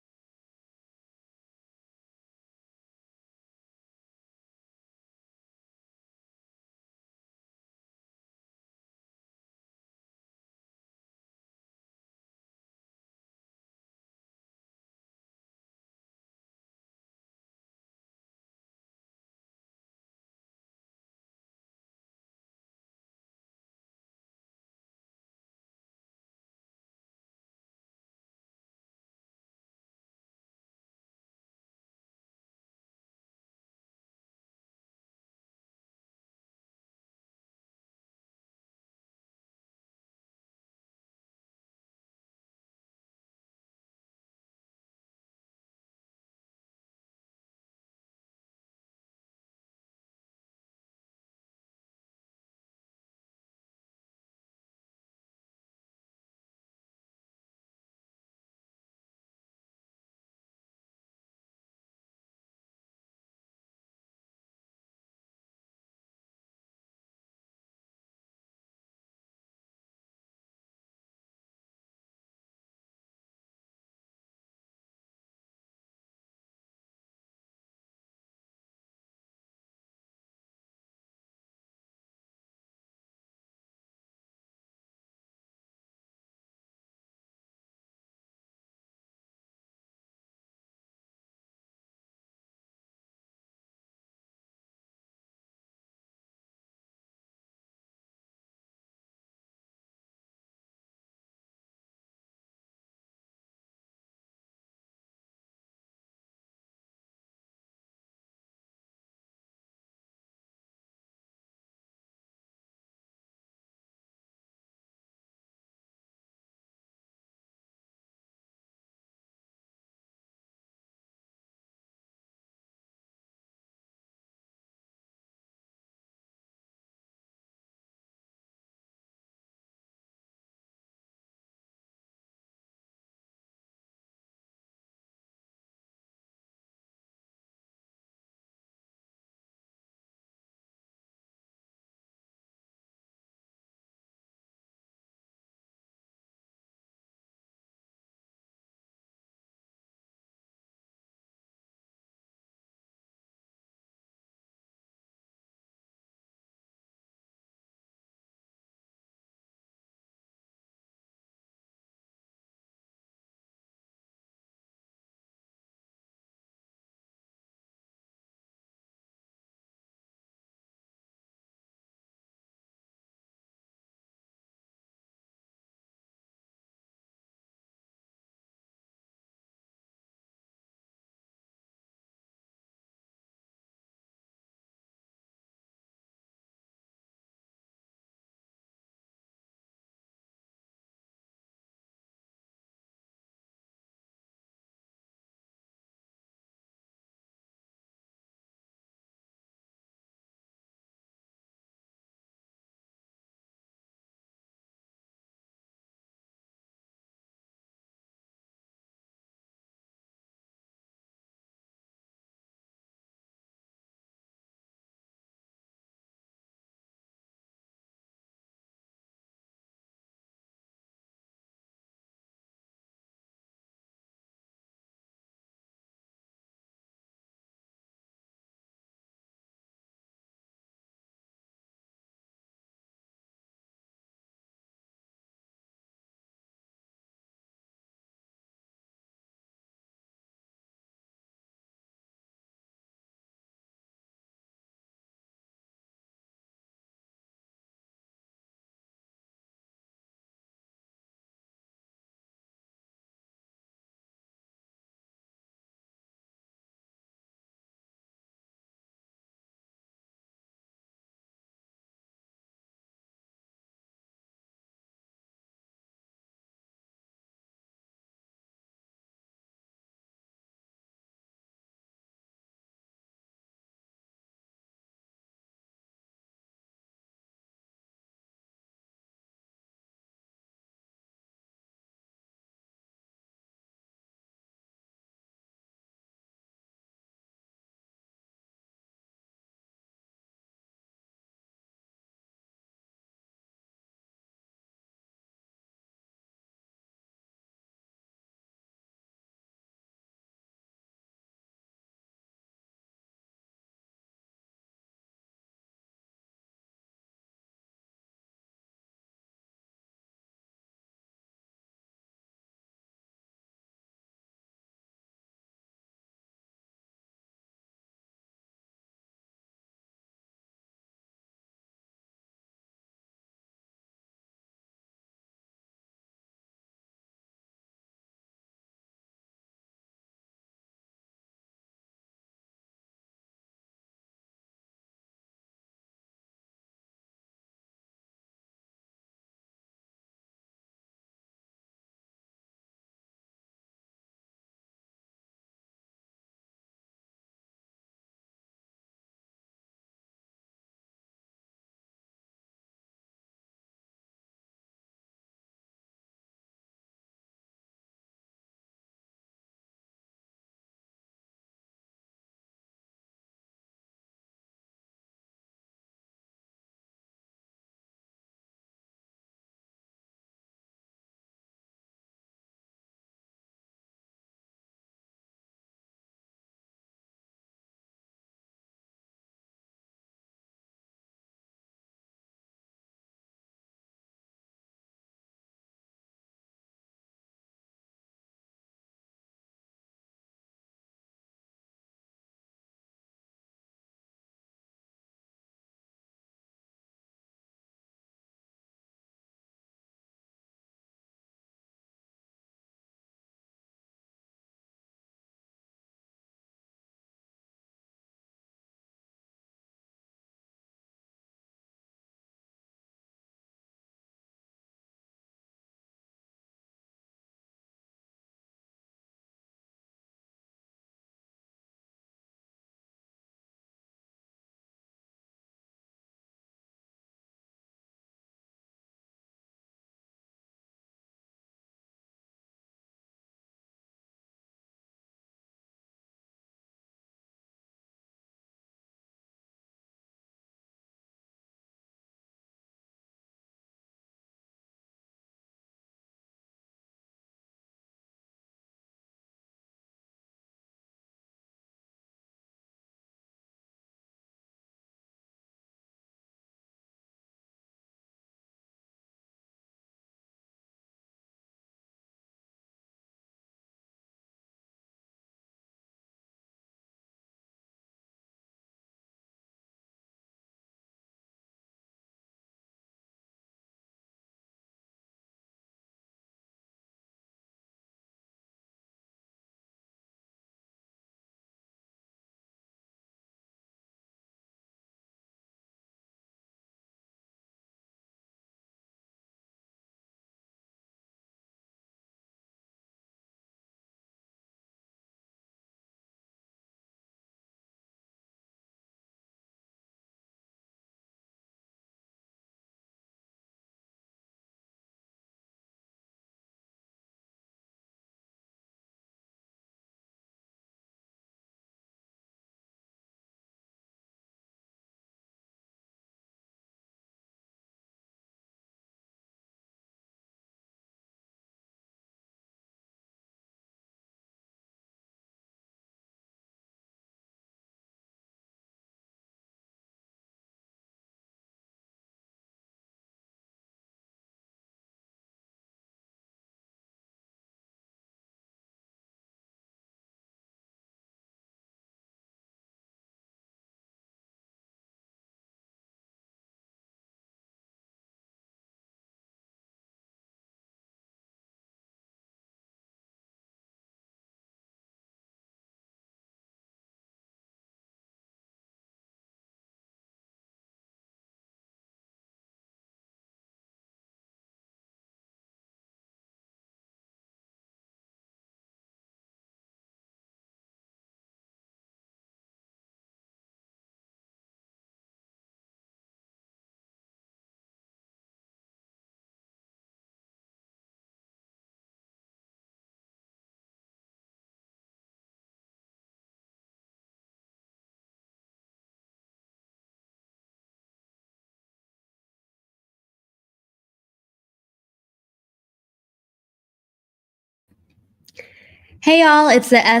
Hey y'all, it's the I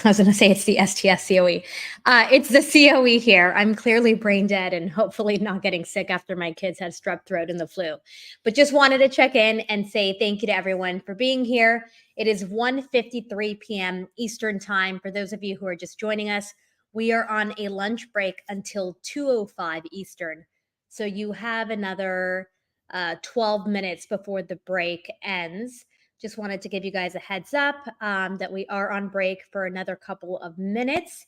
was going to say it's the STS COE. It's the COE here. I'm clearly brain dead and hopefully not getting sick after my kids had strep throat and the flu. But just wanted to check in and say thank you to everyone for being here. It is 1:53 p.m. Eastern Time. For those of you who are just joining us, we are on a lunch break until 2:05 Eastern. So you have another 12 minutes before the break ends. Just wanted to give you guys a heads up that we are on break for another couple of minutes.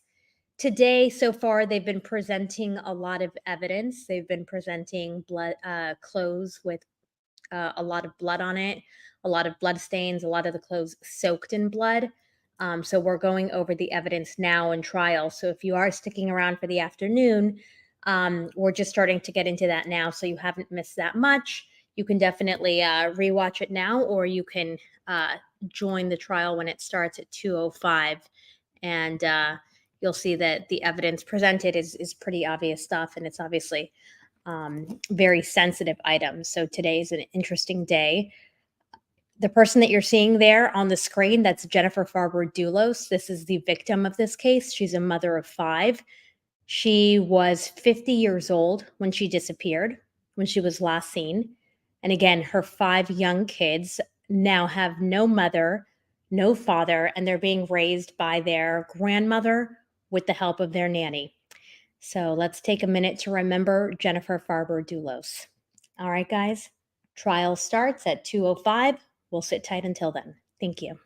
Today, so far, they've been presenting a lot of evidence. They've been presenting blood clothes with a lot of blood on it, a lot of blood stains, a lot of the clothes soaked in blood. So we're going over the evidence now in trial. So if you are sticking around for the afternoon, we're just starting to get into that now. So you haven't missed that much. You can definitely rewatch it now, or you can join the trial when it starts at 2:05, and you'll see that the evidence presented is pretty obvious stuff, and it's obviously very sensitive items. So today is an interesting day. The person that you're seeing there on the screen, that's Jennifer Farber Dulos. This is the victim of this case. She's a mother of 5. She was 50 years old when she disappeared, when she was last seen. And again, her 5 young kids now have no mother, no father, and they're being raised by their grandmother with the help of their nanny. So let's take a minute to remember Jennifer Farber Dulos. All right, guys, trial starts at 2:05. We'll sit tight until then. Thank you.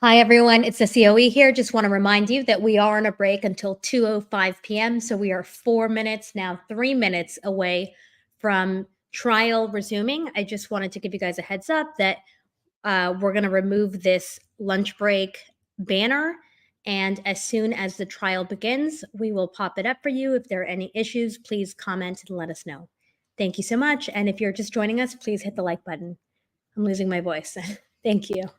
Hi, everyone. It's the COE here. Just want to remind you that we are on a break until 2:05 p.m. So we are 4 minutes, now 3 minutes away from trial resuming. I just wanted to give you guys a heads up that we're going to remove this lunch break banner. And as soon as the trial begins, we will pop it up for you. If there are any issues, please comment and let us know. Thank you so much. And if you're just joining us, please hit the like button. I'm losing my voice. Thank you.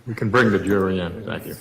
We can bring the jury in. Thank you.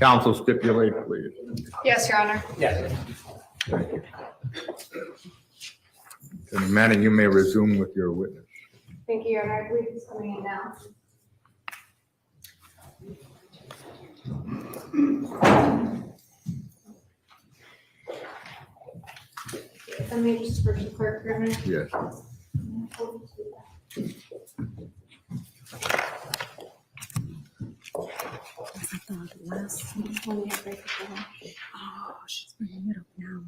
Counsel stipulate, please. Yes, Your Honor. Yes. Attorney Manning, you may resume with your witness. Thank you, Your Honor. I believe he's coming in now. Let me just approach the clerk, Your Honor. Yes. Last, Let me get right to the- oh, she's bringing it up now.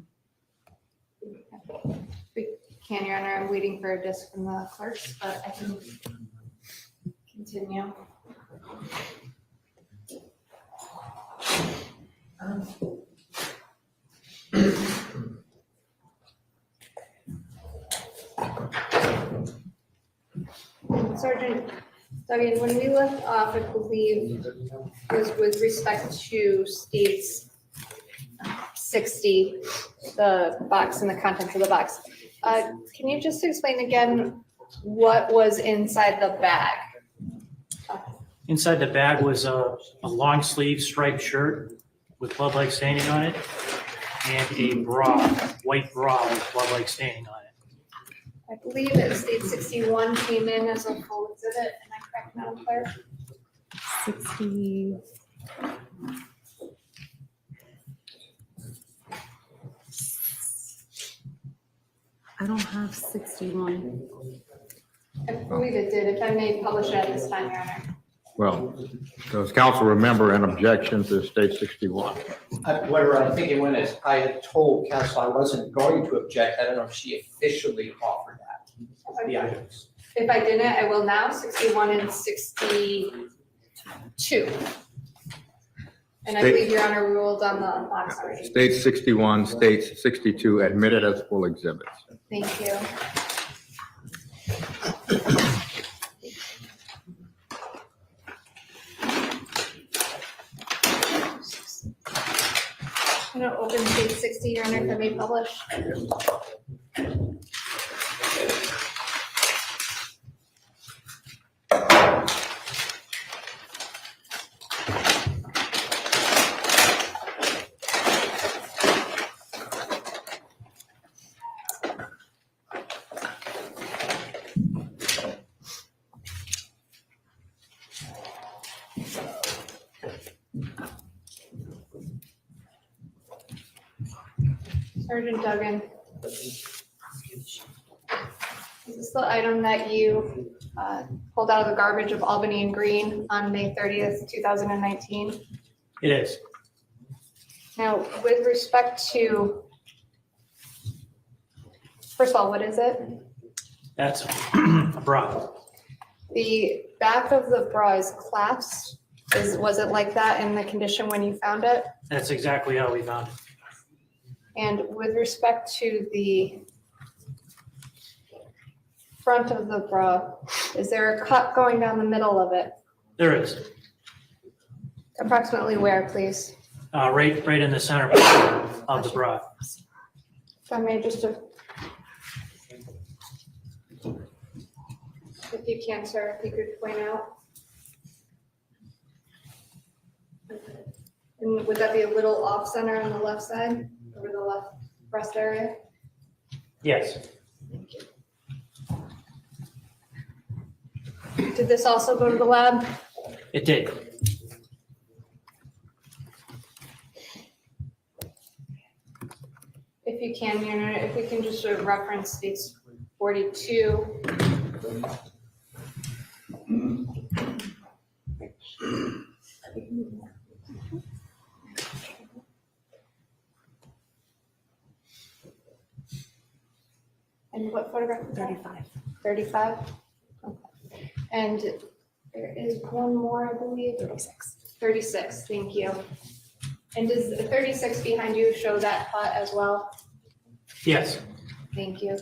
We can, Your Honor. I'm waiting for a disc from the clerks, but I can continue. Sergeant Dugen, when we left off, I believe was with respect to states 60, the box and the contents of the box. Can you just explain again what was inside the bag? Inside the bag was a long sleeve striped shirt with blood-like staining on it and a bra, white bra with blood-like staining on it. I believe that state 61 came in as a full exhibit. Am I correct, Madam Clerk? 60. I don't have 61. I believe it did. If I may publish it at this time, Your Honor. Well, does counsel remember an objection to state 61? Where I think it went is, I had told counsel I wasn't going to object. I don't know if she officially offered that, the items. If I didn't, I will now, 61 and 62. And I State- believe Your Honor ruled on the box already. State 61, state 62 admitted as full exhibits. Thank you. I'm going to open state 60, Your Honor, if I may publish. Sergeant Dugen. Is this the item that you pulled out of the garbage of Albany and Green on May 30th, 2019? It is. Now, with respect to, first of all, what is it? That's a bra. The back of the bra is collapsed. Was it like that in the condition when you found it? That's exactly how we found it. And with respect to the front of the bra, is there a cut going down the middle of it? There is. Approximately where, please? Right in the center of the bra. If I may just, if you can, sir, if you could point out. And would that be a little off center on the left side, over the left breast area? Yes. Did this also go to the lab? It did. If you can, Your Honor, if we can just sort of reference states 42. And what photograph? was that? 35. 35? Okay. And there is one more, I believe. 36. 36, thank you. And does the 36 behind you show that cut as well? Yes. Thank you.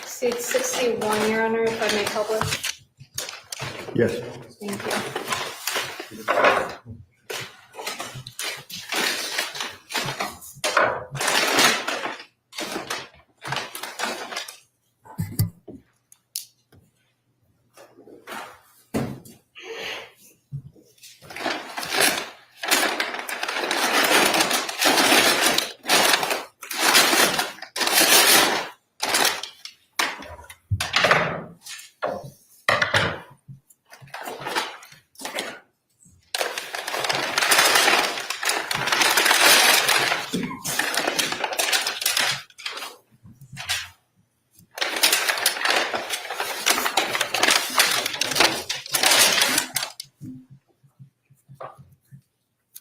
State 61, Your Honor, if I may publish. Yes. Thank you.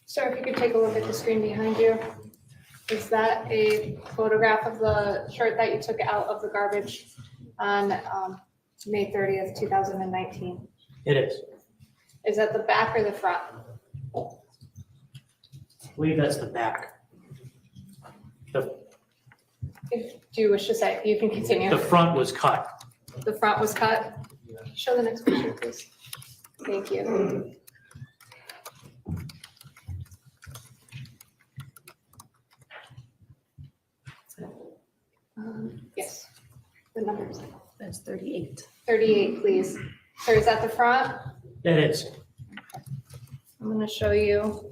Sir, if you could take a look at the screen behind you. Is that a photograph of the shirt that you took out of the garbage on May 30th, 2019? It is. Is that the back or the front? I believe that's the back. Do you wish to say? You can continue. The front was cut. The front was cut? Show the next picture, please. Thank you. Yes, the numbers. That's 38. 38, please. Sir, is that the front? It is. I'm going to show you.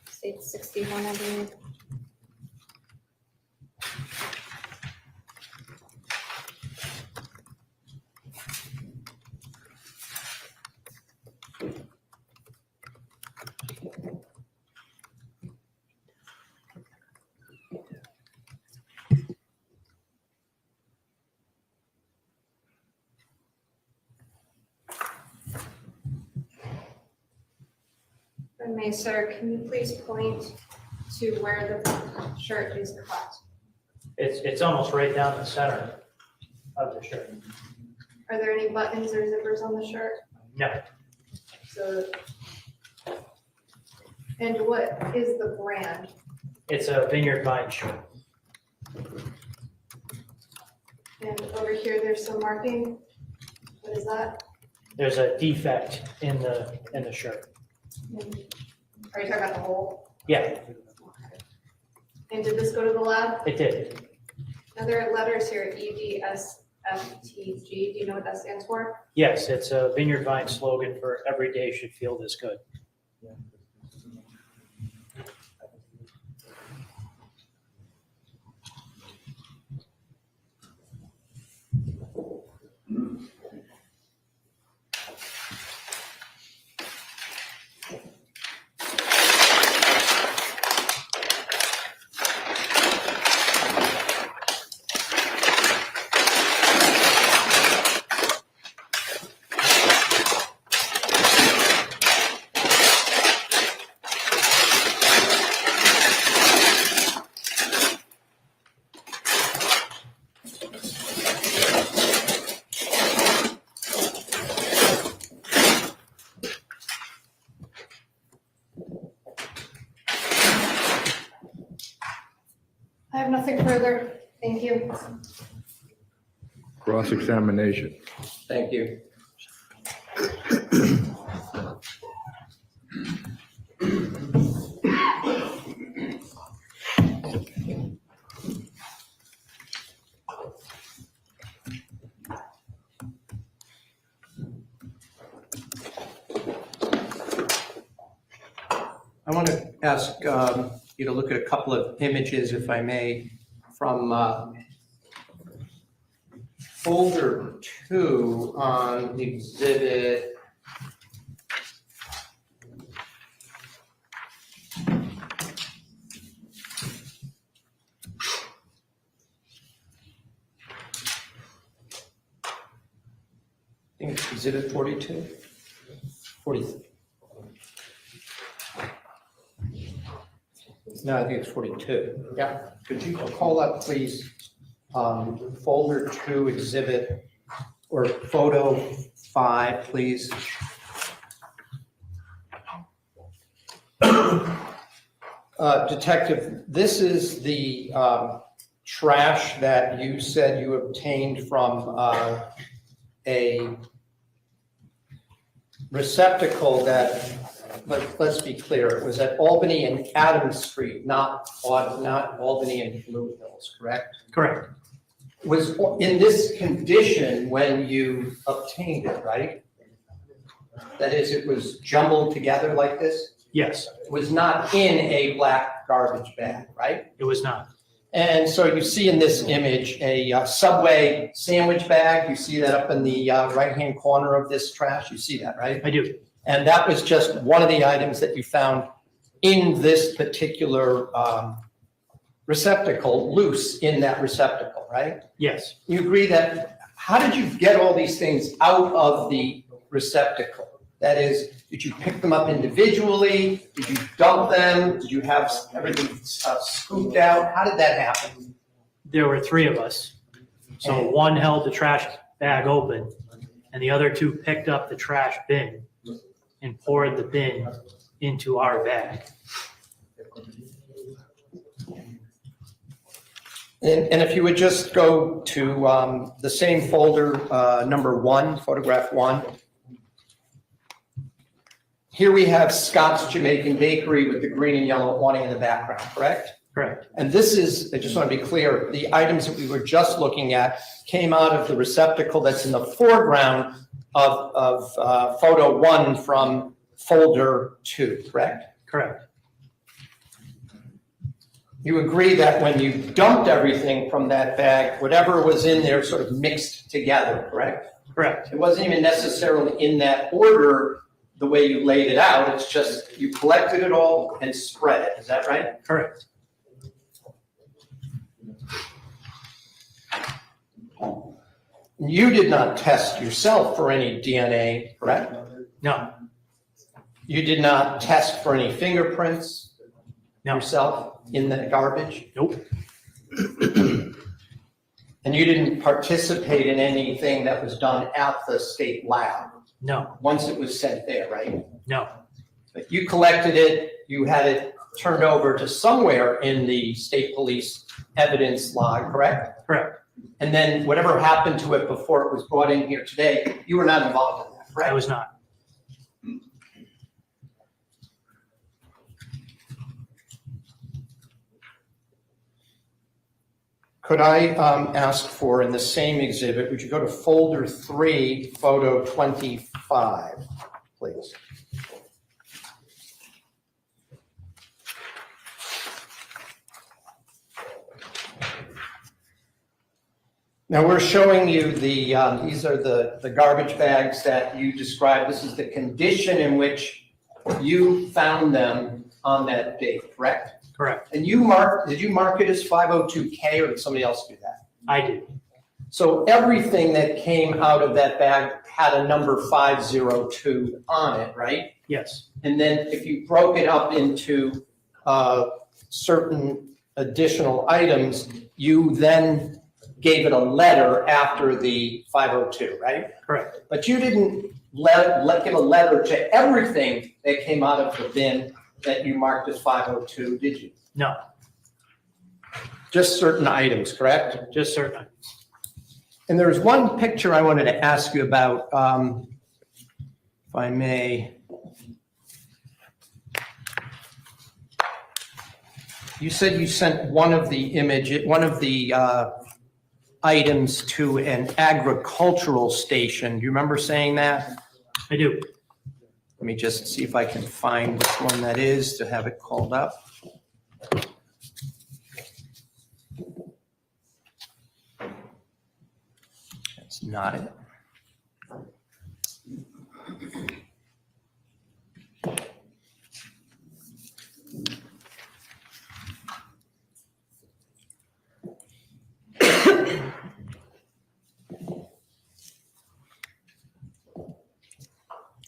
Say it's 61, I believe. If I may, sir, can you please point to where the shirt is cut? It's almost right down the center of the shirt. Are there any buttons or zippers on the shirt? No, So, and what is the brand? it's a Vineyard Vine shirt. And over here, there's some marking. What is that? There's a defect in the shirt. And are you talking about the hole? Yeah, And did this go to the lab? it did. Now there are letters here, EDSFTG. Do you know what that stands for? Yes, it's a Vineyard Vine slogan for every day should feel this good. I have nothing further. Thank you. Cross-examination. Thank you. I want to ask you to look at a couple of images, if I may, from folder 2 on exhibit. I think it's exhibit 42, 43. No, I think it's 42. Yeah, could you call up, please, folder 2, exhibit, or photo 5, please? Detective, this is the trash that you said you obtained from a receptacle that, let's be clear, it was at Albany and Adams Street, not Albany and Blue Hills, correct? Correct. Was in this condition when you obtained it, right? That is, it was jumbled together like this? Yes, It was not in a black garbage bag, right? it was not. And so you see in this image a Subway sandwich bag. You see that up in the right-hand corner of this trash. You see that, right? I do. And that was just one of the items that you found in this particular receptacle, loose in that receptacle, right? Yes, You agree that, how did you get all these things out of the receptacle? That is, did you pick them up individually? Did you dump them? Did you have everything scooped out? How did that happen? there were three of us. So And- one held the trash bag open and the other two picked up the trash bin and poured the bin into our bag. And if you would just go to the same folder, number 1, photograph 1. Here we have Scott's Jamaican Bakery with the green and yellow awning in the background, correct? Correct. And this is, I just want to be clear, the items that we were just looking at came out of the receptacle that's in the foreground of photo 1 from folder 2, correct? Correct. You agree that when you dumped everything from that bag, whatever was in there sort of mixed together, correct? Correct. It wasn't even necessarily in that order the way you laid it out. It's just you collected it all and spread it. Is that right? Correct. You did not test yourself for any DNA, correct? No, You did not test for any fingerprints no, yourself in the garbage? nope, And you didn't participate in anything that was done at the state lab no, once it was sent there, right? no. But you collected it, you had it turned over to somewhere in the state police evidence log, correct? Correct. And then whatever happened to it before it was brought in here today, you were not involved in that, I correct? was not. Could I ask for, in the same exhibit, would you go to folder 3, photo 25, please? Now, we're showing you the, these are the garbage bags that you described. This is the condition in which you found them on that date, correct? Correct. And did you mark it as 502K or did somebody else do that? I did. So everything that came out of that bag had a number 502 on it, right? Yes. And then if you broke it up into certain additional items, you then gave it a letter after the 502, right? Correct. But you didn't give a letter to everything that came out of the bin that you marked as 502, did you? No, Just certain items, correct? just certain. And there's one picture I wanted to ask you about, if I may. You said you sent one of the items to an agricultural station. Do you remember saying that? I do. Let me just see if I can find which one that is to have it called up. That's not it.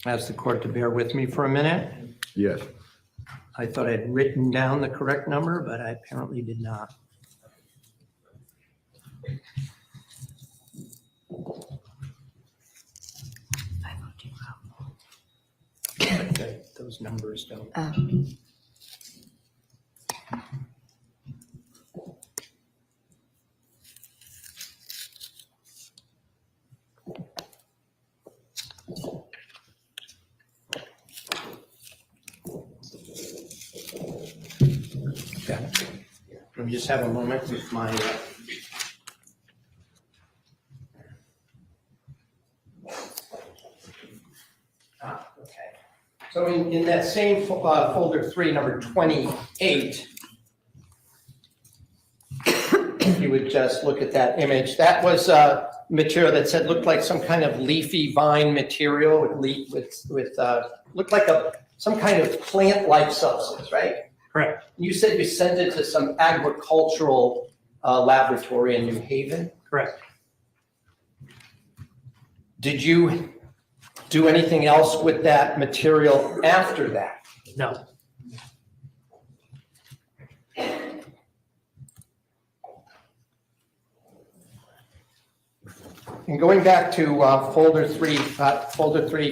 Ask the court to bear with me for a minute. Yes. I thought I'd written down the correct number, but I apparently did not. Those numbers don't. Let me just have a moment with my. Okay. So in that same folder 3, number 28, if you would just look at that image, that was material that said looked like some kind of leafy vine material with looked like some kind of plant-like substance, right? Correct. You said you sent it to some agricultural laboratory in New Haven. Correct. Did you do anything else with that material after that? No. And going back to folder 3,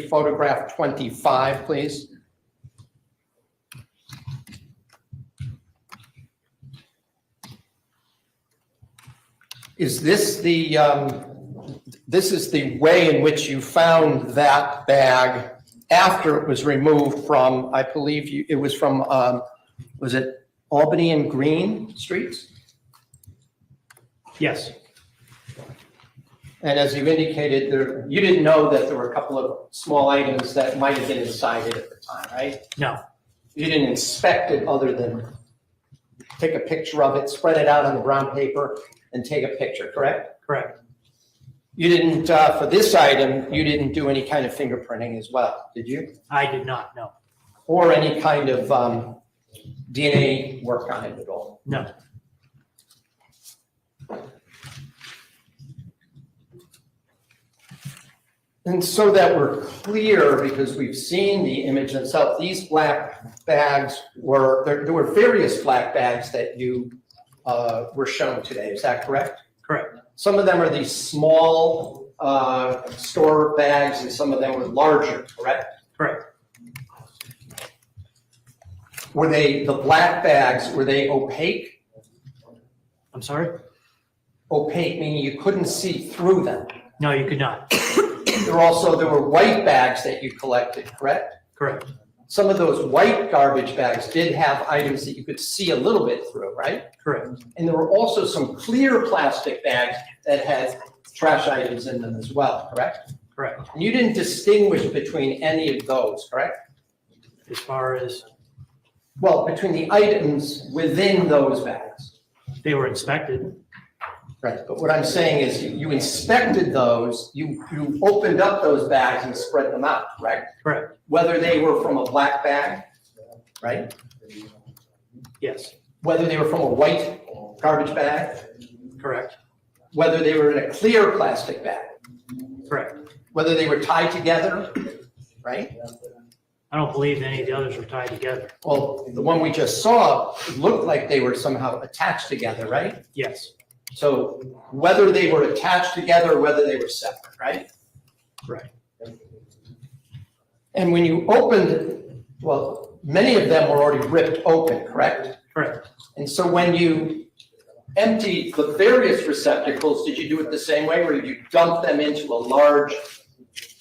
photograph 25, please. Is this the way in which you found that bag after it was removed from, I believe it was from, was it Albany and Green Streets? Yes. And as you indicated, you didn't know that there were a couple of small items that might have been inside it at the time, right? No. You didn't inspect it other than take a picture of it, spread it out on the brown paper, and take a picture, correct? Correct. You didn't, for this item, you didn't do any kind of fingerprinting as well, did you? I did not, no. Or any kind of DNA work on it at all? No. And so that we're clear, because we've seen the image itself, these black bags there were various black bags that you were shown today, is that correct? Correct. Some of them are these small store bags and some of them were larger, correct? Correct. Were the black bags, were they opaque? I'm sorry? Opaque, meaning you couldn't see through them. No, you could not. There were white bags that you collected, correct? Correct. Some of those white garbage bags did have items that you could see a little bit through, right? Correct. And there were also some clear plastic bags that had trash items in them as well, correct? Correct. And you didn't distinguish between any of those, correct? As far as Well, between the items within those bags. they were inspected. Right, but what I'm saying is you inspected those, you opened up those bags and spread them out, correct? Correct. Whether they were from a black bag, right? Yes. Whether they were from a white garbage bag, Correct. whether they were in a clear plastic bag, Correct. whether they were tied together, right? I don't believe any of the others were tied together. Well, the one we just saw, it looked like they were somehow attached together, right? Yes. So whether they were attached together or whether they were separate, right? Right. And when you opened, well, many of them were already ripped open, correct? Correct. And so when you emptied the various receptacles, did you do it the same way, where you dump them into a large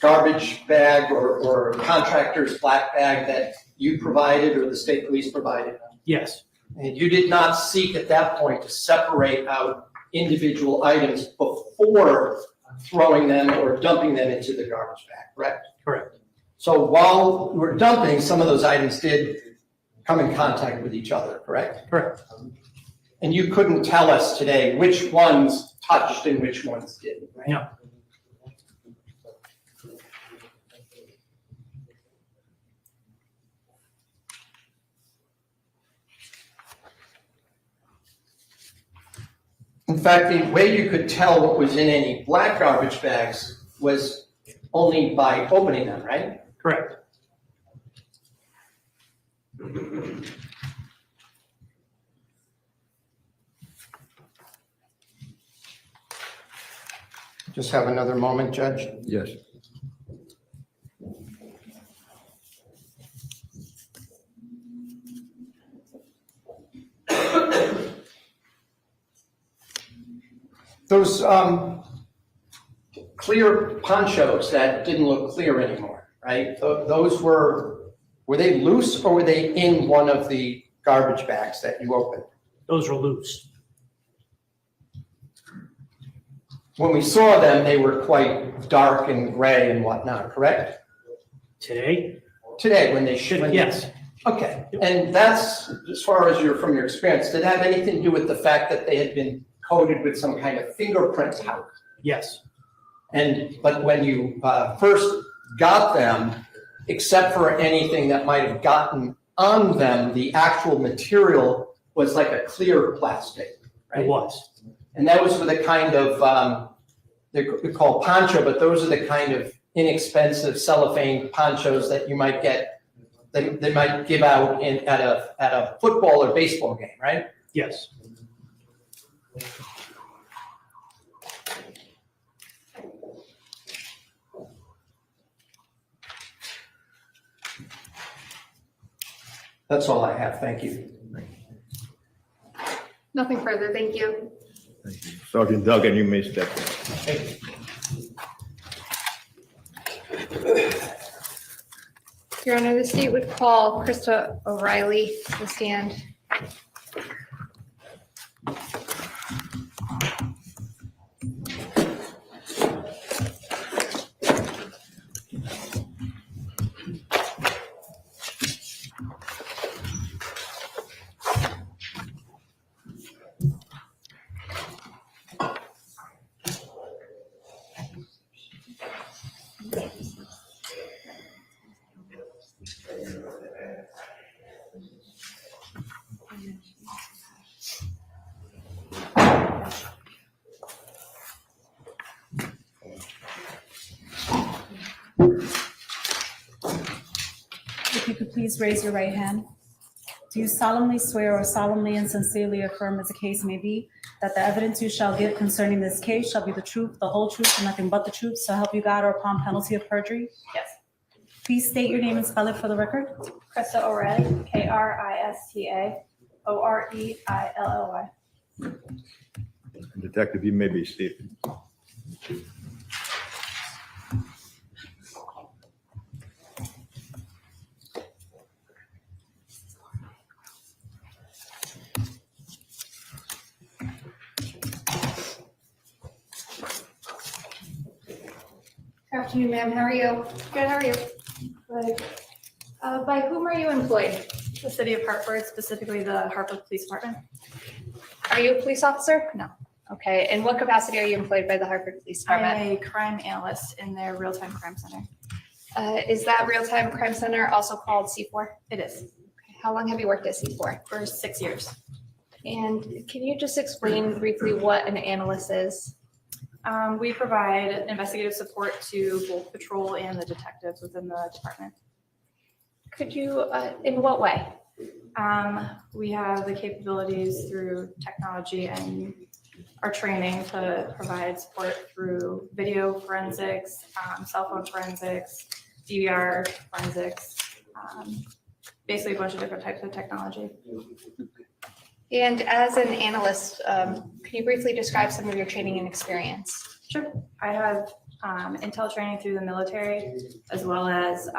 garbage bag or contractor's black bag that you provided or the state police provided? Yes. And you did not seek at that point to separate out individual items before throwing them or dumping them into the garbage bag, correct? Correct. So while we were dumping, some of those items did come in contact with each other, correct? Correct. And you couldn't tell us today which ones touched and which ones didn't, right? No. In fact, the way you could tell what was in any black garbage bags was only by opening them, right? Correct. Just have another moment, Judge. Yes. Those clear ponchos that didn't look clear anymore, right? Those were they loose or were they in one of the garbage bags that you opened? Those were loose. When we saw them, they were quite dark and gray and whatnot, correct? Today? Today, when they should. Yes. Okay, and that's, as far as from your experience, did it have anything to do with the fact that they had been coated with some kind of fingerprint powder? Yes. But when you first got them, except for anything that might have gotten on them, the actual material was like a clear plastic, right? It was. And that was for the kind of, they're called poncho, but those are the kind of inexpensive cellophane ponchos that you might get, they might give out at a football or baseball game, right? Yes. That's all I have, thank you. Nothing further, thank you. Thank you. Sergeant Dugen, you may step in. Your Honor, the state would call Krista O'Reilly to the stand. If you could please raise your right hand. Do you solemnly swear or solemnly and sincerely affirm, as the case may be, that the evidence you shall give concerning this case shall be the truth, the whole truth, and nothing but the truth, so help you God, or upon penalty of perjury? Yes. Please state your name and spell it for the record. Krista O'Reilly, Krista O'Reilly. Detective, you may be seated. Good afternoon, ma'am. How are you? Good, how are you? Good. By whom are you employed? The city of Hartford, specifically the Hartford Police Department. Are you a police officer? No. Okay, in what capacity are you employed by the Hartford Police I Department? am a crime analyst in their real-time crime center. Is that real-time crime center also called C4? It is Okay. How long have you worked at C4? for 6 years. And can you just explain briefly what an analyst is? We provide investigative support to both patrol and the detectives within the department. Could you, in what way? We have the capabilities through technology and our training to provide support through video forensics, cell phone forensics, DVR forensics, basically a bunch of different types of technology. And as an analyst, can you briefly describe some of your training and experience? Sure. I have intel training through the military, as well as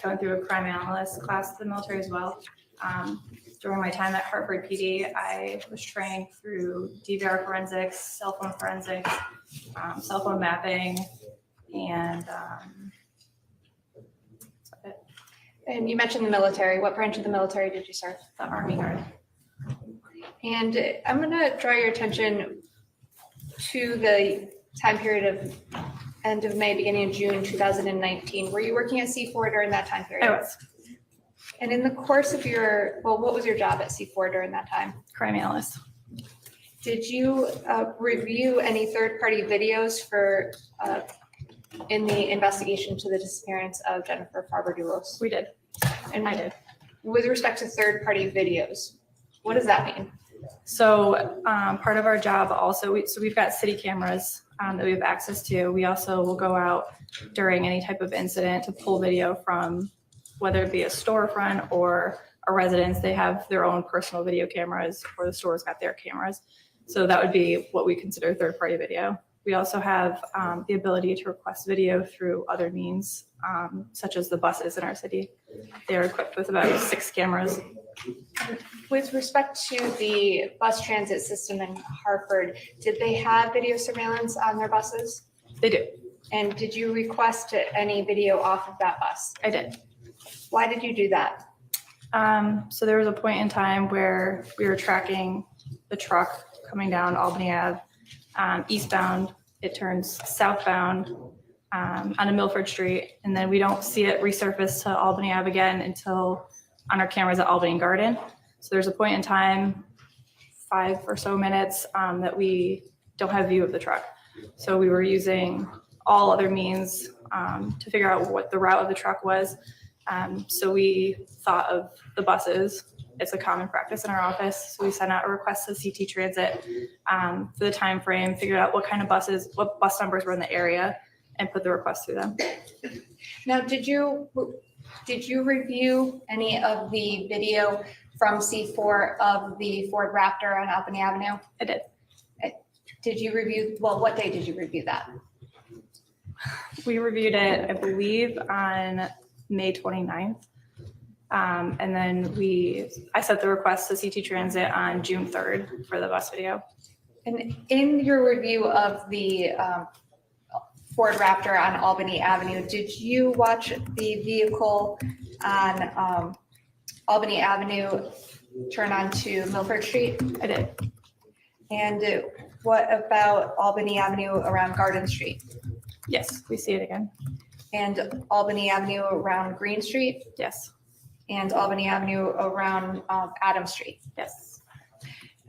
going through a crime analyst class in the military as well. During my time at Hartford PD, I was trained through DVR forensics, cell phone forensics, cell phone mapping, and And you mentioned the military. What branch of the military did you serve? the Army Guard. And I'm going to draw your attention to the time period of end of May, beginning of June 2019. Were you working at C4 during that time period? I was And in the course of your, well, what was your job at C4 during that time? crime analyst. Did you review any third-party videos for in the investigation to the disappearance of Jennifer Farber Dulos? We did. And I did. with respect to third-party videos, what does that mean? So part of our job also, we've got city cameras that we have access to. We also will go out during any type of incident to pull video from, whether it be a storefront or a residence. They have their own personal video cameras, or the store's got their cameras. So that would be what we consider third-party video. We also have the ability to request video through other means, such as the buses in our city. They're equipped with about 6 cameras. With respect to the bus transit system in Hartford, did they have video surveillance on their buses? They do. And did you request any video off of that bus? I did. Why did you do that? So there was a point in time where we were tracking the truck coming down Albany Ave, eastbound. It turns southbound on a Milford Street, and then we don't see it resurface to Albany Ave again until on our cameras at Albany Garden. So there's a point in time, 5 or so minutes, that we don't have view of the truck. So we were using all other means to figure out what the route of the truck was. So we thought of the buses. It's a common practice in our office. So we sent out a request to CT Transit for the time frame, figured out what kind of buses, what bus numbers were in the area, and put the request through them. Now, did you review any of the video from C4 of the Ford Raptor on Albany Avenue? I did. Did you review, well, what day did you review that? We reviewed it, I believe, on May 29th. And then I sent the request to CT Transit on June 3rd for the bus video. And in your review of the Ford Raptor on Albany Avenue, did you watch the vehicle on Albany Avenue turn onto Milford Street? I did. And what about Albany Avenue around Garden Street? Yes, we see it again. And Albany Avenue around Green Street? Yes. And Albany Avenue around Adams Street? Yes.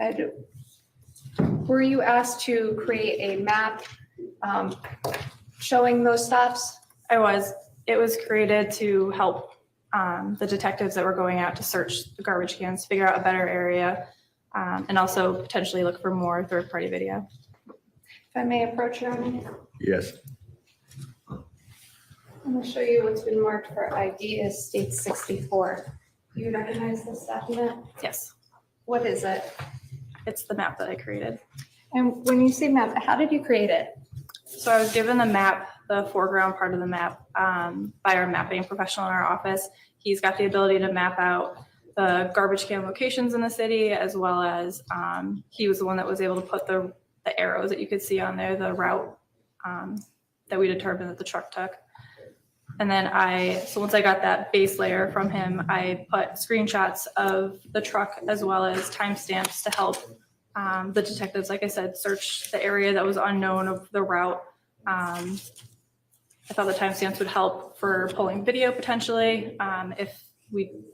And were you asked to create a map showing those stops? I was. It was created to help the detectives that were going out to search the garbage cans, figure out a better area, and also potentially look for more third-party video. If I may approach you, I'm Yes. going to show you what's been marked for ID as state 64. Do you recognize this document? Yes, What is it? it's the map that I created. And when you say map, how did you create it? So I was given the map, the foreground part of the map, by our mapping professional in our office. He's got the ability to map out the garbage can locations in the city, as well as he was the one that was able to put the arrows that you could see on there, the route that we determined that the truck took. And then so once I got that base layer from him, I put screenshots of the truck as well as timestamps to help the detectives, like I said, search the area that was unknown of the route. I thought the timestamps would help for pulling video potentially.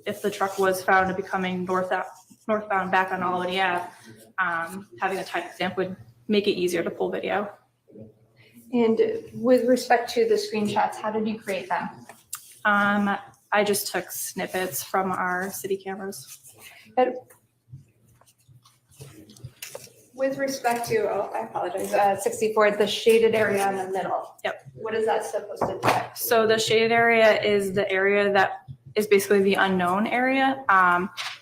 If the truck was found to be coming northbound back on Albany Ave, having a timestamp would make it easier to pull video. And with respect to the screenshots, how did you create them? I just took snippets from our city cameras. With respect to, I apologize, 64, the shaded area in the middle. Yep. What is that supposed to do? So the shaded area is the area that is basically the unknown area.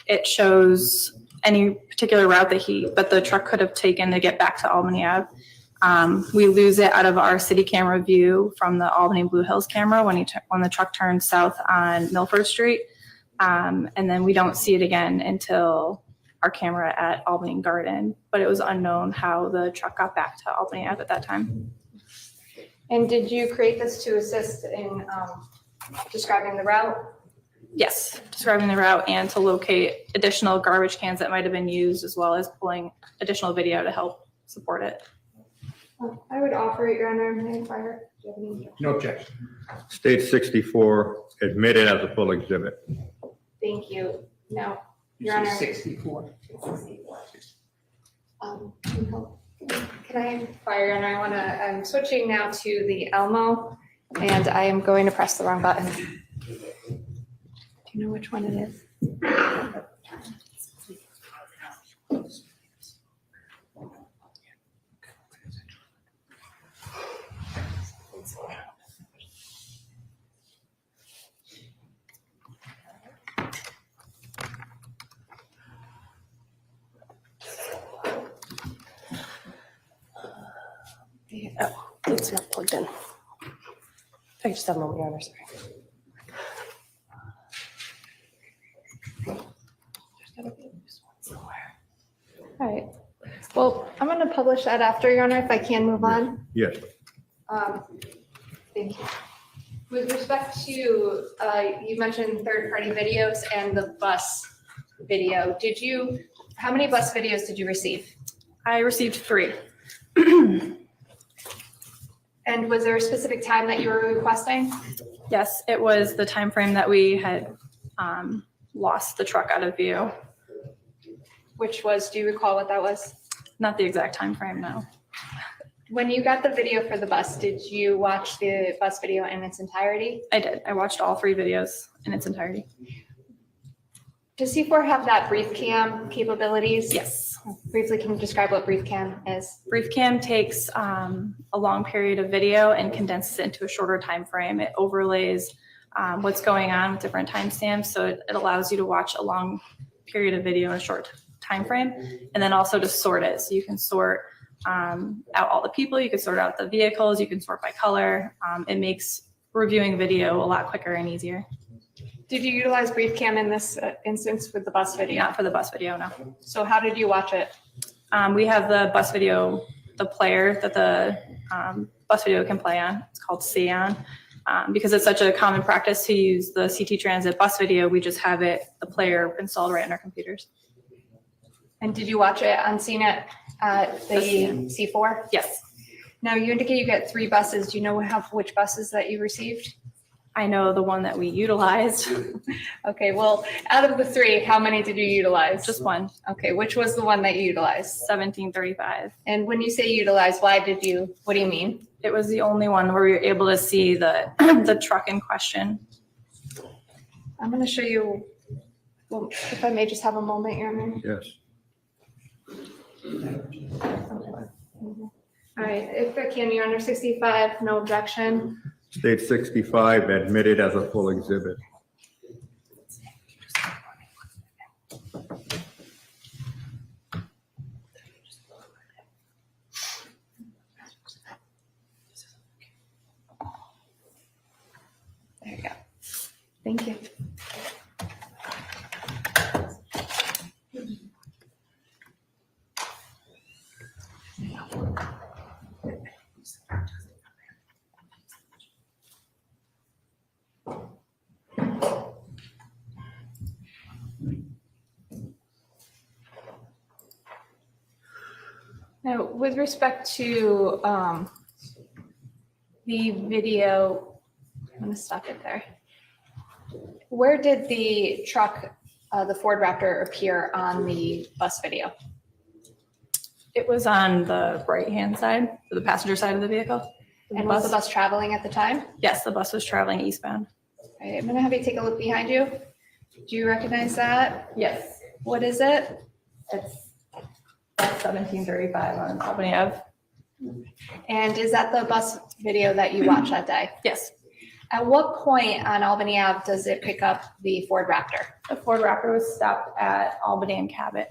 It shows any particular route that the truck could have taken to get back to Albany Ave. We lose it out of our city camera view from the Albany Blue Hills camera when the truck turns south on Milford Street. And then we don't see it again until our camera at Albany Garden, but it was unknown how the truck got back to Albany Ave at that time. And did you create this to assist in describing the route? Yes, describing the route and to locate additional garbage cans that might have been used, as well as pulling additional video to help support it. I would offer it, Your Honor. May I inquire? Do you have any objection? No objection. State 64 admitted as a full exhibit. Thank you. No, Your Honor. 64. 64. Can I inquire, Your Honor? I'm switching now to the Elmo, and I am going to press the wrong button. Do you know which one it is? Oh, it's not plugged in. I just have a moment, Your Honor, sorry. There's gotta be a loose one. All right. Well, I'm going to publish that after, Your Honor, if I can move on. Yes. Thank you. With respect to, you mentioned third-party videos and the bus video. How many bus videos did you receive? I received 3. And was there a specific time that you were requesting? Yes, it was the time frame that we had lost the truck out of view. Which was, do you recall what that was? Not the exact time frame, no. When you got the video for the bus, did you watch the bus video in its entirety? I did. I watched all 3 videos in its entirety. Does C4 have that brief cam capabilities? Yes. Briefly, can you describe what brief cam is? Brief cam takes a long period of video and condenses it into a shorter time frame. It overlays what's going on with different timestamps, so it allows you to watch a long period of video in a short time frame, and then also to sort it. So you can sort out all the people, you can sort out the vehicles, you can sort by color. It makes reviewing video a lot quicker and easier. Did you utilize brief cam in this instance with the bus video? Not for the bus video, no. So how did you watch it? We have the bus video, the player that the bus video can play on. It's called Canaan. Because it's such a common practice to use the CT Transit bus video, we just have the player installed right on our computers. And did you watch it on CNET at the C4? Yes. Now, you indicate you get 3 buses. Do you know which buses that you received? I know the one that we utilized. Okay, well, out of the 3, how many did you utilize? Just one, Okay, which was the one that you utilized? 1735. And when you say utilize, what do you mean? It was the only one where we were able to see the the truck in question. I'm going to show you, well, if I may just have a moment, Your Honor. Yes. All right, if I can, Your Honor, 65, no objection. State 65 admitted as a full exhibit. There you go. Thank you. Now, with respect to the video, I'm going to stop it there. Where did the truck, the Ford Raptor, appear on the bus video? It was on the right-hand side, the passenger side of the vehicle. And was the bus traveling at the time? Yes, the bus was traveling eastbound. All right, I'm going to have you take a look behind you. Do you recognize that? Yes, What is it? it's 1735 on Albany Ave. And is that the bus video that you watched that day? Yes, At what point on Albany Ave does it pick up the Ford Raptor? the Ford Raptor was stopped at Albany and Cabot.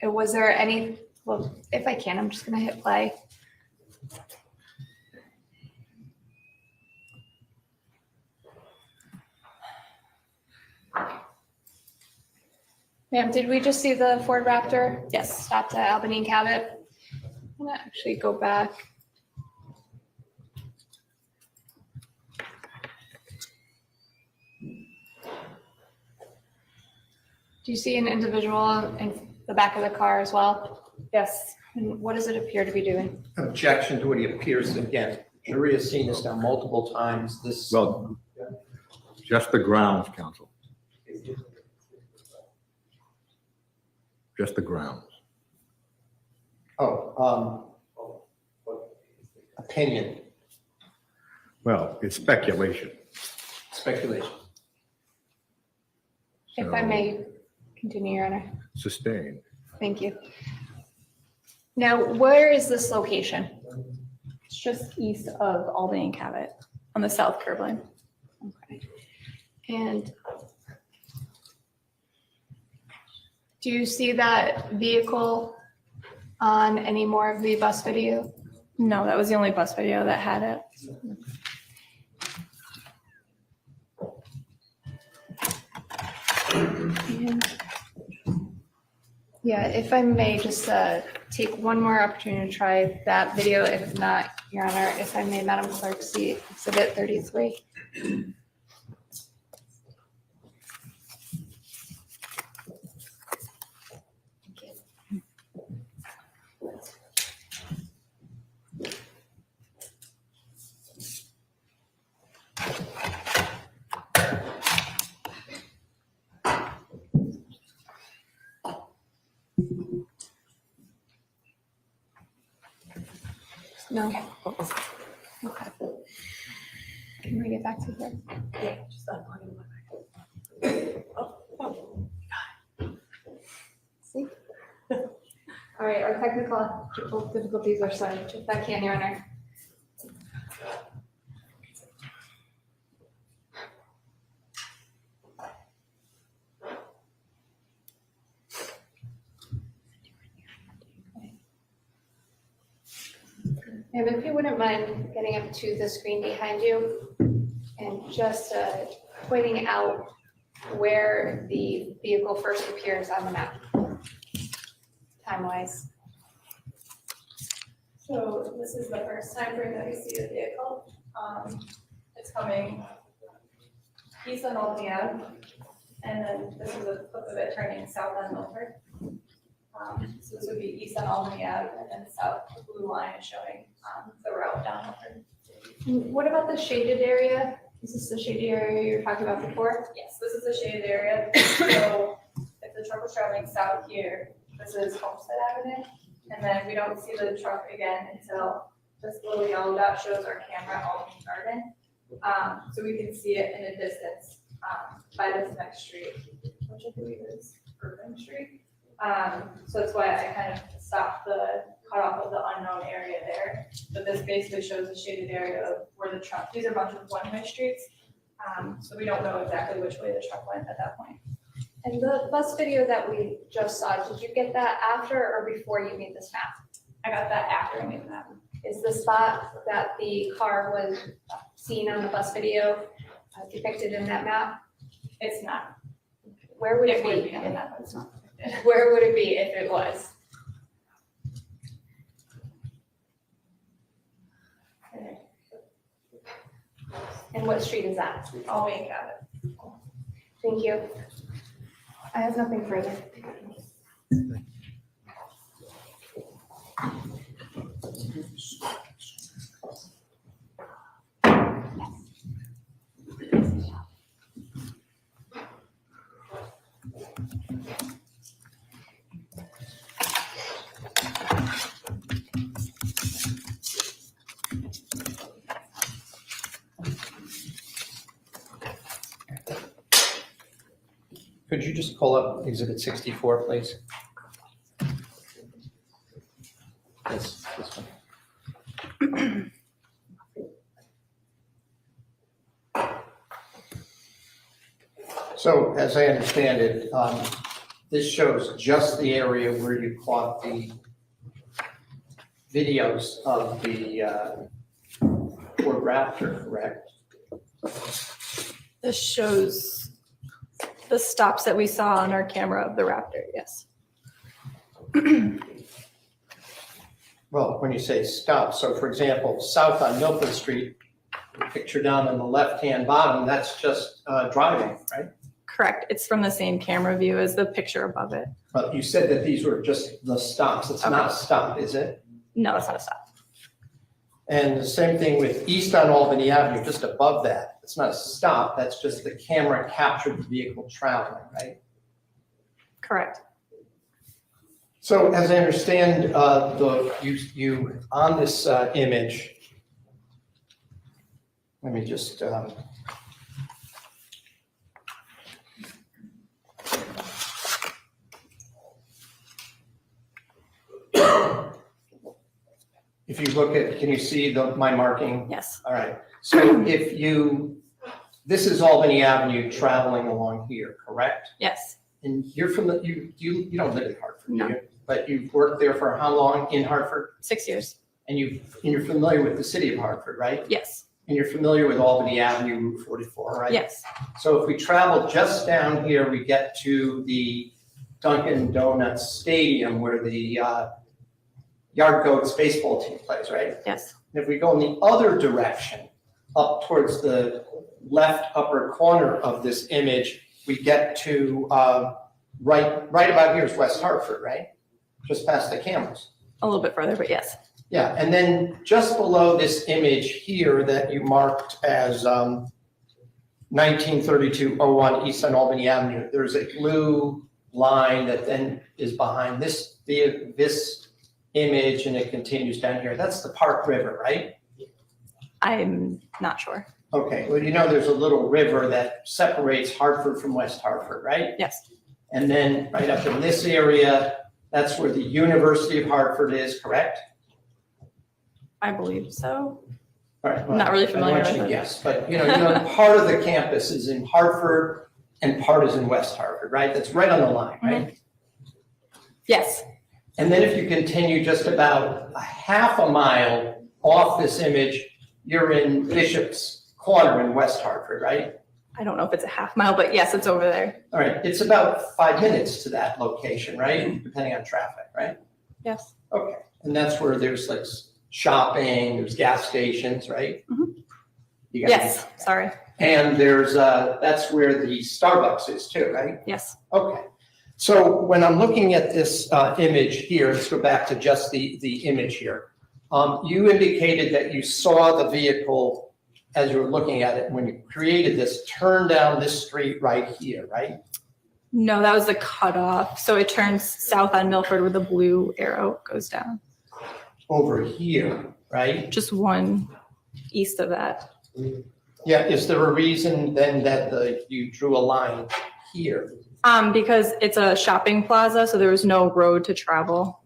And was there any, well, if I can, I'm just going to hit play. Ma'am, did we just see the Ford Raptor? Yes. Stopped at Albany and Cabot? I'm going to actually go back. Do you see an individual in the back of the car as well? Yes. And what does it appear to be doing? Objection to what he appears again. Jury has seen this now multiple times. This. Well, just the grounds, counsel. Just the grounds. Opinion, Well, it's speculation. speculation. If I So, may continue, Your Honor. Sustained. Thank you. Now, where is this location? It's just east of Albany and Cabot on the south curb line. Okay. And do you see that vehicle on any more of the bus video? No, that was the only bus video that had it. And Yeah, if I may just take one more opportunity to try that video. If not, Your Honor, if I may, Madam Clerk, see Exhibit 33. No. Okay. Can we get back to here? Yeah, just unplugging my mic. See? All right, our technical difficulties are solved. If I can, Your Honor. And if you wouldn't mind getting up to the screen behind you and just pointing out where the vehicle first appears on the map, time-wise. So this is the first time frame that we see the vehicle. It's coming east on Albany Ave, and then this is a clip of it turning south on Milford. So this would be east on Albany Ave, and then south, the blue line is showing the route down Milford. What about the shaded area? Is this the shaded area you were talking about before? Yes, this is the shaded area. So if the truck was traveling south here, this is Homestead Avenue. And then we don't see the truck again until this little yellow dot shows our camera at Albany Garden. So we can see it in a distance by this next street, which I believe is Irving Street. So that's why I kind of stopped the cutoff of the unknown area there. But this basically shows a shaded area of where the truck, these are a bunch of one-way streets. So we don't know exactly which way the truck went at that point. And the bus video that we just saw, did you get that after or before you made this map? I got that after I made the map. Is the spot that the car was seen on the bus video depicted in that map? It's not. Where would it It would be be? in that, but it's not. Where would it be if it was? And what street is that? Albany Ave. Thank you. I have nothing further. Could you just pull up Exhibit 64, please? This one. So as I understand it, this shows just the area where you caught the videos of the Ford Raptor, correct? This shows the stops that we saw on our camera of the Raptor, yes. Well, when you say stop, so for example, south on Milford Street, picture down on the left-hand bottom, that's just driving, right? Correct. It's from the same camera view as the picture above it. But you said that these were just the stops. It's not a stop, is it? No, it's not a stop. And the same thing with east on Albany Avenue, just above that. It's not a stop, that's just the camera captured the vehicle traveling, right? Correct. So as I understand, you on this image, let me just, if you look at, can you see my marking? Yes. All right, so if this is Albany Avenue traveling along here, correct? Yes. And you're from you don't live in Hartford, No. do you? But you've worked there for how long in Hartford? 6 years. And you're familiar with the city of Hartford, right? Yes. And you're familiar with Albany Avenue, Route 44, right? Yes. So if we travel just down here, we get to the Dunkin' Donuts Stadium where the Yard Goats baseball team plays, right? Yes. And if we go in the other direction, up towards the left upper corner of this image, we get to right about here is West Hartford, right? Just past the cameras. A little bit further, but yes. Yeah, and then just below this image here that you marked as 1932-01 East St. Albany Avenue, there's a blue line that then is behind this image, and it continues down here. That's the Park River, right? I'm not sure. Okay, well, you know there's a little river that separates Hartford from West Hartford, right? Yes. And then right up in this area, that's where the University of Hartford is, correct? I believe so. All right. well, Not really I familiar want you with to it. guess, but you know, part of the campus is in Hartford and part is in West Hartford, right? That's right on the line, right? Yes. And then if you continue just about a half a mile off this image, you're in Bishop's Corner in West Hartford, right? I don't know if it's a half mile, but yes, it's over there. All right, it's about 5 minutes to that location, right? Depending on traffic, right? Yes. Okay, and that's where there's like shopping, there's gas stations, right? Mhm. You got Yes. it. Sorry. And there's, that's where the Starbucks is too, right? Yes. Okay. So when I'm looking at this image here, let's go back to just the image here. You indicated that you saw the vehicle as you were looking at it when you created this, turn down this street right here, right? No, that was the cutoff. So it turns south on Milford where the blue arrow goes down. Over here, right? Just one east of that. Yeah, is there a reason then that you drew a line here? Because it's a shopping plaza, so there was no road to travel.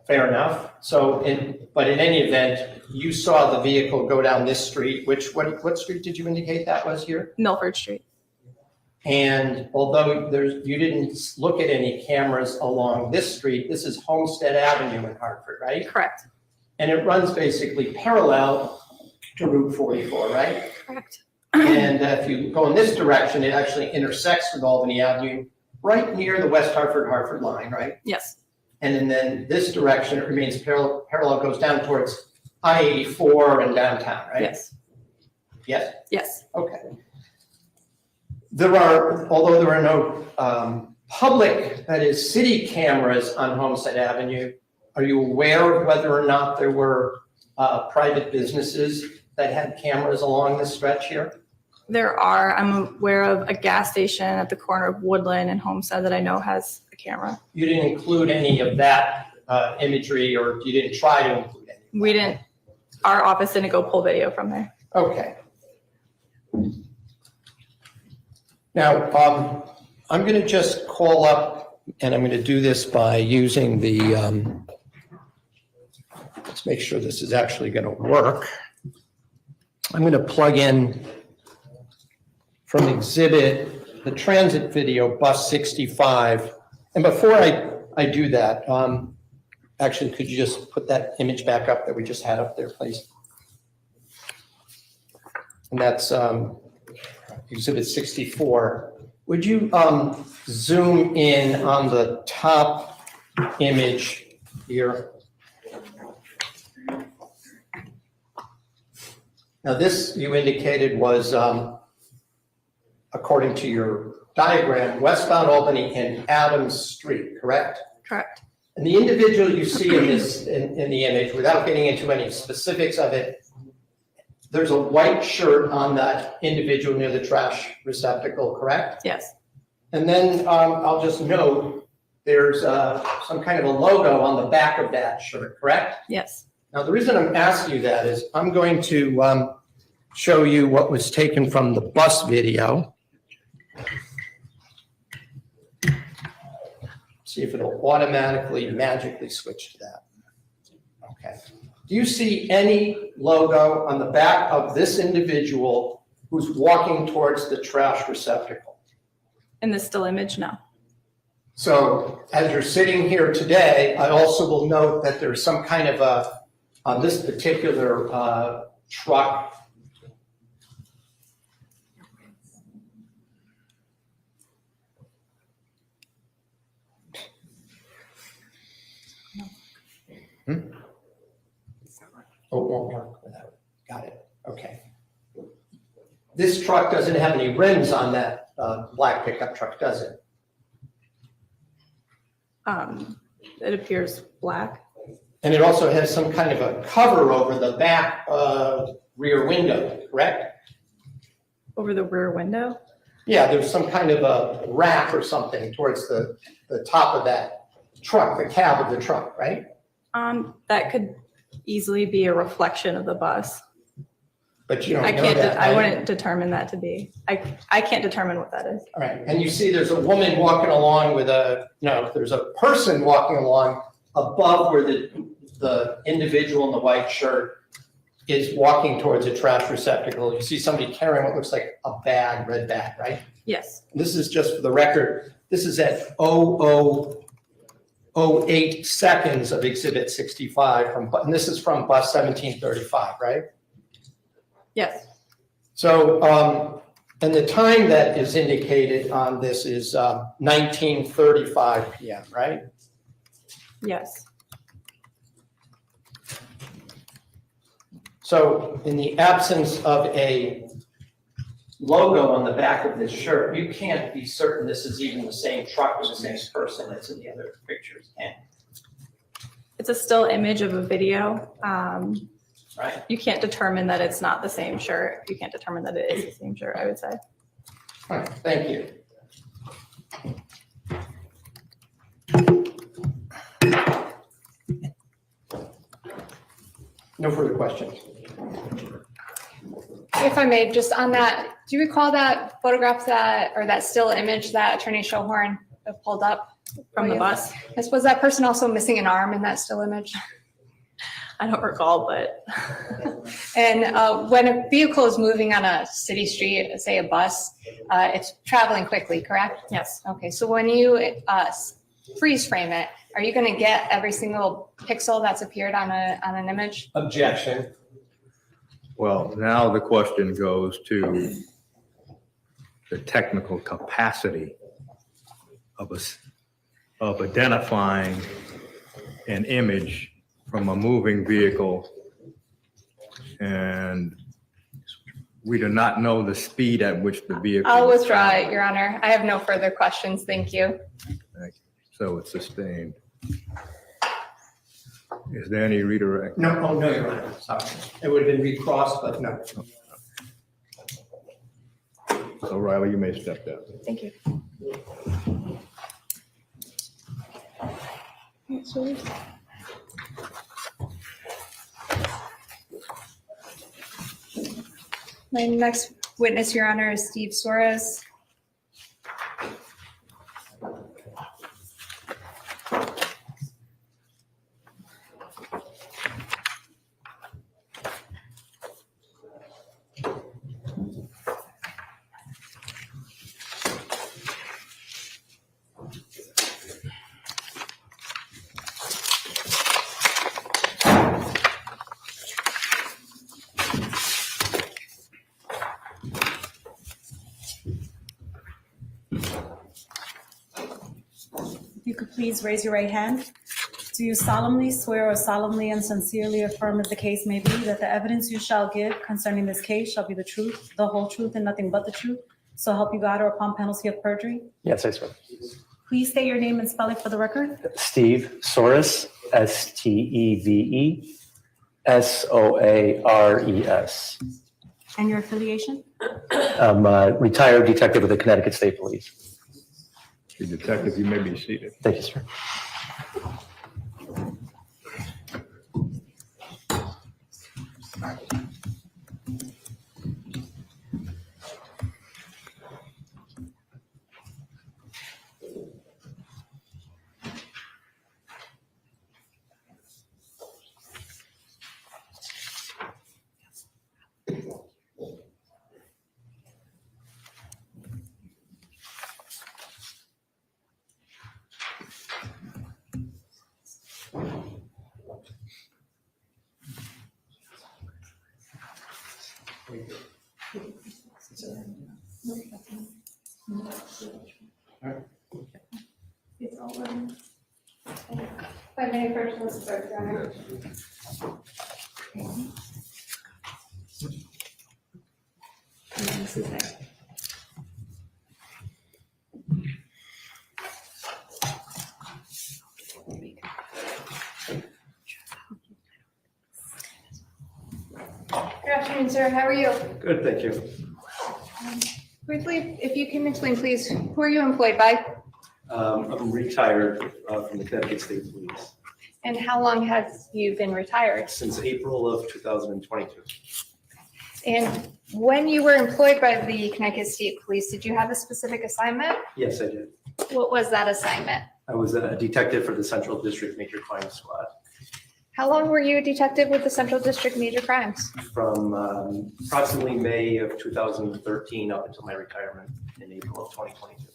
Fair enough. So, but in any event, you saw the vehicle go down this street, what street did you indicate that was here? Milford Street. And although you didn't look at any cameras along this street, this is Homestead Avenue in Hartford, right? Correct. And it runs basically parallel to Route 44, right? Correct. And if you go in this direction, it actually intersects with Albany Avenue, right near the West Hartford line, right? Yes. And then this direction, it remains parallel, goes down towards I-84 and downtown, right? Yes. Yes? Yes. Okay. Although there are no public, that is city cameras on Homestead Avenue, are you aware of whether or not there were private businesses that had cameras along this stretch here? There are. I'm aware of a gas station at the corner of Woodland and Homestead that I know has a camera. You didn't include any of that imagery, or you didn't try to include any? We didn't, our office didn't go pull video from there. Okay. Now, I'm going to just call up, and I'm going to do this by using the, let's make sure this is actually going to work. I'm going to plug in from exhibit, the transit video, bus 65. And before I do that, actually, could you just put that image back up that we just had up there, please? And that's exhibit 64. Would you zoom in on the top image here? Now this, you indicated, was, according to your diagram, westbound Albany and Adams Street, correct? Correct. And the individual you see in this, in the image, without getting into any specifics of it, there's a white shirt on that individual near the trash receptacle, correct? Yes. And then I'll just note, there's some kind of a logo on the back of that shirt, correct? Yes. Now, the reason I'm asking you that is I'm going to show you what was taken from the bus video. See if it'll automatically, magically switch to that. Okay. Do you see any logo on the back of this individual who's walking towards the trash receptacle? In the still image, no. So as you're sitting here today, I also will note that there's some kind of on this particular truck, This truck doesn't have any rims on that black pickup truck, does it? It appears black. And it also has some kind of a cover over the back rear window, correct? Over the rear window? Yeah, there's some kind of a rack or something towards the top of that truck, the cab of the truck, right? That could easily be a reflection of the bus. But you don't I know can't, that, I right? wouldn't determine that to be. I can't determine what that is. All right, and you see there's a woman walking along with there's a person walking along above where the individual in the white shirt is walking towards a trash receptacle. You see somebody carrying what looks like a bag, red bag, right? Yes. This is just for the record, this is at 0008 seconds of exhibit 65 and this is from bus 1735, right? Yes. So, and the time that is indicated on this is 19:35 PM, right? Yes. So in the absence of a logo on the back of this shirt, you can't be certain this is even the same truck or the same person that's in the other pictures, can you? It's a still image of a video. Right? You can't determine that it's not the same shirt. You can't determine that it is the same shirt, I would say. All right, thank you. No further questions. If I may, just on that, do you recall that photograph or that still image that Attorney Schohorn pulled up? From the bus? Yes, was that person also missing an arm in that still image? I don't recall, but And when a vehicle is moving on a city street, say a bus, it's traveling quickly, correct? yes. Okay, so when you freeze frame it, are you going to get every single pixel that's appeared on an image? Objection. Well, now the question goes to the technical capacity of identifying an image from a moving vehicle. And we do not know the speed at which the vehicle. I'll is withdraw it, traveling. Your Honor. I have no further questions. Thank you. Thank you. So it's sustained. Is there any redirect? No, oh, no, Your Honor, sorry. It would have been recrossed, but no. So Riley, you may step down. Thank you. My next witness, Your Honor, is Steve Suarez. If you could please raise your right hand. Do you solemnly swear or solemnly and sincerely affirm, as the case may be, that the evidence you shall give concerning this case shall be the truth, the whole truth, and nothing but the truth? So help you God, or upon penalty of perjury? Yes, I swear. Please state your name and spell it for the record. Steve Soares, Stevesoares. And your affiliation? I'm a retired detective with the Connecticut State Police. The detective, you may be seated. Thank you, sir. If I may first, let's start, Your Honor. What's his name? Good afternoon, sir. How are you? Good, thank you. Briefly, if you can explain, please, who are you employed by I'm retired from the Connecticut State Police and how long have you been retired? since April of 2022. And when you were employed by the Connecticut State Police, did you have a specific assignment? Yes, I did. What was that assignment? I was a detective for the Central District Major Crime Squad How long were you a detective with the Central District Major Crimes? from approximately May of 2013 up until my retirement in April of 2022.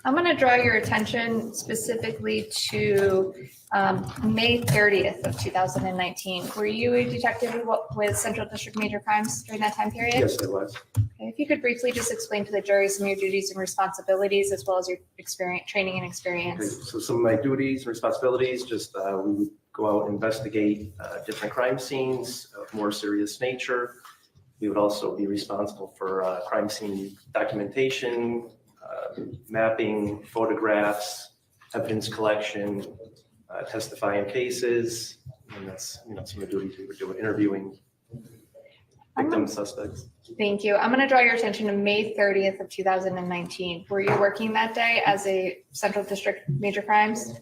I'm going to draw your attention specifically to May 30th of 2019. Were you a detective with Central District Major Crimes during that time period? Yes, I was. Okay, if you could briefly just explain to the jury some of your duties and responsibilities as well as your experience, training and Okay, experience. so some of my duties and responsibilities, just we would go out and investigate different crime scenes of more serious nature. We would also be responsible for crime scene documentation, mapping, photographs, evidence collection, testify in cases, and that's, some of the duties we were doing, interviewing victim suspects. Thank you. I'm going to draw your attention to May 30th of 2019. Were you working that day as a Central District Major Crimes?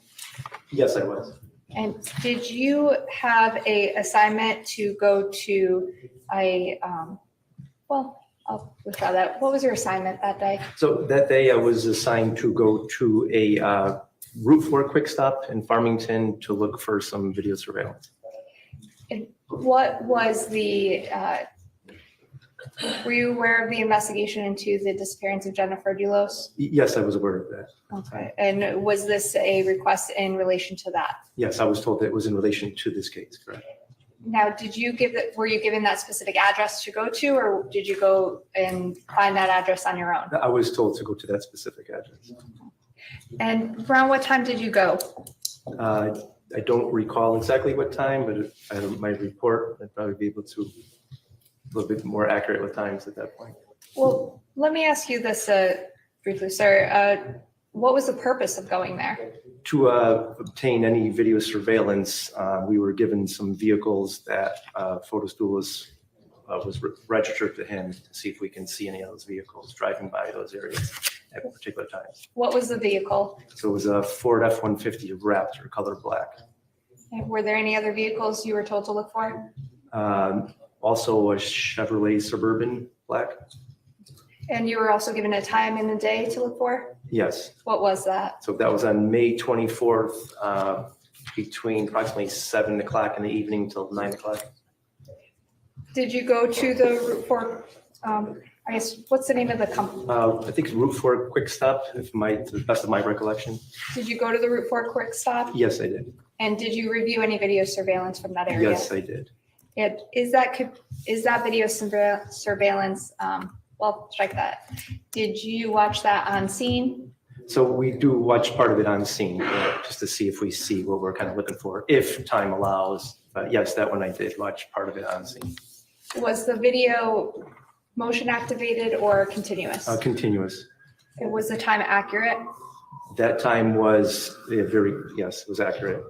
Yes, I was. And did you have a assignment to go to I'll withdraw that. What was your assignment that day? So that day I was assigned to go to a Route 4 quick stop in Farmington to look for some video surveillance. And what was were you aware of the investigation into the disappearance of Jennifer Dulos? Yes, I was aware of that. Okay. And was this a request in relation to that? Yes, I was told that it was in relation to this case, correct? Now, were you given that specific address to go to, or did you go and find that address on your own? I was told to go to that specific address. And around what time did you go? I don't recall exactly what time, but if I had my report, I'd probably be able to a little bit more accurate with times at that point. Well, let me ask you this briefly, sir. What was the purpose of going there? To obtain any video surveillance, we were given some vehicles that Fotis Dulos was registered to him to see if we can see any of those vehicles driving by those areas at particular times. What was the vehicle? So it was a Ford F-150 Raptor, color black. And were there any other vehicles you were told to look for? Also a Chevrolet Suburban black. And you were also given a time in the day to look for? Yes. What was that? So that was on May 24th, between approximately 7 o'clock in the evening till 9 o'clock. Did you go to the Route 4, I guess, what's the name of the company? I think it's Route 4 Quick Stop, to the best of my recollection. Did you go to the Route 4 Quick Stop? Yes, I did. And did you review any video surveillance from that area? Yes, I did. And is that video surveillance, well, strike that. Did you watch that on scene? So we do watch part of it on scene, just to see if we see what we're kind of looking for, if time allows. But yes, that one I did watch part of it on scene. Was the video motion activated or continuous? Continuous. Was the time accurate? That time was yes, it was accurate.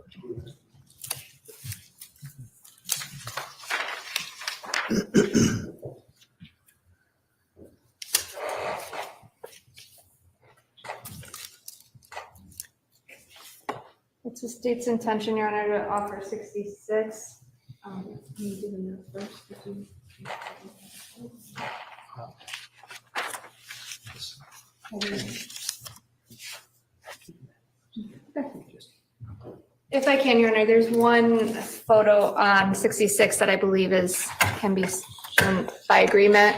It's the state's intention, Your Honor, to offer 66. Can you do the note first? If I can, Your Honor, there's one photo on 66 that I believe can be shown by agreement.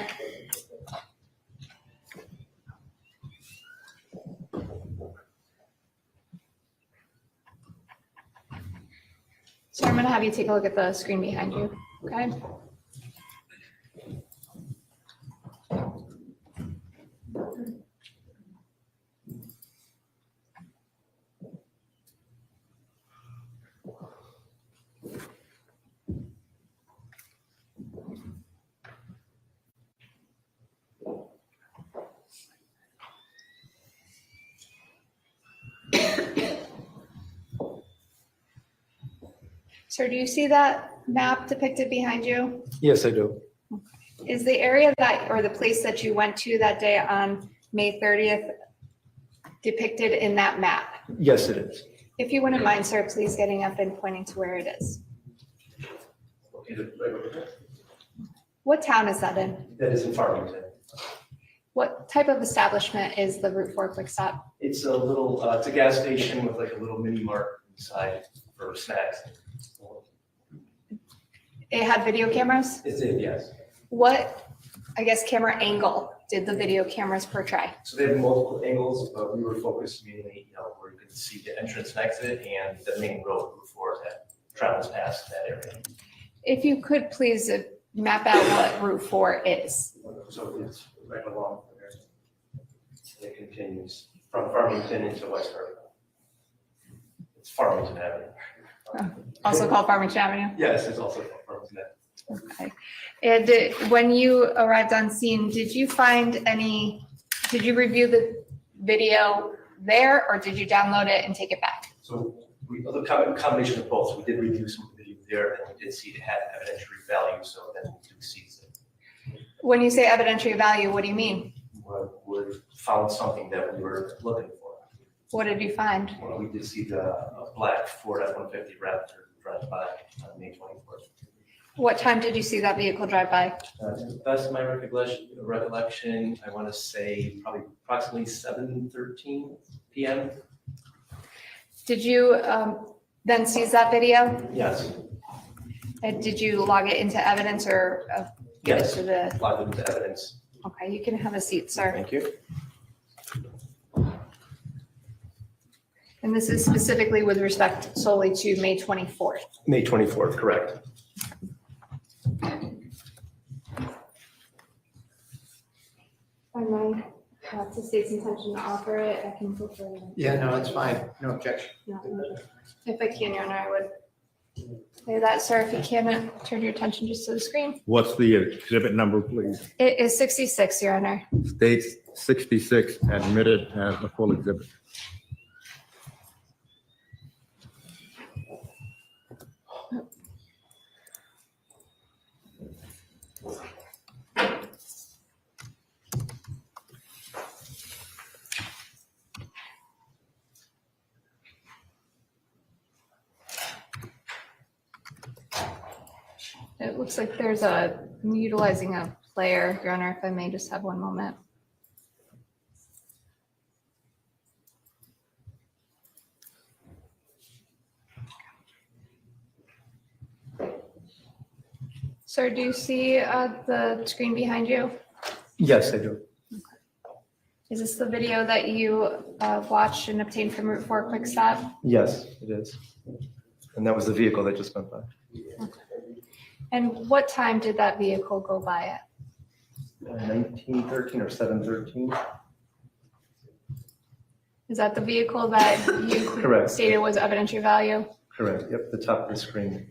So I'm going to have you take a look at the screen behind you, okay? Sir, do you see that map depicted behind you? Yes, I do. Is the area that, or the place that you went to that day on May 30th depicted in that map? Yes, it is. If you wouldn't mind, sir, please getting up and pointing to where it is. What town is that in? That is in Farmington. What type of establishment is the Route 4 Quick Stop? It's a little, it's a gas station with like a little mini mart inside for snacks. It had video cameras? It's in, yes. What, I guess, camera angle did the video cameras portray? So they have multiple angles, but we were focused mainly, where you could see the entrance and exit and the main road before that travels past that area. If you could please map out what Route 4 is. So it's right along there. It continues from Farmington into West Farmington. It's Farmington Avenue. Also called Farmington Avenue? Yes, it's also Farmington Avenue. Okay. And when you arrived on scene, did you review the video there, or did you download it and take it back? So the combination of both. We did review some video there, and we did see it had evidentiary value, so then we do seize it. When you say evidentiary value, what do you mean? We found something that we were looking for. What did you find? Well, we did see the black Ford F-150 Raptor drive by on May 24th. What time did you see that vehicle drive by? To the best of my recollection, I want to say probably approximately 7:13 p.m. Did you then seize that video? Yes. And did you log it into evidence or give it Yes. to the? Logged into evidence. Okay, you can have a seat, sir. Thank you. And this is specifically with respect solely to May 24th. May 24th, correct. I might have the state's intention to offer it. I can go for it. Yeah, no, it's fine. No objection. If I can, Your Honor, I would say that, sir. If you can, turn your attention just to the screen. What's the exhibit number, please? It is 66, Your Honor. States 66 admitted as a full exhibit. It looks like I'm utilizing a player, Your Honor, if I may just have one moment. Sir, do you see the screen behind you? Yes, I do. Is this the video that you watched and obtained from Route 4 Quick Stop? Yes, it is. And that was the vehicle that just went by. And what time did that vehicle go by at? 1913 or 713. Is that the vehicle that you Correct. stated was evidentiary value? Correct. Yep, the top of the screen,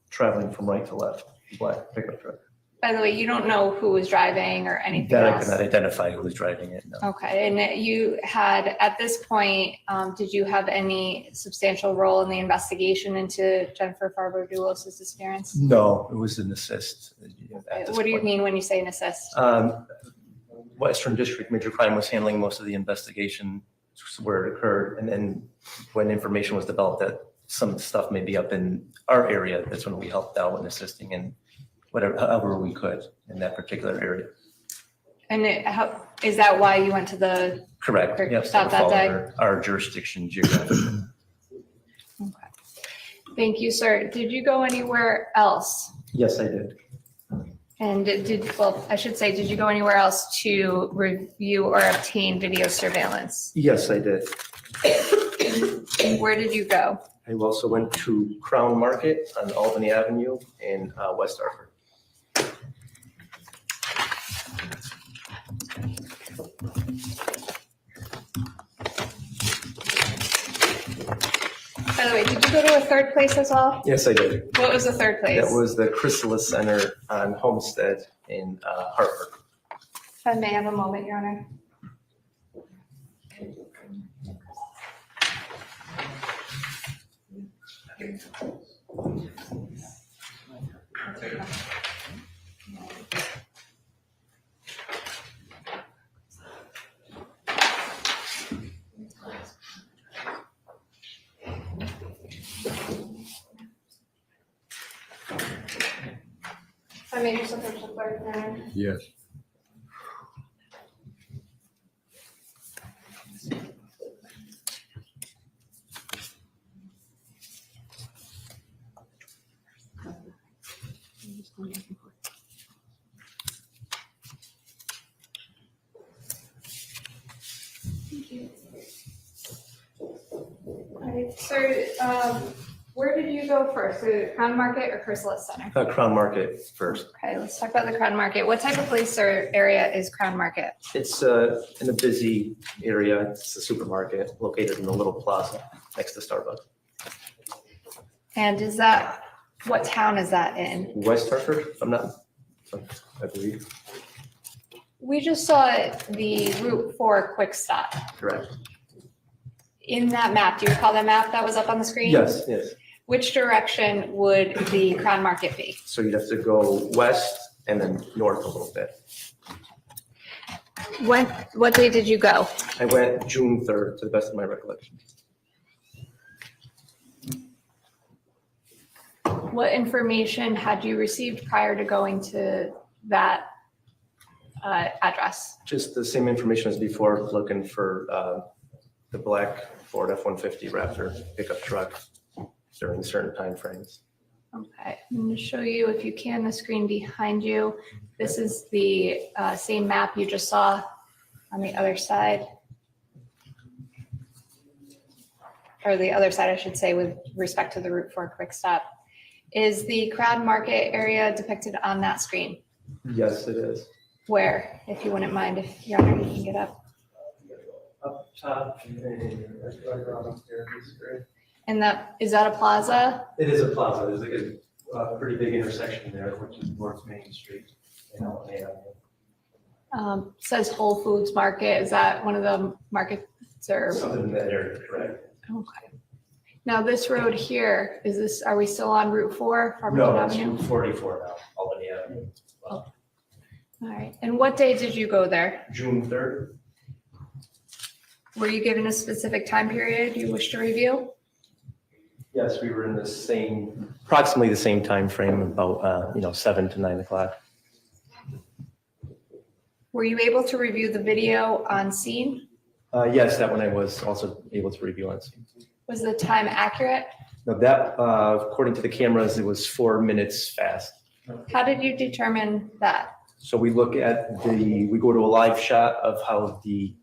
traveling from right to left, black pickup truck. By the way, you don't know who was driving or anything That I else? could not identify who was driving it, no. Okay, and you had, at this point, did you have any substantial role in the investigation into Jennifer Farber Dulos' disappearance? No, it was an assist. at this What do you point. mean when you say an assist? Western District Major Crime was handling most of the investigation where it occurred. And then when information was developed that some stuff may be up in our area, that's when we helped out in assisting in however we could in that particular area. And is that why you went to the? Correct. Correct. Yep. Stop that day. Our jurisdiction geographically. Okay. Thank you, sir. Did you go anywhere else? Yes, I did. And did you go anywhere else to review or obtain video surveillance? Yes, I did. And where did you go? I also went to Crown Market on Albany Avenue in West Hartford. By the way, did you go to a third place as well? Yes, I did. What was the third place? That was the Chrysalis Center on Homestead in Hartford. If I may have a moment, Your Honor. I made yourself a clerk, Canaan. Yes. All right, so where did you go first? The Crown Market or Chrysalis Center? Crown Market first. Okay, let's talk about the Crown Market. What type of place or area is Crown Market? It's in a busy area. It's a supermarket located in the little plaza next to Starbucks. And is that, what town is that in? West Hartford, I believe. We just saw the Route 4 quick stop. Correct. In that map, do you recall that map that was up on the screen? Yes, yes. Which direction would the Crown Market be? So you'd have to go west and then north a little bit. What day did you go? I went June 3rd, to the best of my recollection. What information had you received prior to going to that address? Just the same information as before, looking for the black Ford F-150 Raptor pickup truck during certain timeframes. Okay, I'm going to show you, if you can, the screen behind you. This is the same map you just saw on the other side. Or the other side, I should say, with respect to the Route 4 quick stop. Is the Crown Market area depicted on that screen? Yes, it is. Where, if you wouldn't mind, if you're under, you can get up. Up top, and then right around up there, it's great. And that, is that a plaza? It is a plaza. There's like a pretty big intersection there, which is North Main Street in LA. Says Whole Foods Market. Is that one of the markets or? Something in that area, correct? Okay. Now this road here, is this, are we still on Route 4? No, Farmington it's Avenue? Route 44 now, Albany Avenue. All right. And what day did you go there? June 3rd. Were you given a specific time period you wish to review? Yes, we were in approximately the same time frame, about 7 to 9 o'clock. Were you able to review the video on scene? Yes, that one I was also able to review on scene. Was the time accurate? Now that, according to the cameras, it was 4 minutes fast. How did you determine that? So we look at we go to a live shot of how the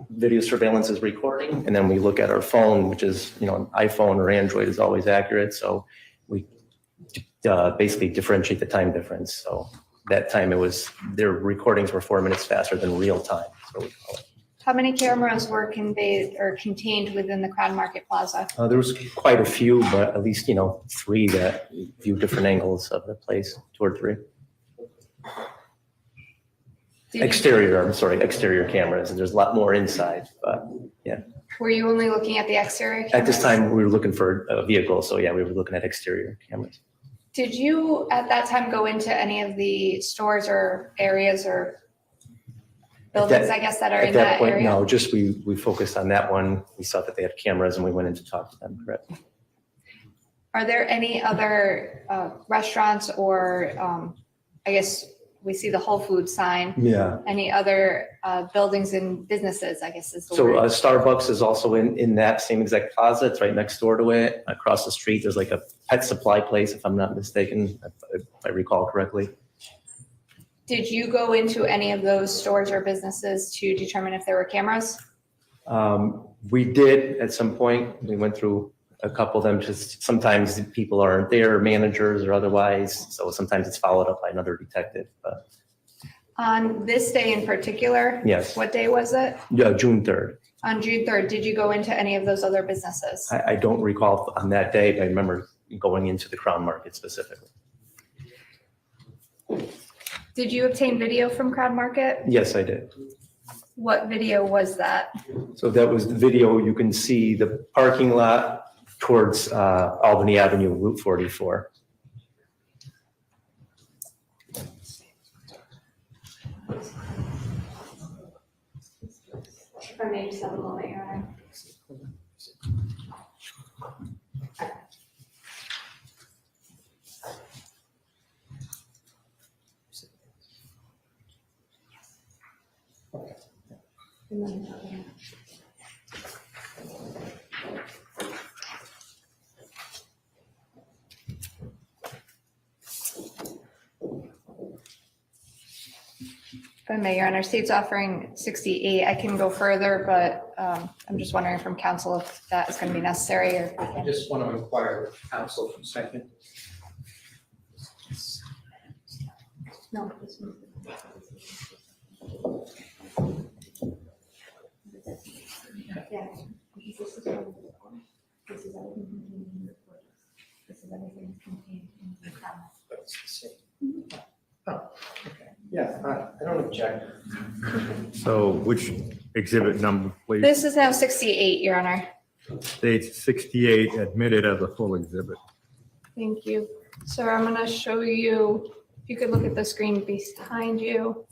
video surveillance is recording, and then we look at our phone, which is, an iPhone or Android is always accurate. So we basically differentiate the time difference. So that time their recordings were 4 minutes faster than real time. So we call it. How many cameras were conveyed or contained within the Crown Market Plaza? There was quite a few, but at least, 3 that view different angles of the place, 2 or 3. Exterior cameras, and there's a lot more inside, but yeah. Were you only looking at the exterior cameras? At this time, we were looking for a vehicle, so yeah, we were looking at exterior cameras. Did you at that time go into any of the stores or areas or buildings, I guess, that are in that area? No, just we focused on that one. We saw that they had cameras and we went in to talk to them, correct? Are there any other restaurants or, I guess, we see the Whole Foods sign. Yeah. Any other buildings and businesses, I guess is the So word. Starbucks is also in that same exact plaza. It's right next door to it. Across the street, there's like a pet supply place, if I'm not mistaken, if I recall correctly. Did you go into any of those stores or businesses to determine if there were cameras? We did at some point. We went through a couple of them. Just sometimes people aren't there, managers or otherwise. So sometimes it's followed up by another detective. But On this day in particular? Yes. What day was it? yeah, June 3rd. On June 3rd, did you go into any of those other businesses? I don't recall on that day, but I remember going into the Crown Market specifically. Did you obtain video from Crown Market? Yes, I did. What video was that? So that was the video. You can see the parking lot towards Albany Avenue, Route 44. If I may just have a moment, Your Honor. If I may, Your Honor, state's offering 68. I can go further, but I'm just wondering from counsel if that is going to be necessary or. I just want to inquire with counsel for a second. No. Oh, okay. Yeah, I don't object. So which exhibit number, please? This is now 68, Your Honor. States 68 admitted as a full exhibit. Thank you. So I'm going to show you, if you could look at the screen behind you.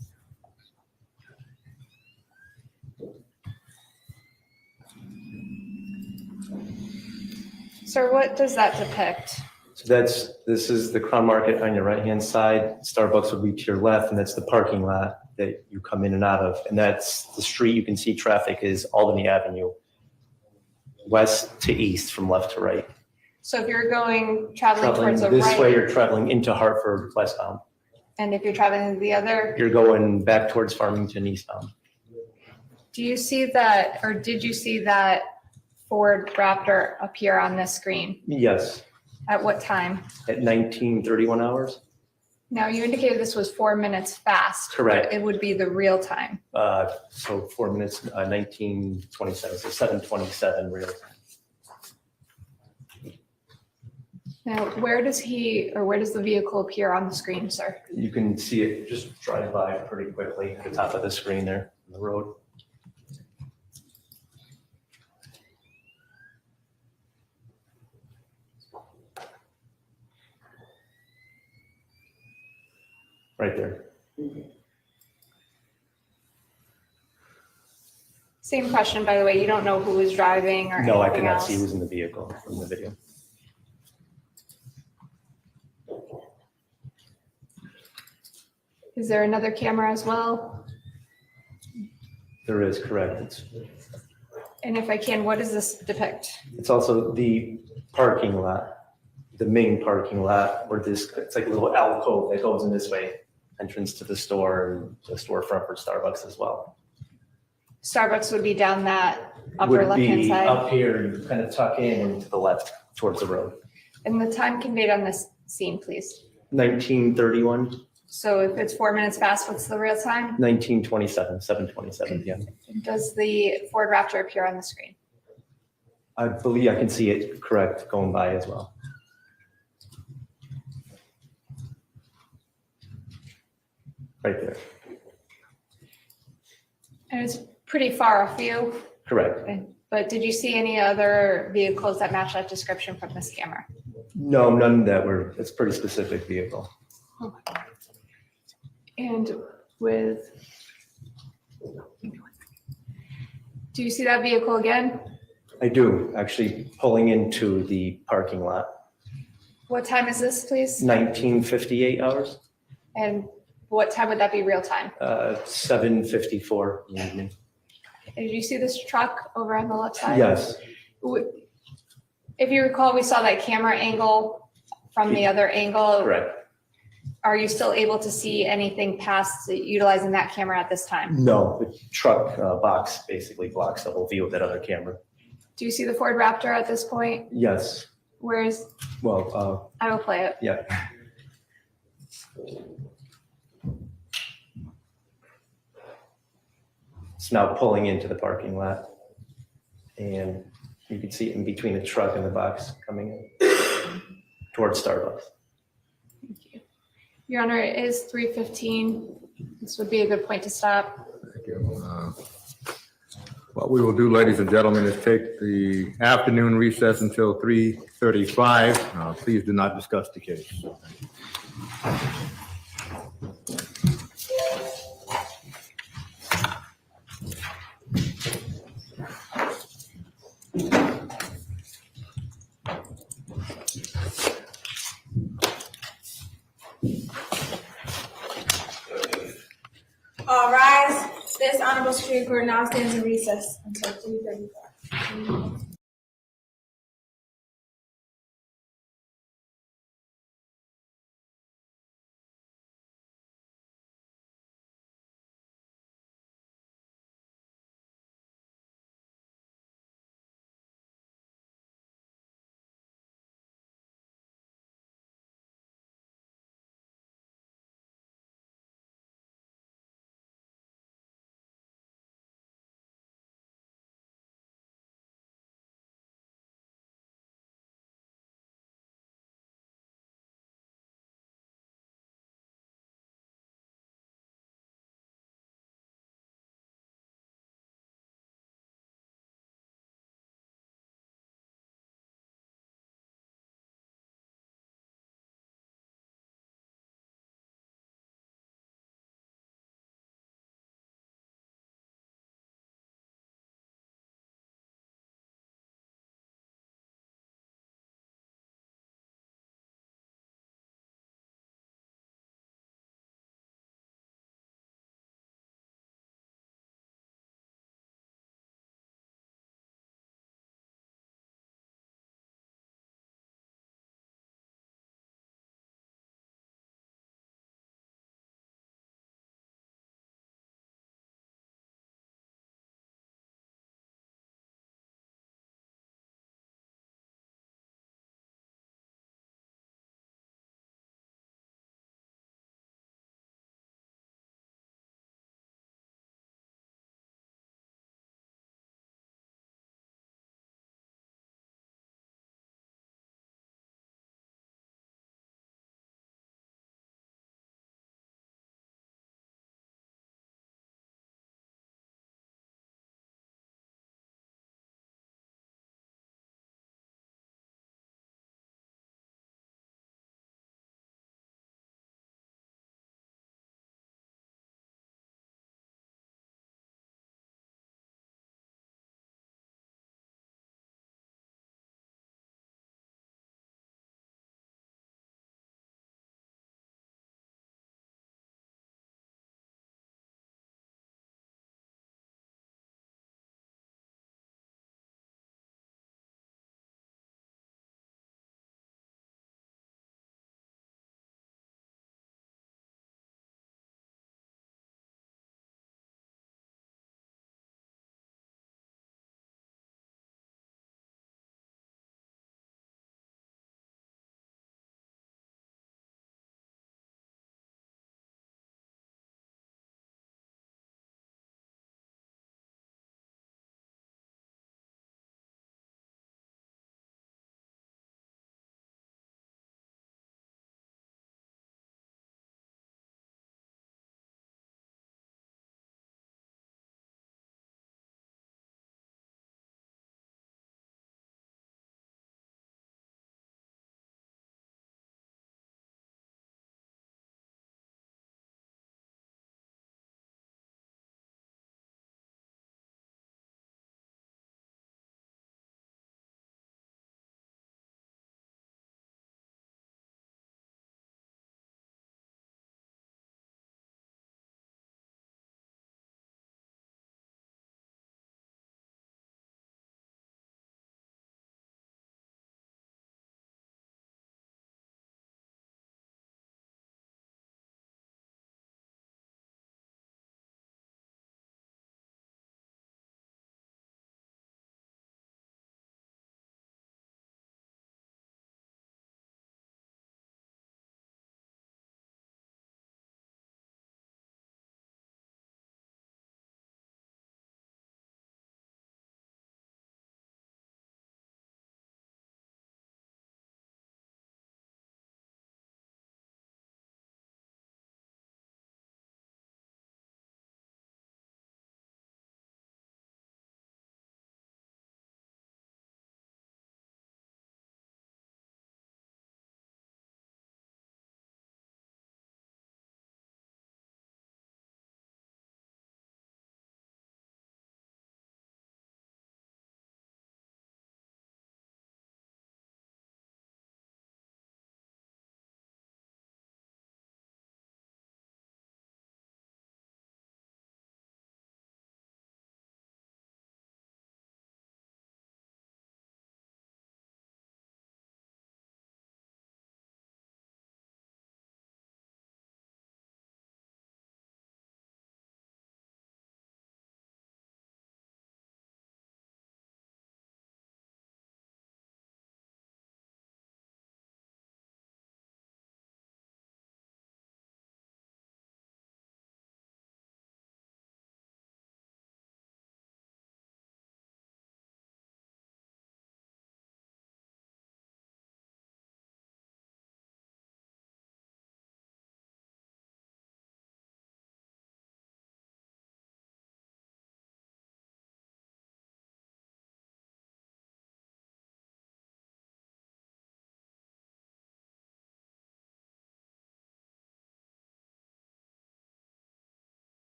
Sir, what does that depict? So this is the Crown Market on your right-hand side. Starbucks would be to your left, and that's the parking lot that you come in and out of. And that's the street. You can see traffic is Albany Avenue, west to east from left to right. So if you're traveling Traveling towards the this way, right, you're traveling into Hartford westbound. and if you're traveling the other, You're going back towards Farmington eastbound. do you see that, or did you see that Ford Raptor appear on this screen? Yes, At what time? at 19:31 hours. Now, you indicated this was 4 minutes fast. Correct. It would be the real time. So 4 minutes, 19:27, so 7:27 real time. Now, where does the vehicle appear on the screen, sir? You can see it just drive by pretty quickly at the top of the screen there on the road. Right there. Same question, by the way. You don't know who was driving or No, I anything cannot else? see who's in the vehicle from the video. Is there another camera as well? There is, correct. And if I can, what does this depict? It's also the parking lot, the main parking lot where it's like a little alcove that goes in this way, entrance to the store and the storefront for Starbucks as well. Starbucks would be down that upper Would left-hand be side. up here, you kind of tuck in and to the left towards the road. And the time conveyed on this scene, please. 19:31, So if it's 4 minutes fast, what's the real time? 19:27, 7:27 p.m. Does the Ford Raptor appear on the screen? I believe I can see it, correct, going by as well. Right there, And it's pretty far off you, correct. but did you see any other vehicles that match that description from this camera? No, none that were, it's a pretty specific vehicle. And do you see that vehicle again? I do, actually pulling into the parking lot. What time is this, please? 19:58 hours, And what time would that be real time? 7:54 in the evening. And did you see this truck over on the left side? Yes, If you recall, we saw that camera angle from the other angle. correct. Are you still able to see anything past utilizing that camera at this time? No, the truck box basically blocks the whole view of that other camera. Do you see the Ford Raptor at this point? Yes, Where's, well, I will play it. yeah. It's now pulling into the parking lot. And you can see it in between the truck and the box coming in towards Starbucks. Thank you. Your Honor, it is 3:15. This would be a good point to stop. Thank you. What we will do, ladies and gentlemen, is take the afternoon recess until 3:35. Please do not discuss the case. All rise. This honorable Superior Court now stands in recess until 3:35.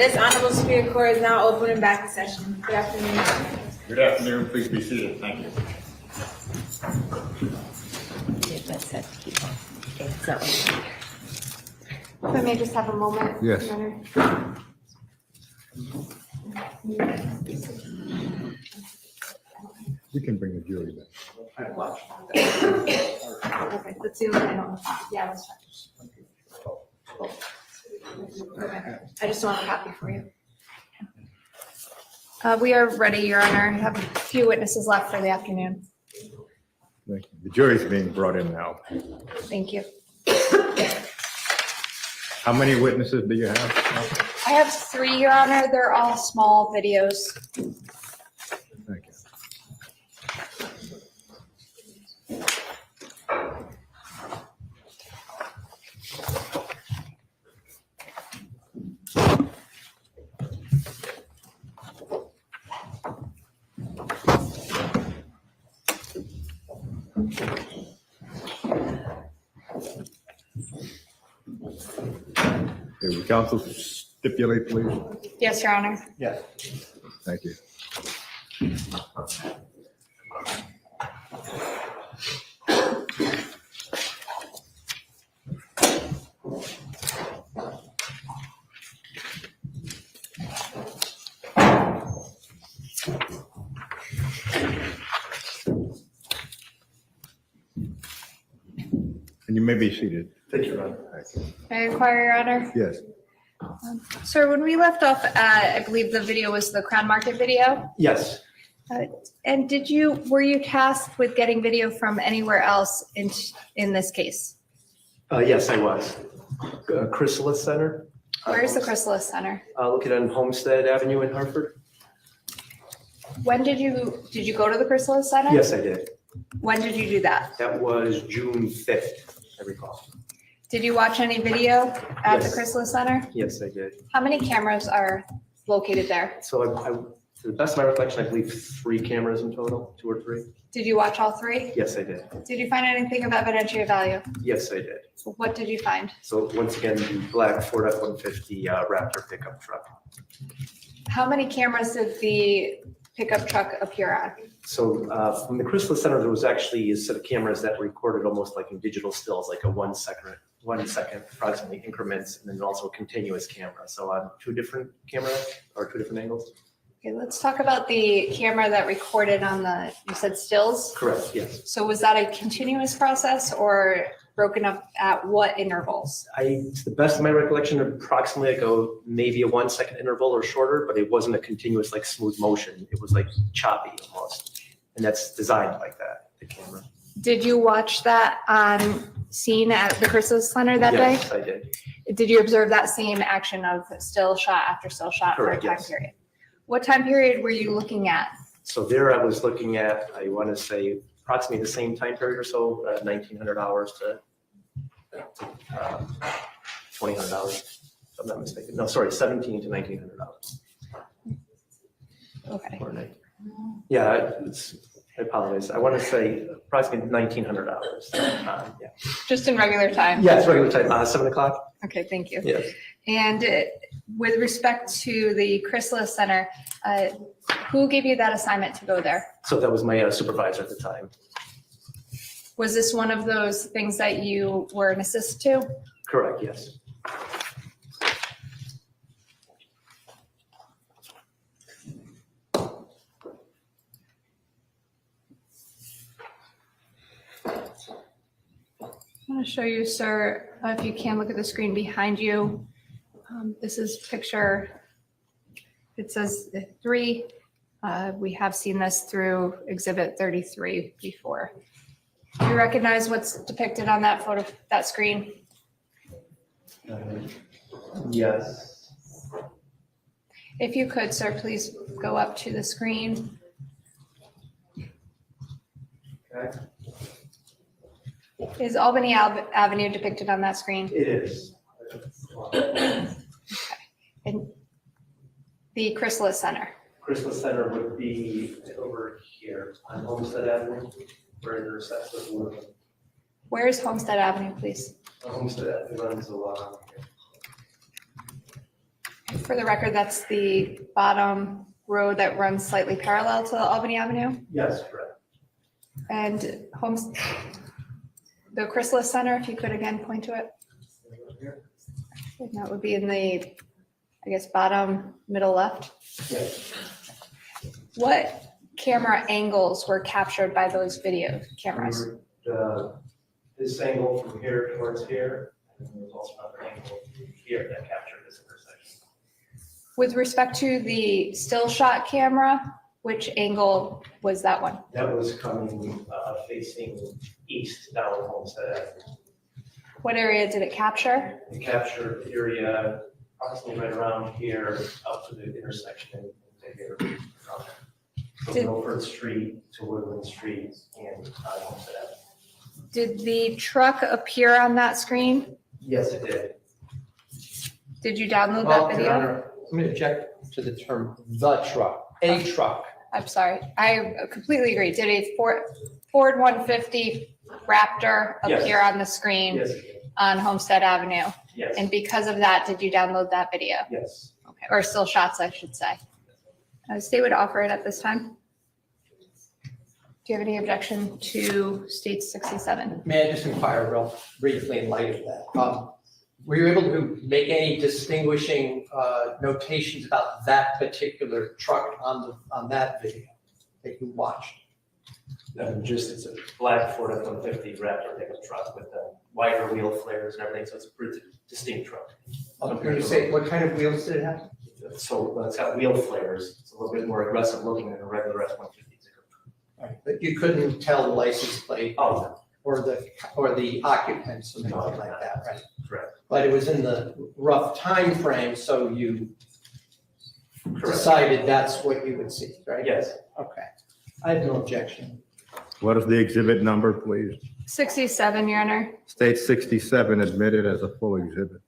This honorable Superior Court is now open and back in session. Good afternoon. Good afternoon. Please be seated. Thank you. If I may just have a moment. Yes. Your Honor. We can bring the jury back. Okay, let's see what I know. Yeah, let's check. Okay, I just want a copy for you. We are ready, Your Honor. I have a few witnesses left for the afternoon. Thank you. The jury's being brought in now. Thank you. How many witnesses do you have? I have 3, Your Honor. They're all small videos. Thank you. Okay, will counsel stipulate, please? Yes, Your Honor. Yeah. Thank you. And you may be seated. Thank you, Ron. May I inquire, Your Honor? Yes. Sir, when we left off at, I believe the video was the Crown Market video. Yes, And were you tasked with getting video from anywhere else in this case? yes, I was. Chrysalis Center. Where's the Chrysalis Center? Located on Homestead Avenue in Hartford. When did you go to the Chrysalis Center? Yes, I did. When did you do that? That was June 5th, I recall. Did you watch any video at the Yes. Chrysalis Center? Yes, I did. How many cameras are located there? So to the best of my recollection, I believe 3 cameras in total, 2 or 3. Did you watch all 3? Yes, I did. Did you find anything of evidentiary value? Yes, I did. What did you find? So once again, the black Ford F-150 Raptor pickup truck. How many cameras did the pickup truck appear on? So from the Chrysalis Center, there was actually a set of cameras that recorded almost like in digital stills, like a 1 second approximately increments, and then also a continuous camera. So on 2 different cameras or 2 different angles. Okay, let's talk about the camera that recorded on you said stills? Correct, yes. So was that a continuous process or broken up at what intervals? To the best of my recollection, approximately maybe a 1 second interval or shorter, but it wasn't a continuous like smooth motion. It was like choppy almost. And that's designed like that, the camera. Did you watch that on scene at the Chrysalis Center that day? Yes, I did. Did you observe that same action of still shot after still shot for a Correct, time yes. period? What time period were you looking at? So there I was looking at, I want to say approximately the same time period or so, 1,900 hours to $2,000, if I'm not mistaken. No, sorry, 1,700 to $1,900. Okay. Or night. Yeah, I apologize. I want to say approximately 1,900 hours. Yeah. Just in regular time? Yeah, it's regular time, 7 o'clock. Okay, thank you. Yes. And with respect to the Chrysalis Center, who gave you that assignment to go there? So that was my supervisor at the time. Was this one of those things that you were an assist to? Correct, yes. I'm going to show you, sir, if you can look at the screen behind you. This is picture, it says 3. We have seen this through Exhibit 33 before. Do you recognize what's depicted on that photo, that screen? Yes. If you could, sir, please go up to the screen. Okay. Is Albany Avenue depicted on that screen? It is. And the Chrysalis Center? Chrysalis Center would be over here on Homestead Avenue, where it intersects with Woodland. Where is Homestead Avenue, please? Homestead Avenue runs along here. For the record, that's the bottom road that runs slightly parallel to Albany Avenue Yes, correct. and the Chrysalis Center, if you could again point to it. And that would be in the, I guess, bottom middle left. Yes. What camera angles were captured by those video cameras? This angle from here towards here, and then there's also another angle here that captured this intersection. With respect to the still shot camera, which angle was that one? That was coming facing east down Homestead Avenue. What area did it capture? It captured the area approximately right around here up to the intersection to here. From Did- Milford Street to Woodland Street and Homestead Avenue. Did the truck appear on that screen? Yes, it did. Did you download Well, that Your video? Honor, let me object to the term "the truck," a truck. I'm sorry, I completely agree. Did a Ford 150 Raptor Yes. appear on the screen Yes, it did. on Homestead Avenue? Yes, And because of that, did you download that video? yes. Okay, or still shots, I should say. State would offer it at this time. Do you have any objection to state 67? May I just inquire real briefly in light of that? Were you able to make any distinguishing notations about that particular truck on that video that you watched? It's a black Ford F-150 Raptor pickup truck with wider wheel flares and everything, so it's a pretty distinct truck. When you say, what kind of wheels did it have? So it's got wheel flares. It's a little bit more aggressive looking than a regular F-150 pickup truck. Right, but you couldn't tell the license plate Oh, or the occupants or anything like that, right? correct. But it was in the rough time frame, so you Correct. decided that's what you would see, right? Yes. Okay. I have no objection. What is the exhibit number, please? 67, Your Honor. State 67 admitted as a full exhibit.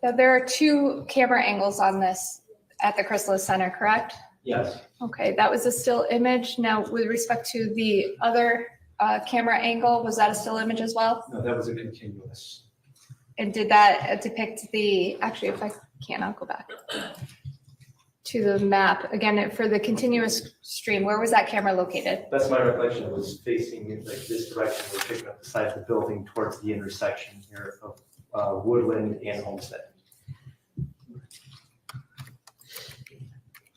Now, there are two camera angles on this at the Chrysalis Center, correct? Yes. Okay, that was a still image. Now, with respect to the other camera angle, was that a still image as well? No, that was a continuous. And did that depict actually, if I can, I'll go back to the map. Again, for the continuous stream, where was that camera located? That's my recollection. It was facing in like this direction. We're picking up the side of the building towards the intersection here of Woodland and Homestead.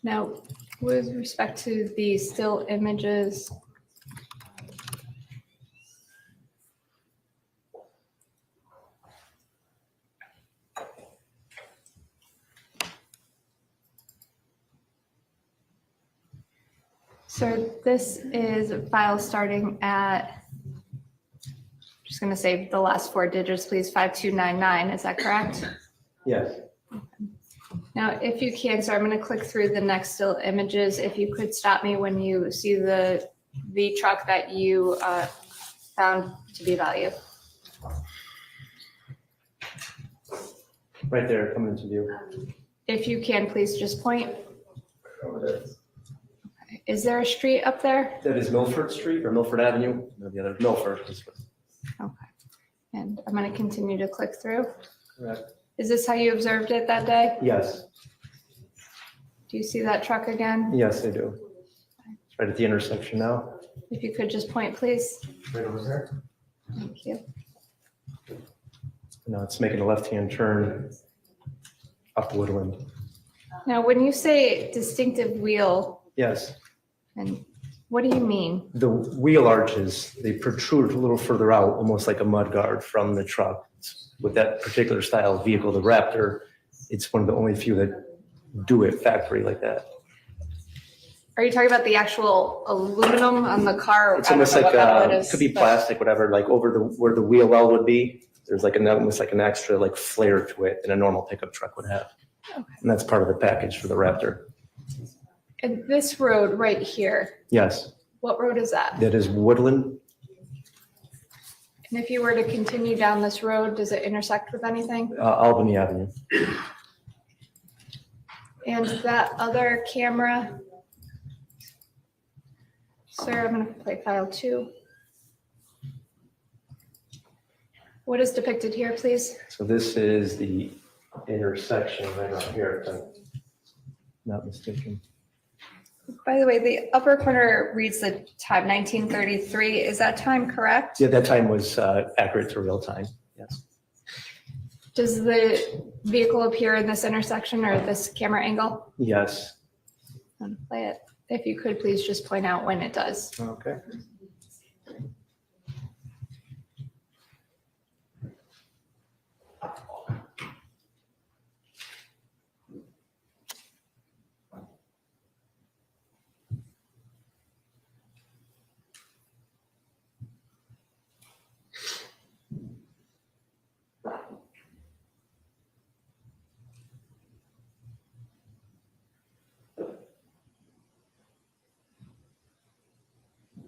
Now, with respect to the still images, so this is a file starting at, just going to say the last four digits, please, 5299. Is that correct? Yes. Now, if you can, so I'm going to click through the next still images. If you could stop me when you see the truck that you found to be value. Right there, coming into view. If you can, please just point. Is there a street up there? That is Milford Street or Milford Avenue. No, the other Milford. Okay. And I'm going to continue to click through. Correct. Is this how you observed it that day? Yes. Do you see that truck again? Yes, I do. It's right at the intersection now. If you could just point, please. Right over there. Thank you. No, it's making a left-hand turn up Woodland. Now, when you say distinctive wheel, Yes. and what do you mean? The wheel arches, they protrude a little further out, almost like a mud guard from the truck. With that particular style of vehicle, the Raptor, it's one of the only few that do it factory like that. Are you talking about the actual aluminum on the car? It's I don't almost know like, what metal it it is, could be but- plastic, whatever, like over where the wheel well would be. There's like almost like an extra like flare to it than a normal pickup truck would have. Okay. And that's part of the package for the Raptor. And this road right here, Yes, what road is that? that is Woodland. And if you were to continue down this road, does it intersect with anything? Albany Avenue. And that other camera? Sir, I'm going to play file 2. What is depicted here, please? So this is the intersection right around here, if I'm not mistaken. By the way, the upper corner reads the time 1933. Is that time correct? Yeah, that time was accurate to real time, yes. Does the vehicle appear in this intersection or this camera angle? Yes. Play it. If you could, please just point out when it does. Okay.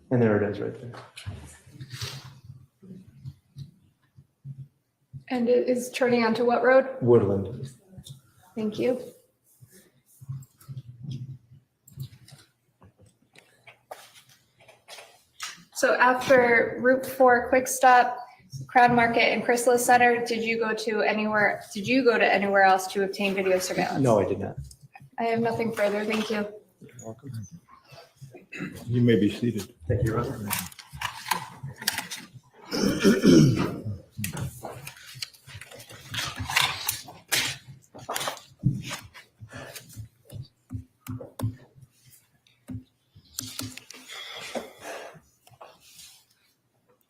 And there it is right there. And it is turning onto what road? Woodland. Thank you. So after Route 4 Quick Stop, Crown Market, and Chrysalis Center, did you go to anywhere else to obtain video surveillance? No, I did not. I have nothing further. Thank you. You're welcome. You may be seated. Thank you, Russ.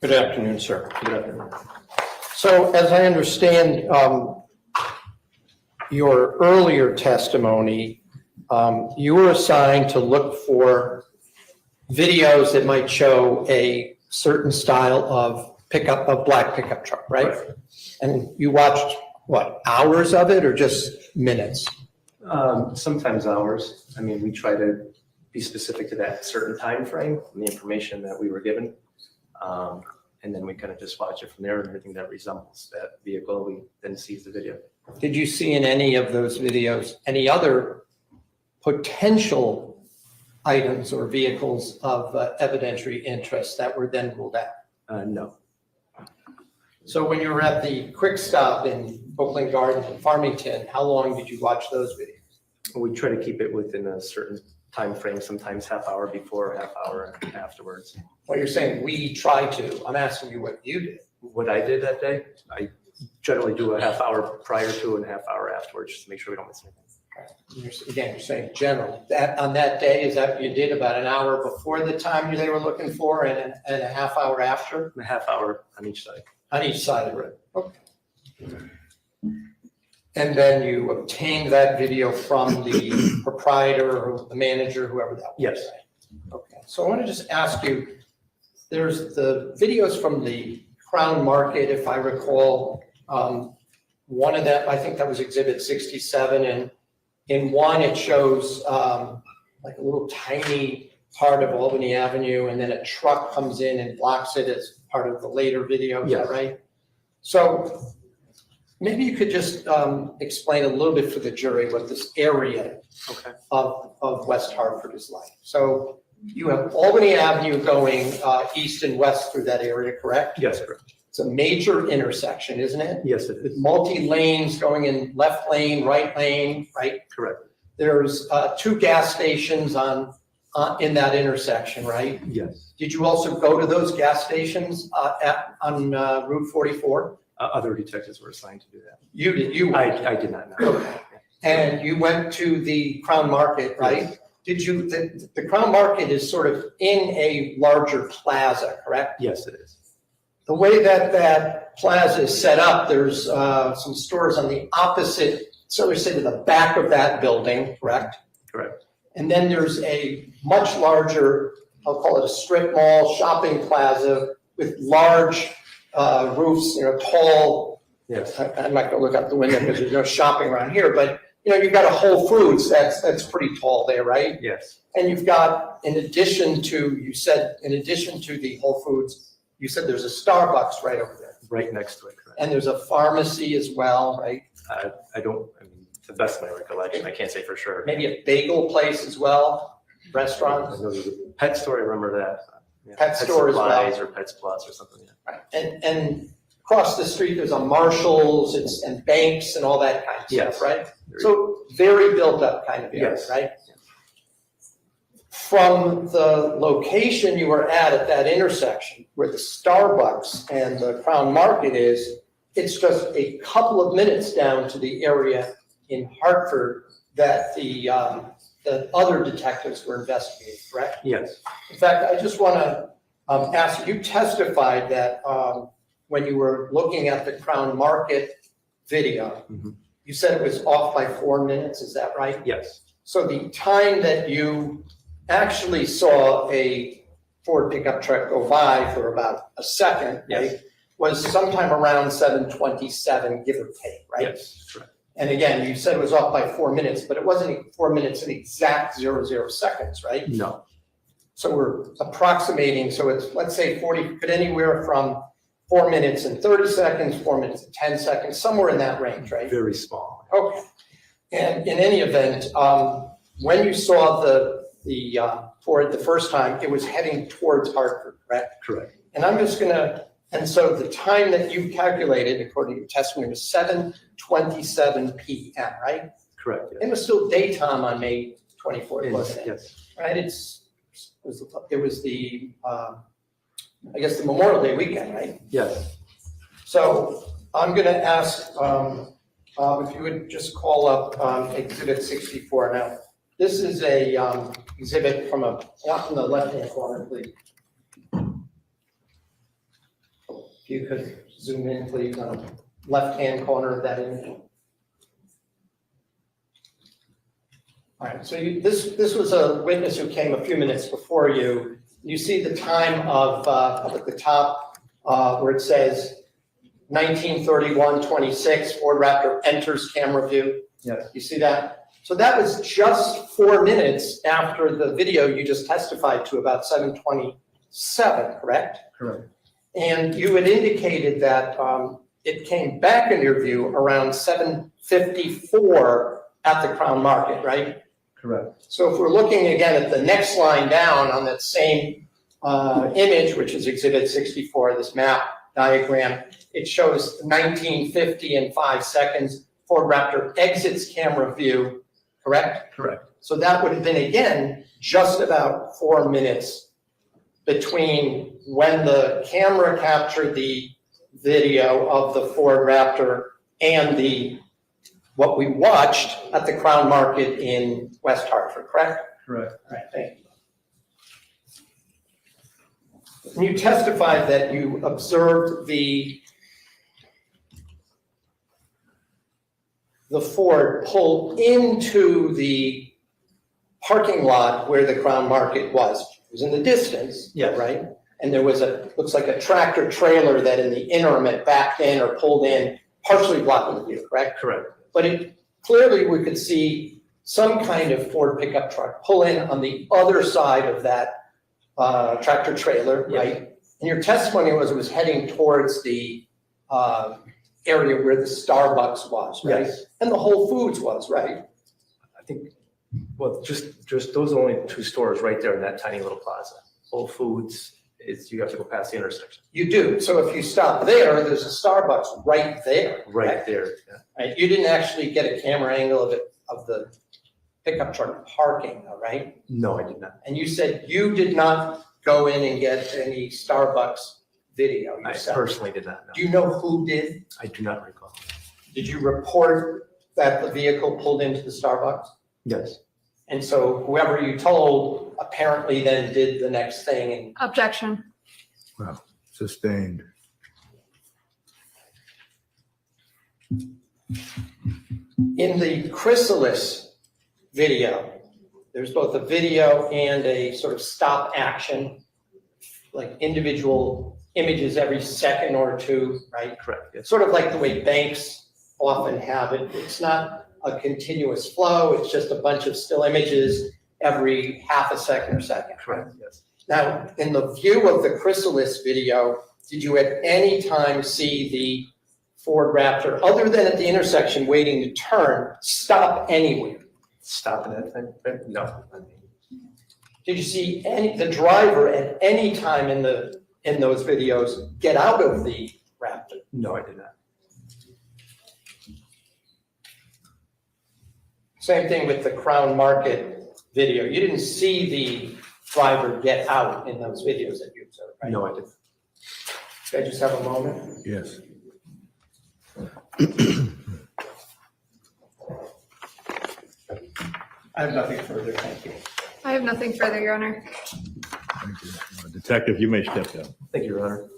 Good afternoon, sir. Good afternoon. So as I understand your earlier testimony, you were assigned to look for videos that might show a certain style of black pickup truck, right? And you watched, what, hours of it or just minutes? Sometimes hours. I mean, we try to be specific to that certain time frame and the information that we were given. And then we kind of just watch it from there, and everything that resembles that vehicle, we then seize the video. Did you see in any of those videos any other potential items or vehicles of evidentiary interest that were then ruled out? No. So when you were at the Quick Stop in Oakland Gardens and Farmington, how long did you watch those videos? We try to keep it within a certain time frame, sometimes half hour before, half hour afterwards. Well, you're saying we try to. I'm asking you what you did. What I did that day, I generally do a half hour prior to and a half hour afterwards, just to make sure we don't miss anything. Again, you're saying generally. That on that day, is that what you did, about an hour before the time they were looking for and a half hour after? A half hour on each side. On each side of the road. Okay. And then you obtained that video from the proprietor or the manager, whoever that was? Yes. Okay, so I want to just ask you, there's the videos from the Crown Market, if I recall. One of them, I think that was exhibit 67, and in one it shows like a little tiny part of Albany Avenue, and then a truck comes in and blocks it as part of the later video, is that right? So maybe you could just explain a little bit for the jury what this area of West Hartford is like. So you have Albany Avenue going east and west through that area, correct? Yes, correct. It's a major intersection, isn't it? Yes, it With is. multi-lanes going in left lane, right lane, right? Correct. There's 2 gas stations in that intersection, right? Yes. Did you also go to those gas stations on Route 44? Other detectives were assigned to do that. You did. I did not know. Okay. And you went to the Crown Market, right? Yes. Did you? The Crown Market is sort of in a larger plaza, correct? Yes, it is. The way that plaza is set up, there's some stores on the opposite, so we say to the back of that building, correct? Correct. And then there's a much larger, I'll call it a strip mall shopping plaza with large roofs, tall. Yes. I'm not gonna look out the window because there's no shopping around here, but you've got a Whole Foods that's pretty tall there, right? Yes. And you've got, in addition to the Whole Foods, you said there's a Starbucks right over there. Right next to it, correct. And there's a pharmacy as well, right? I mean, to the best of my recollection, I can't say for sure. Maybe a bagel place as well, restaurant. I know there's a pet store, I remember that. Yeah, Pet store as well. Supplies or Pets Plus or something. Yeah. Right. And across the street, there's a Marshalls and banks and all that kind of Yes. stuff, right? So very built up kind of area, Yes. right? From the location you were at that intersection where the Starbucks and the Crown Market is, it's just a couple of minutes down to the area in Hartford that the other detectives were investigating, correct? Yes. In fact, I just want to ask, you testified that when you were looking at the Crown Market video, Mhm. you said it was off by 4 minutes, is that right? Yes. So the time that you actually saw a Ford pickup truck go by for about a second, Yes. right, was sometime around 7:27, give or take, right? Yes, correct. And again, you said it was off by 4 minutes, but it wasn't 4 minutes and exact 00 seconds, right? No. So we're approximating, so it's, let's say 40, could anywhere from 4 minutes and 30 seconds, 4 minutes and 10 seconds, somewhere in that range, right? Very small. Okay. And in any event, when you saw the Ford the first time, it was heading towards Hartford, correct? Correct. And I'm just gonna, and so the time that you calculated, according to your testimony, was 7:27 p.m., right? Correct. It was still daytime on May 24th, wasn't it? Yes. Right, it was the, I guess, the Memorial Day weekend, right? Yes. So I'm gonna ask, if you would just call up, exhibit 64 now. This is a, exhibit from out in the left-hand corner, please. If you could zoom in, please, on the left-hand corner of that image. All right, so this was a witness who came a few minutes before you. You see the time of, up at the top, where it says 19:31:26, Ford Raptor enters camera view. Yes. You see that? So that was just 4 minutes after the video you just testified to about 7:27, correct? Correct. And you had indicated that it came back in your view around 7:54 at the Crown Market, right? Correct. So if we're looking again at the next line down on that same image, which is exhibit 64, this map diagram, it shows 19:50 and 5 seconds, Ford Raptor exits camera view, correct? Correct. So that would have been, again, just about 4 minutes between when the camera captured the video of the Ford Raptor and what we watched at the Crown Market in West Hartford, correct? Correct. All right, thank you. And you testified that you observed the Ford pull into the parking lot where the Crown Market was. It was in the distance, Yes. right? And there was looks like a tractor trailer that in the interim it backed in or pulled in, partially blocking the view, correct? Correct. But clearly we could see some kind of Ford pickup truck pull in on the other side of that tractor trailer, Yes. right? And your testimony was it was heading towards the area where the Starbucks was, right? Yes. And the Whole Foods was, right? I think, well, just those are only two stores right there in that tiny little plaza. Whole Foods you have to go past the intersection. You do. So if you stop there, there's a Starbucks right there. Right correct? there. Yeah. Right? You didn't actually get a camera angle of the pickup truck parking, all right? No, I did not. And you said you did not go in and get any Starbucks video I yourself. personally did not know. Do you know who did? I do not recall. Did you report that the vehicle pulled into the Starbucks? Yes. And so whoever you told apparently then did the next thing and Objection. Well, sustained. in the Chrysalis video, there's both a video and a sort of stop action, like individual images every second or two, right? Correct. Yes. Sort of like the way banks often have it. It's not a continuous flow. It's just a bunch of still images every half a second or second. Correct. Yes. Now, in the view of the Chrysalis video, did you at any time see the Ford Raptor, other than at the intersection waiting to turn, stop anywhere? Stop in that thing? No. Did you see the driver at any time in those videos get out of the Raptor? No, I did not. Same thing with the Crown Market video. You didn't see the driver get out in those videos that you observed, right? No, I didn't. Can I just have a moment? Yes. I have nothing further, thank you. I have nothing further, Your Honor. Thank you. Detective, you may step down. Thank you, Your Honor.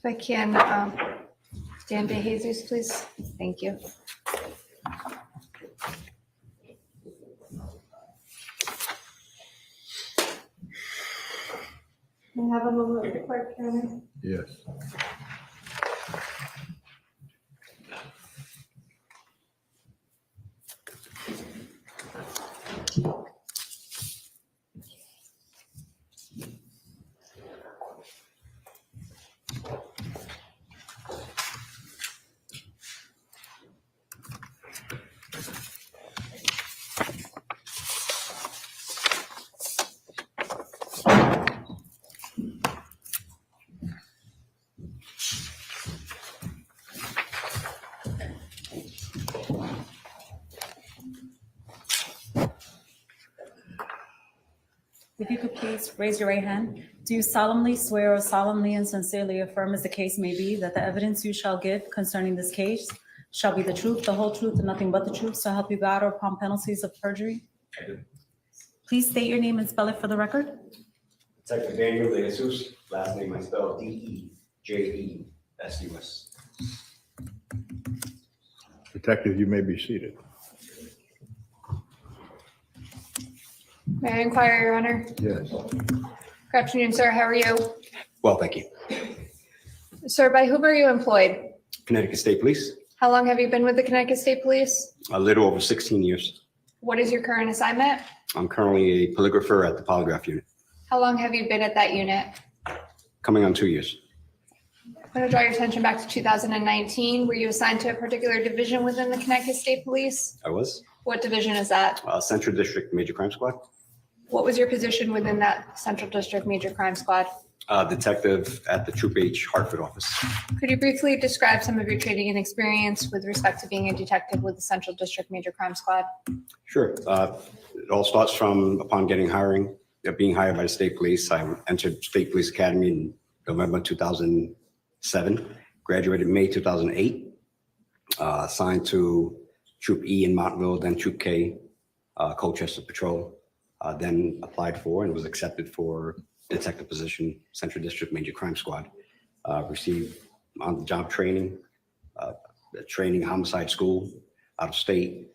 If I can, Dan DeJesus, please. Thank you. Can I have a moment with the clerk, Your Honor? Yes. If you could please raise your right hand. Do you solemnly swear or solemnly and sincerely affirm, as the case may be, that the evidence you shall give concerning this case shall be the truth, the whole truth, and nothing but the truth, so help you God, or upon penalties of perjury? I do. Please state your name and spell it for the record. Detective Daniel De Jesus, last name I spell DeJesus. Detective, you may be seated. May I inquire, Your Honor? Yes. Good afternoon, sir. How are you? Well, thank you. Sir, by whom are you employed? Connecticut State Police, How long have you been with the Connecticut State Police? a little over 16 years. What is your current assignment? I'm currently a polygrapher at the polygraph unit, How long have you been at that unit? coming on 2 years. I'm going to draw your attention back to 2019. Were you assigned to a particular division within the Connecticut State Police? I was What division is that? Central District Major Crime Squad, What was your position within that Central District Major Crime Squad? detective at the Troop H Hartford office. Could you briefly describe some of your training and experience with respect to being a detective with the Central District Major Crime Squad? Sure. It all starts from upon being hired by the State Police. I entered State Police Academy in November 2007, graduated May 2008, assigned to Troop E in Montville, then Troop K, Colchester Patrol, then applied for and was accepted for detective position, Central District Major Crime Squad. Received on-the-job training, homicide school out of state,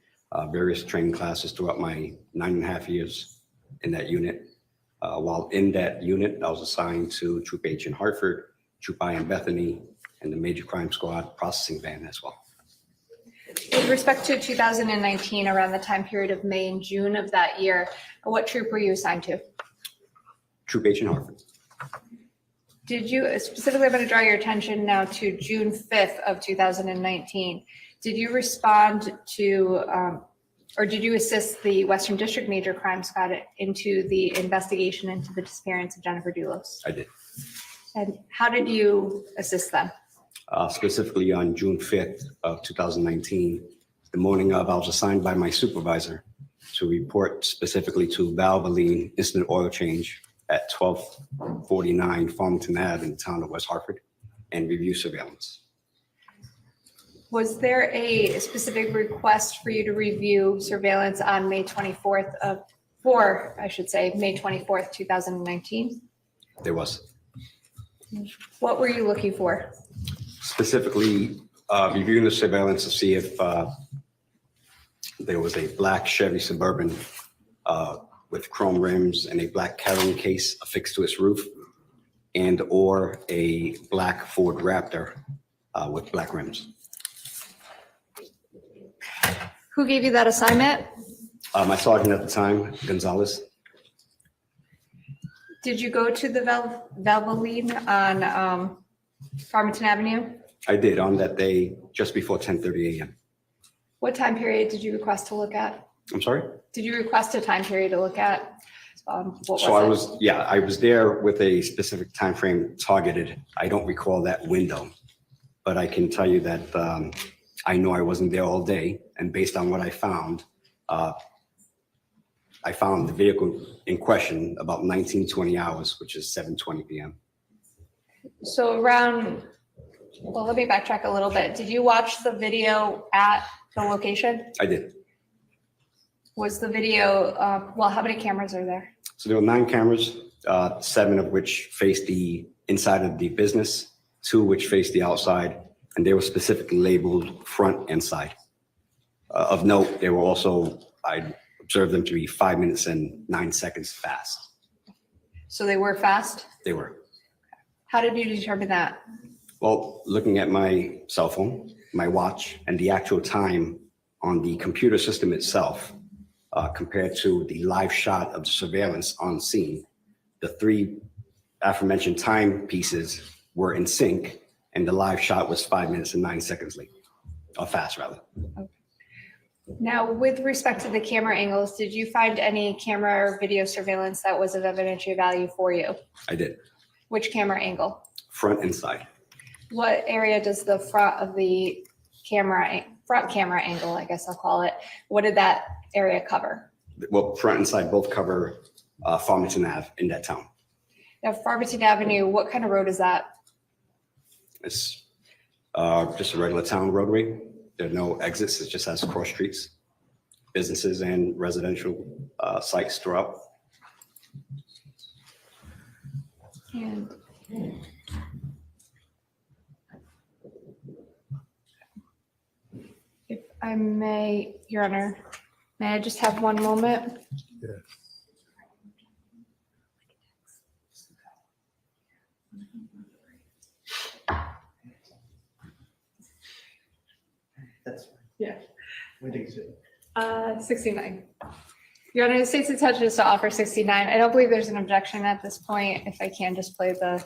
various training classes throughout my 9.5 years in that unit. While in that unit, I was assigned to Troop H in Hartford, Troop I in Bethany, and the Major Crime Squad processing van as well. With respect to 2019, around the time period of May and June of that year, what troop were you assigned to? Troop H in Hartford. Did you, specifically, I'm going to draw your attention now to June 5th of 2019. Did you respond to, or did you assist the Western District Major Crime Squad into the investigation into the disappearance of Jennifer Dulos? I did. And how did you assist them? Specifically on June 5th of 2019, the morning of, I was assigned by my supervisor to report specifically to Valvoline Instant Oil Change at 1249 Farmington Ave in the town of West Hartford and review surveillance. Was there a specific request for you to review surveillance on May 24th May 24th, 2019? There was. What were you looking for? Specifically, reviewing the surveillance to see if there was a black Chevy Suburban with chrome rims and a black carrying case affixed to its roof, and or a black Ford Raptor with black rims. Who gave you that assignment? My sergeant at the time, Gonzalez. Did you go to the Valvoline on Farmington Avenue? I did on that day, just before 10:30 a.m. What time period did you request to look at? I'm sorry? Did you request a time period to look at? on what So I was was, yeah, I was there with a specific time frame targeted. I don't recall that window. But I can tell you that I know I wasn't there all day. And based on what I found the vehicle in question about 1920 hours, which is 7:20 p.m. it? So around, well, let me backtrack a little bit. Did you watch the video at the location? I did. Was the video, well, how many cameras are there? So there were 9 cameras, 7 of which faced the inside of the business, 2 which faced the outside, and they were specifically labeled front and side. Of note, they were also, I observed them to be 5 minutes and 9 seconds fast. So they were fast? They were. How did you determine that? Well, looking at my cell phone, my watch, and the actual time on the computer system itself, compared to the live shot of the surveillance on scene, the 3 aforementioned time pieces were in sync, and the live shot was 5 minutes and 9 seconds late, or fast rather. Okay. Now, with respect to the camera angles, did you find any camera or video surveillance that was of evidentiary value for you? I did. Which camera angle? Front and side. What area does the front of the front camera angle, I guess I'll call it, what did that area cover? Well, front and side both cover Farmington Ave in that town. Now, Farmington Avenue, what kind of road is that? It's just a regular town roadway. There are no exits. It just has cross streets, businesses and residential sites throughout. And if I may, Your Honor, may I just have one moment? Yes. That's Yeah. what is it? 69. Your Honor, the state's intention is to offer 69. I don't believe there's an objection at this point. If I can just play the,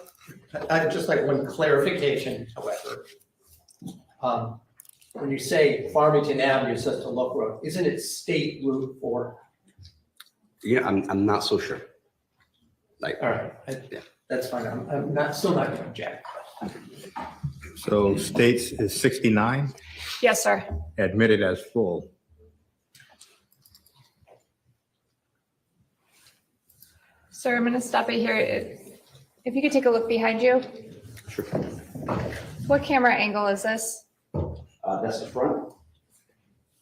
I'd just like one clarification, however. When you say Farmington Avenue says to Look Road, isn't it State Route 4? Yeah, I'm not so sure. Like, All right, Yeah. that's fine. I'm not, still not going to object. So states is 69, yes, sir. admitted as full. Sir, I'm going to stop it here. If you could take a look behind you. Sure. What camera angle is this? That's the front.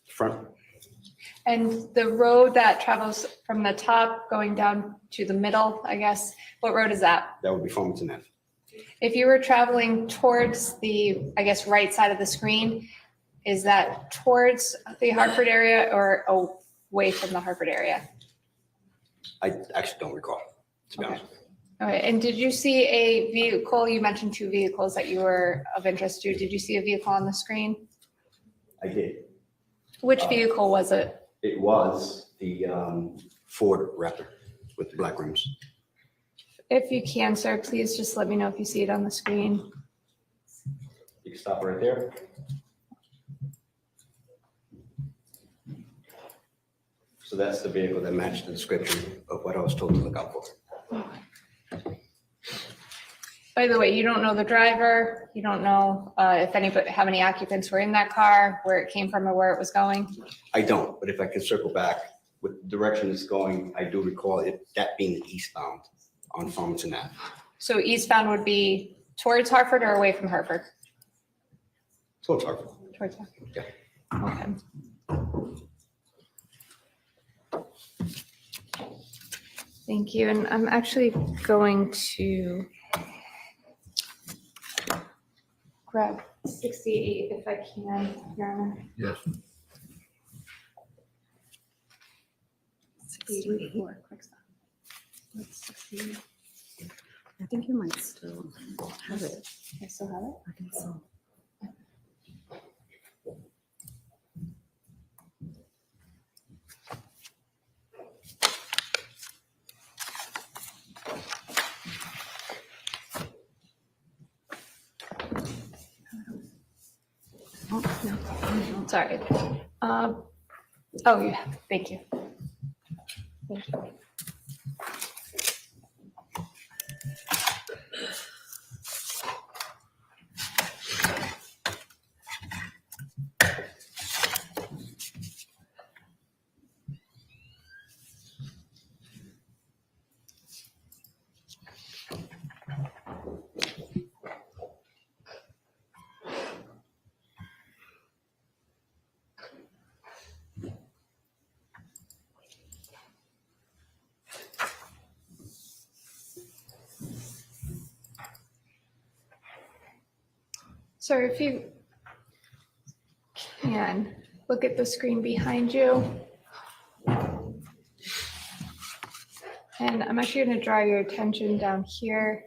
Front. And the road that travels from the top going down to the middle, I guess, what road is that? That would be Farmington Ave. If you were traveling towards the, I guess, right side of the screen, is that towards the Hartford area or away from the Hartford area? I actually don't recall, to be honest. All right, and did you see a vehicle? You mentioned 2 vehicles that you were of interest to. Did you see a vehicle on the screen? I did. Which vehicle was it? It was the Ford Raptor with the black rims. If you can, sir, please just let me know if you see it on the screen. You can stop right there. So that's the vehicle that matched the description of what I was told to look out for. By the way, you don't know the driver. You don't know if anybody, how many occupants were in that car, where it came from or where it was going. I don't, but if I can circle back with the direction it's going, I do recall it, that being eastbound on Farmington Ave. So eastbound would be towards Hartford or away from Hartford? Towards Hartford. Towards Hartford. Yeah. Okay. Thank you. And I'm actually going to grab 68 if I can, Your Honor. Yes. 84, quick stop. That's 68. I think you might still have it. I still have it? I think so. Oh, no. Sorry. Oh, yeah, thank you. Thank you. Sir, if you can, look at the screen behind you. And I'm actually going to draw your attention down here.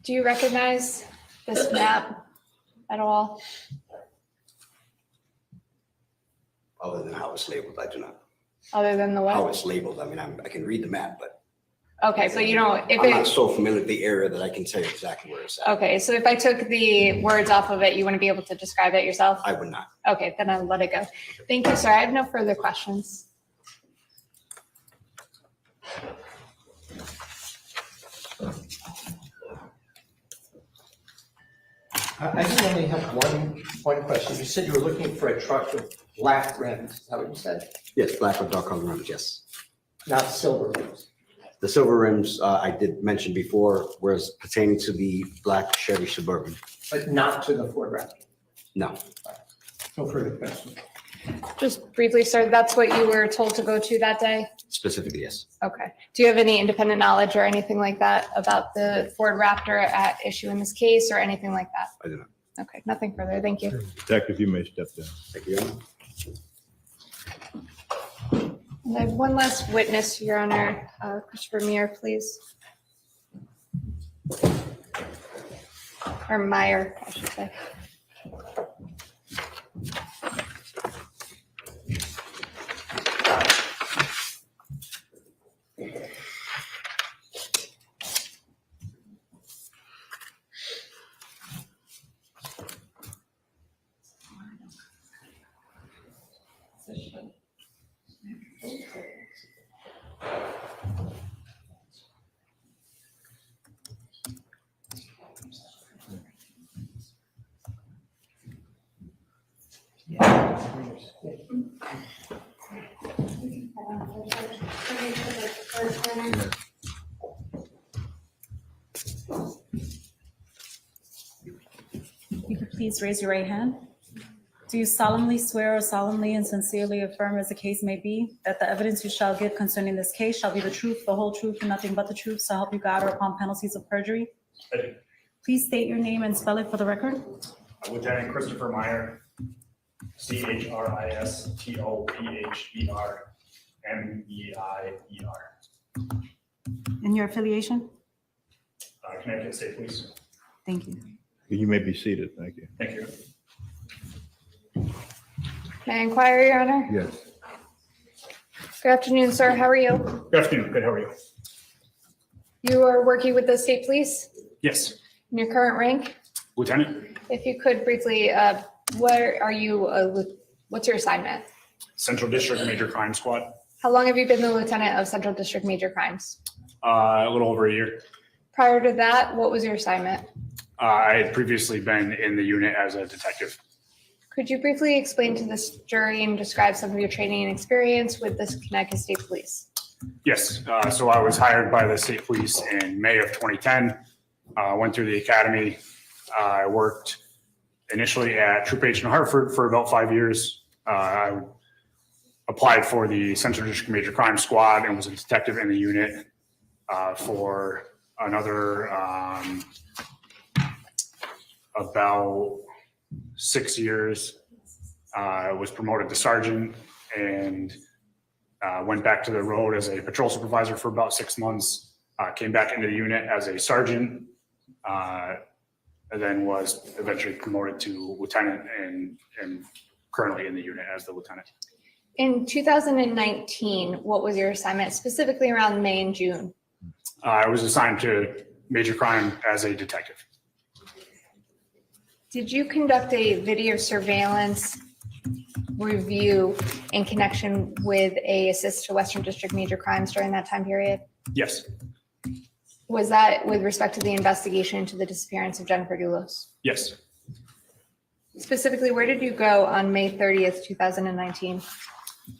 Do you recognize this map at all? Other than how it's labeled, I do not. Other than the How what? it's labeled, I mean, I can read the map, but Okay, so you know, if I'm not it, so familiar with the area that I can tell you exactly where it's at. okay, so if I took the words off of it, you wouldn't be able to describe it yourself? I would not. Okay, then I'll let it go. Thank you, sir. I have no further questions. I do only have one question. You said you were looking for a truck with black rims. Is that what you said? Yes, black or dark color rims, yes. Not silver rims. The silver rims, I did mention before, was pertaining to the black Chevy Suburban. But not to the Ford Raptor. No, No further questions. Just briefly, sir, that's what you were told to go to that day? specifically, yes. Okay. Do you have any independent knowledge or anything like that about the Ford Raptor at issue in this case or anything like that? I do not. Okay, nothing further. Thank you. Detective, you may step down. Thank you, Your Honor. And I have one last witness, Your Honor. Christopher Muir, please. Or Meyer, I should say. You could please raise your right hand. Do you solemnly swear or solemnly and sincerely affirm, as the case may be, that the evidence you shall give concerning this case shall be the truth, the whole truth, and nothing but the truth, so help you God, or upon penalties of perjury? I do. Please state your name and spell it for the record. Lieutenant Christopher Meyer, CHRISTOPHER MEIER, And your affiliation? Connecticut State Police. Thank you. You may be seated. Thank you. Thank you. May I inquire, Your Honor? Yes. Good afternoon, sir. How are you? Good afternoon. Good. How are you? You are working with the state police Yes, in your current rank? Lieutenant, If you could briefly, where are you, what's your assignment? Central District Major Crime Squad. How long have you been the lieutenant of Central District Major Crimes? A little over a year. Prior to that, what was your assignment? I had previously been in the unit as a detective. Could you briefly explain to this jury and describe some of your training and experience with the Connecticut State Police? Yes, so I was hired by the state police in May of 2010. Went through the academy. I worked initially at Troop H in Hartford for about 5 years. I applied for the Central District Major Crime Squad and was a detective in the unit for another about 6 years. I was promoted to sergeant and went back to the road as a patrol supervisor for about 6 months. Came back into the unit as a sergeant, and then was eventually promoted to lieutenant and currently in the unit as the lieutenant. In 2019, what was your assignment specifically around May and June? I was assigned to major crime as a detective. Did you conduct a video surveillance review in connection with a assist to Western District Major Crimes during that time period? Yes, Was that with respect to the investigation into the disappearance of Jennifer Dulos? yes. Specifically, where did you go on May 30th, 2019?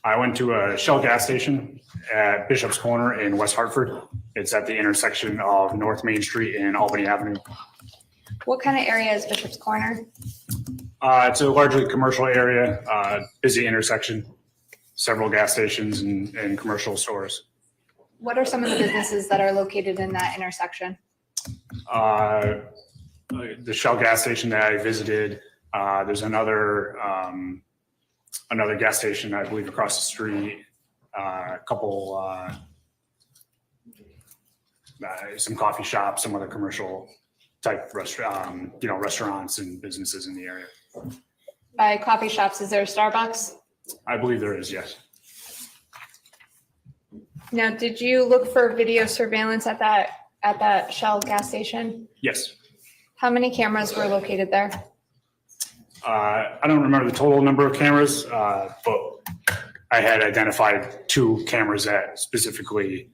I went to a Shell gas station at Bishop's Corner in West Hartford. It's at the intersection of North Main Street and Albany Avenue. What kind of area is Bishop's Corner? It's a largely commercial area, busy intersection, several gas stations and commercial stores. What are some of the businesses that are located in that intersection? The Shell gas station that I visited, there's another gas station, I believe, across the street, a couple, some coffee shops, some other commercial type restaurants and businesses in the area. By coffee shops, is there a Starbucks? I believe there is, yes. Now, did you look for video surveillance at that Shell gas station? Yes. How many cameras were located there? I don't remember the total number of cameras, but I had identified 2 cameras that specifically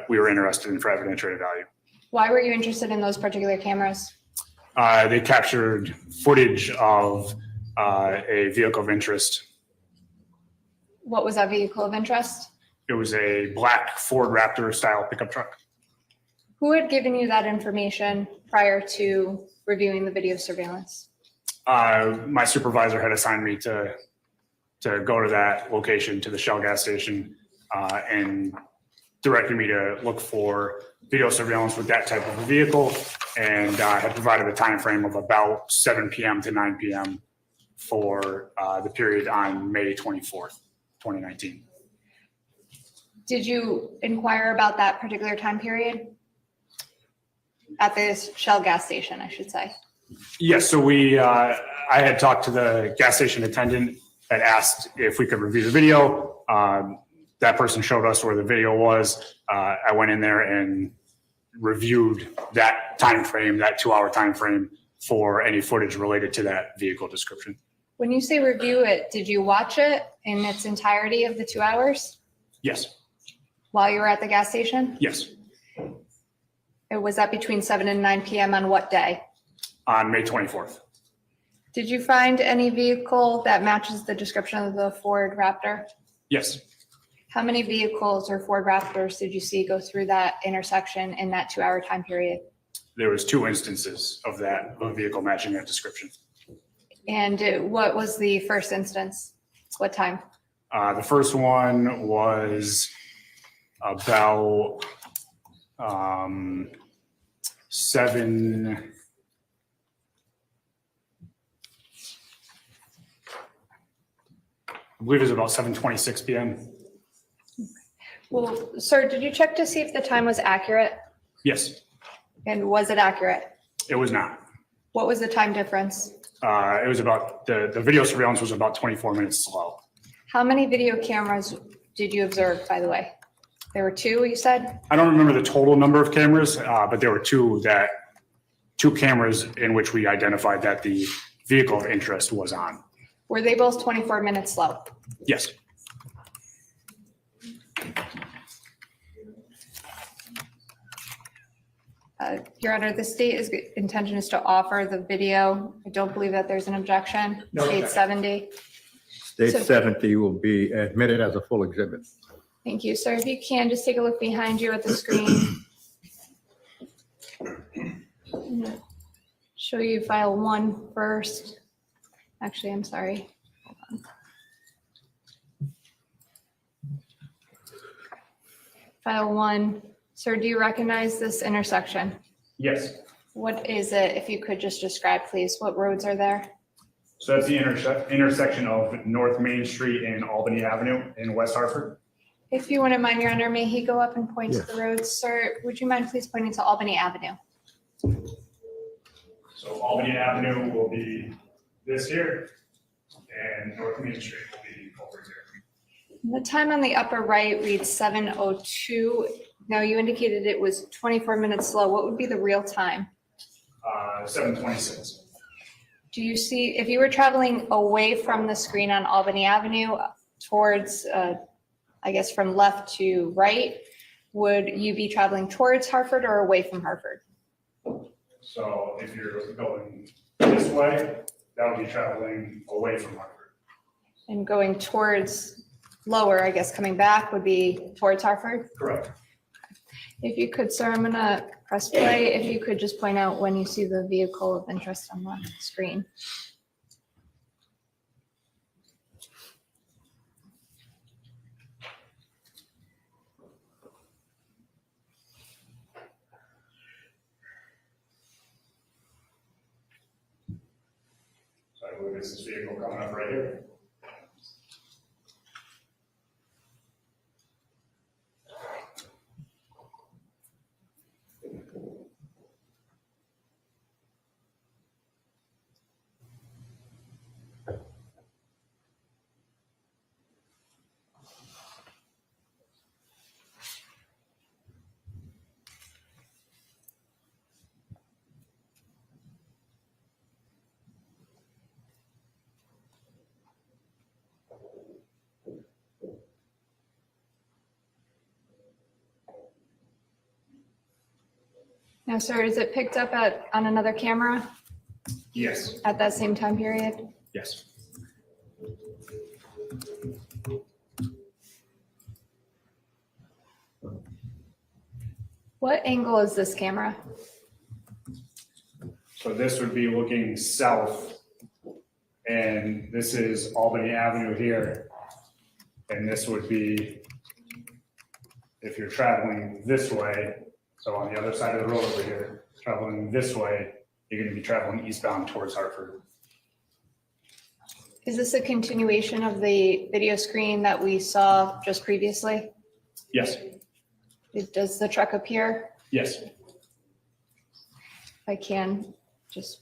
we were interested in for evidentiary value. Why were you interested in those particular cameras? They captured footage of a vehicle of interest. What was that vehicle of interest? It was a black Ford Raptor style pickup truck. Who had given you that information prior to reviewing the video surveillance? My supervisor had assigned me to go to that location, to the Shell gas station, and directed me to look for video surveillance with that type of a vehicle, and had provided a time frame of about 7 p.m. to 9 p.m. for the period on May 24th, 2019. Did you inquire about that particular time period? At this Shell gas station, I should say. Yes, so I had talked to the gas station attendant that asked if we could review the video. That person showed us where the video was. I went in there and reviewed that time frame, that 2-hour time frame, for any footage related to that vehicle description. When you say review it, did you watch it in its entirety of the 2 hours Yes, while you were at the gas station? yes, Was that between 7 and 9 p.m. on what day? on May 24th. Did you find any vehicle that matches the description of the Ford Raptor? Yes, How many vehicles or Ford Raptors did you see go through that intersection in that 2-hour time period? there was 2 instances of that, of a vehicle matching that description. And what was the first instance? What time? The first one was about 7. I believe it was about 7:26 p.m. Well, sir, did you check to see if the time was accurate? Yes, And was it accurate? it was not. What was the time difference? It was about, the video surveillance was about 24 minutes slow. How many video cameras did you observe, by the way? There were 2, you said? I don't remember the total number of cameras, but there were 2 cameras in which we identified that the vehicle of interest was on. Were they both 24 minutes slow? Yes. Your Honor, the state's intention is to offer the video. I don't believe that there's an objection. No State objection. 70. State So- 70 will be admitted as a full exhibit. Thank you, sir. If you can, just take a look behind you at the screen. I'm gonna show you file 1 first. Actually, I'm sorry. Hold on. File 1. Sir, do you recognize this intersection? Yes. What is it? If you could just describe, please. What roads are there? So that's the intersection of North Main Street and Albany Avenue in West Hartford. If you wouldn't mind, Your Honor, may he go up and point to Yes. the roads? Sir, would you mind please pointing to Albany Avenue? So Albany Avenue will be this here, and North Main Street will be over here. The time on the upper right reads 7:02. Now, you indicated it was 24 minutes slow. What would be the real time? 7:26. Do you see, if you were traveling away from the screen on Albany Avenue towards, I guess from left to right, would you be traveling towards Hartford or away from Hartford? So if you're going this way, that would be traveling away from Hartford. And going towards lower, I guess, coming back would be towards Hartford? Correct. If you could, sir, I'm gonna press play. If you could just point out when you see the vehicle of interest on the screen. So I believe this vehicle coming up right here. Now, sir, is it picked up on another camera Yes. at that same time period? Yes. What angle is this camera? So this would be looking south, and this is Albany Avenue here. And this would be, if you're traveling this way, so on the other side of the road over here, traveling this way, you're going to be traveling eastbound towards Hartford. Is this a continuation of the video screen that we saw just previously? Yes. Does the truck appear? Yes. If I can, just.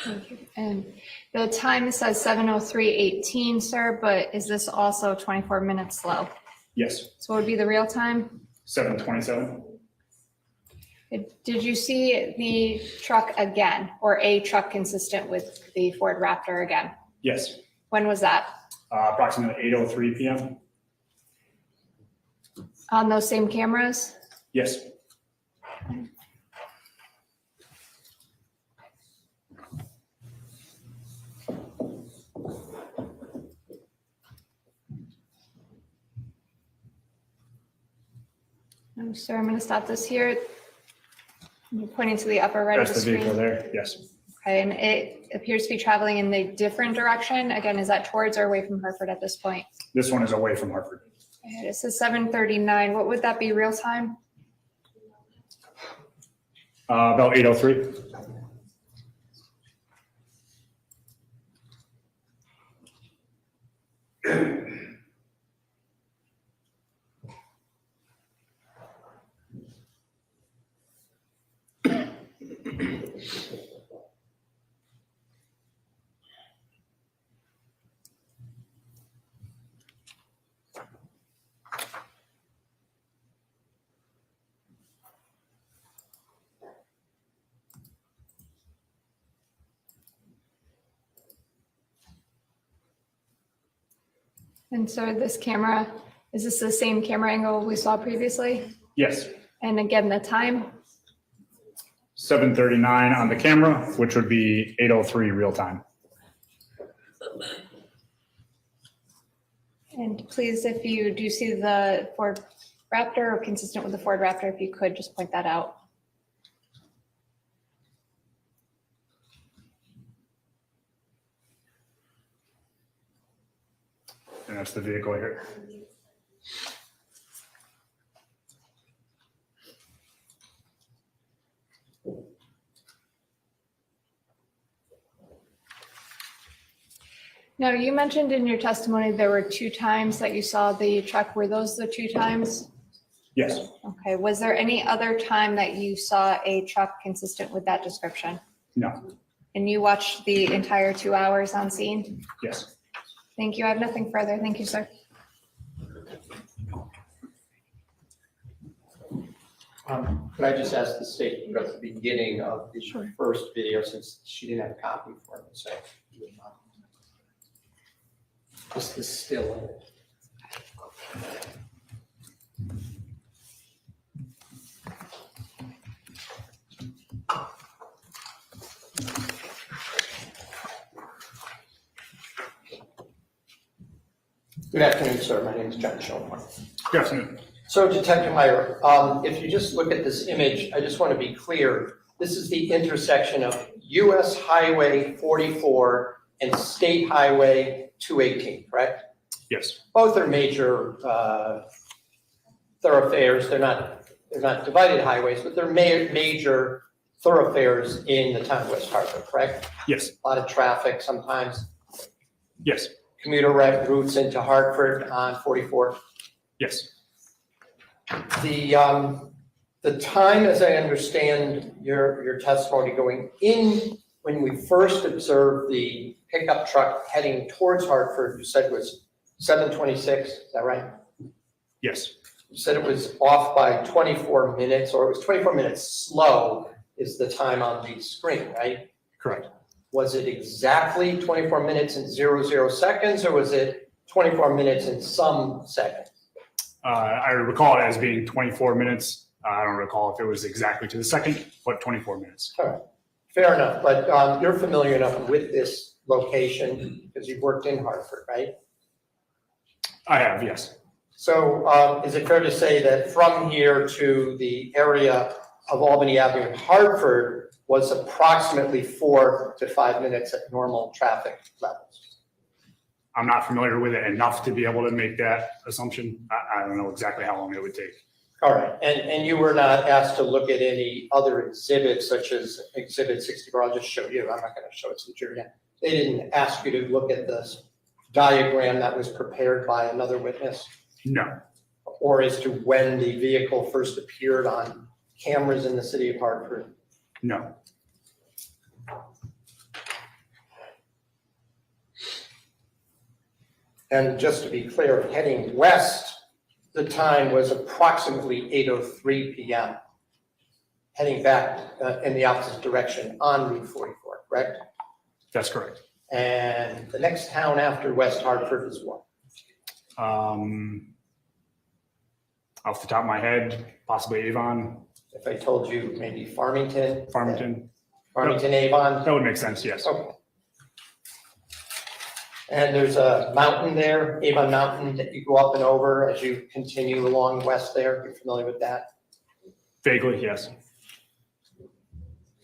Thank you. And the time says 7:03:18, sir, but is this also 24 minutes slow? Yes. So what would be the real time? 7:27. Did you see the truck again, or a truck consistent with the Ford Raptor again? Yes. When was that? Approximately 8:03 p.m. On those same cameras? Yes. No, sir, I'm going to stop this here. You're pointing to the upper right of That's the the vehicle screen. there. Yes. Okay, and it appears to be traveling in the different direction. Again, is that towards or away from Hartford at this point? This one is away from Hartford. Okay, this is 7:39. What would that be real time? About 8:03. And so this camera, is this the same camera angle we saw previously? Yes. And again, the time? 7:39 on the camera, which would be 8:03 real time. And please, if you do see the Ford Raptor or consistent with the Ford Raptor, if you could just point that out. And that's the vehicle here. Now, you mentioned in your testimony there were 2 times that you saw the truck. Were those the 2 times? Yes. Okay. Was there any other time that you saw a truck consistent with that description? No. And you watched the entire 2 hours on scene? Yes. Thank you. I have nothing further. Thank you, sir. Could I just ask the state at the beginning of the first video, since she didn't have a copy for me, so. This is still. Good afternoon, sir. My name is John Schoenhorn. Good afternoon. So, Detective Meyer, if you just look at this image, I just want to be clear. This is the intersection of US Highway 44 and State Highway 218, correct? Yes. Both are major thoroughfares. They're not divided highways, but they're major thoroughfares in the town of West Hartford, correct? Yes. A lot of traffic sometimes. Yes. Commuter routes into Hartford on 44. Yes. The time, as I understand your testimony going in, when we first observed the pickup truck heading towards Hartford, you said was 7:26, is that right? Yes. You said it was off by 24 minutes, or it was 24 minutes slow is the time on the screen, right? Correct. Was it exactly 24 minutes and 00 seconds, or was it 24 minutes and some seconds? I recall it as being 24 minutes. I don't recall if it was exactly to the second, but 24 minutes. All right, fair enough, but you're familiar enough with this location because you've worked in Hartford, right? I have, yes. So is it fair to say that from here to the area of Albany Avenue in Hartford was approximately 4 to 5 minutes at normal traffic levels? I'm not familiar with it enough to be able to make that assumption. I don't know exactly how long it would take. All right, and you were not asked to look at any other exhibits such as Exhibit 64. I'll just show you. I'm not going to show it to the jury yet. They didn't ask you to look at this diagram that was prepared by another witness? No. Or as to when the vehicle first appeared on cameras in the city of Hartford? No. And just to be clear, heading west, the time was approximately 8:03 p.m. Heading back in the opposite direction on Route 44, correct? That's correct. And the next town after West Hartford is what? Off the top of my head, possibly Avon. If I told you maybe Farmington? Farmington. Avon? That would make sense, yes. Okay. And there's a mountain there, Avon Mountain, that you go up and over as you continue along west there. You're familiar with that? Vaguely, yes.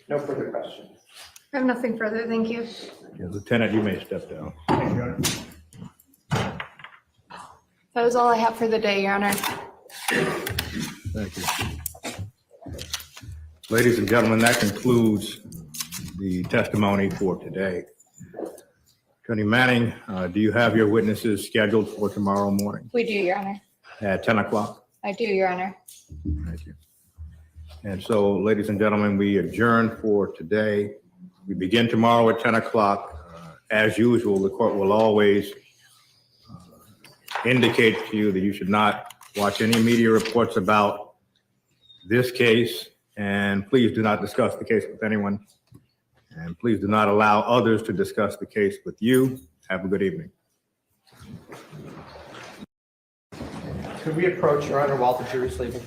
No further questions. I have nothing further, thank you. Yeah, Lieutenant, you may step down. Thank you, Your Honor. That is all I have for the day, Your Honor. Thank you. Ladies and gentlemen, that concludes the testimony for today. Attorney Manning, do you have your witnesses scheduled for tomorrow morning We do, Your Honor. at 10 o'clock? I do, Your Honor. Thank you. And so, ladies and gentlemen, we adjourn for today. We begin tomorrow at 10 o'clock. As usual, the court will always indicate to you that you should not watch any media reports about this case, and please do not discuss the case with anyone. And please do not allow others to discuss the case with you. Have a good evening. Could we approach Your Honor while the jury's leaving?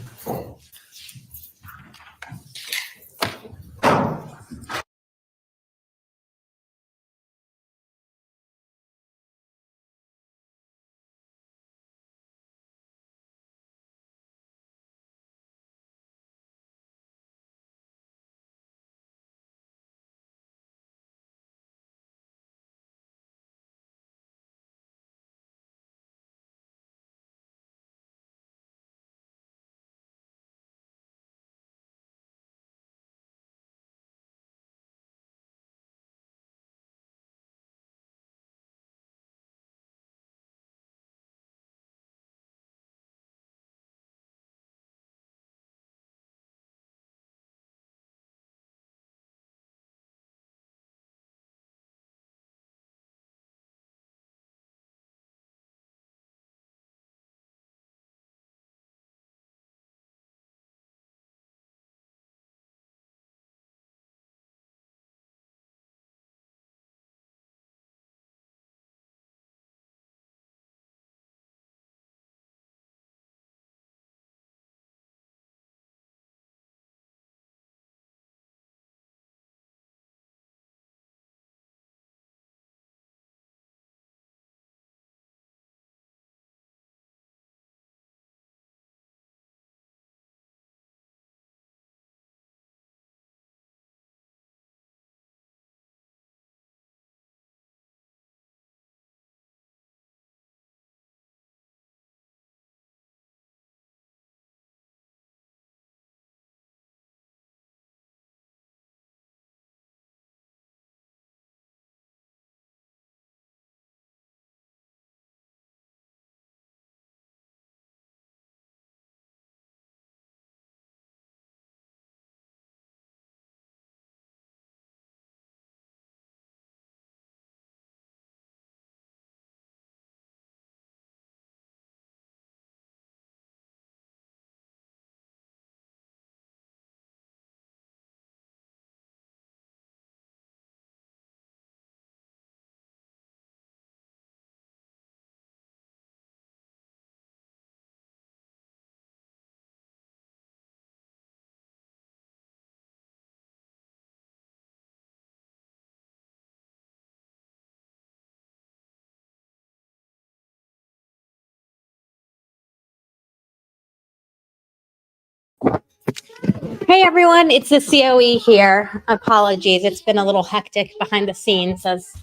Hey everyone, it's the COE here. Apologies, it's been a little hectic behind the scenes as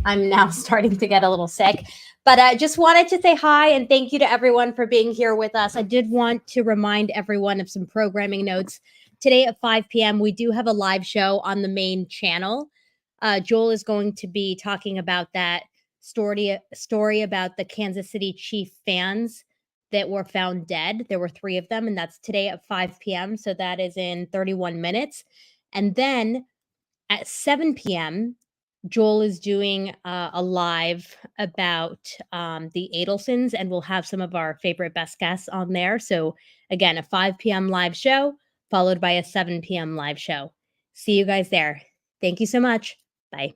I'm now starting to get a little sick. But I just wanted to say hi and thank you to everyone for being here with us. I did want to remind everyone of some programming notes. Today at 5 p.m., we do have a live show on the main channel. Joel is going to be talking about that story about the Kansas City Chief fans that were found dead. There were 3 of them, and that's today at 5 p.m. So that is in 31 minutes. And then at 7 p.m., Joel is doing a live about the Adelsons, and we'll have some of our favorite best guests on there. So again, a 5 p.m. live show followed by a 7 p.m. live show. See you guys there. Thank you so much. Bye.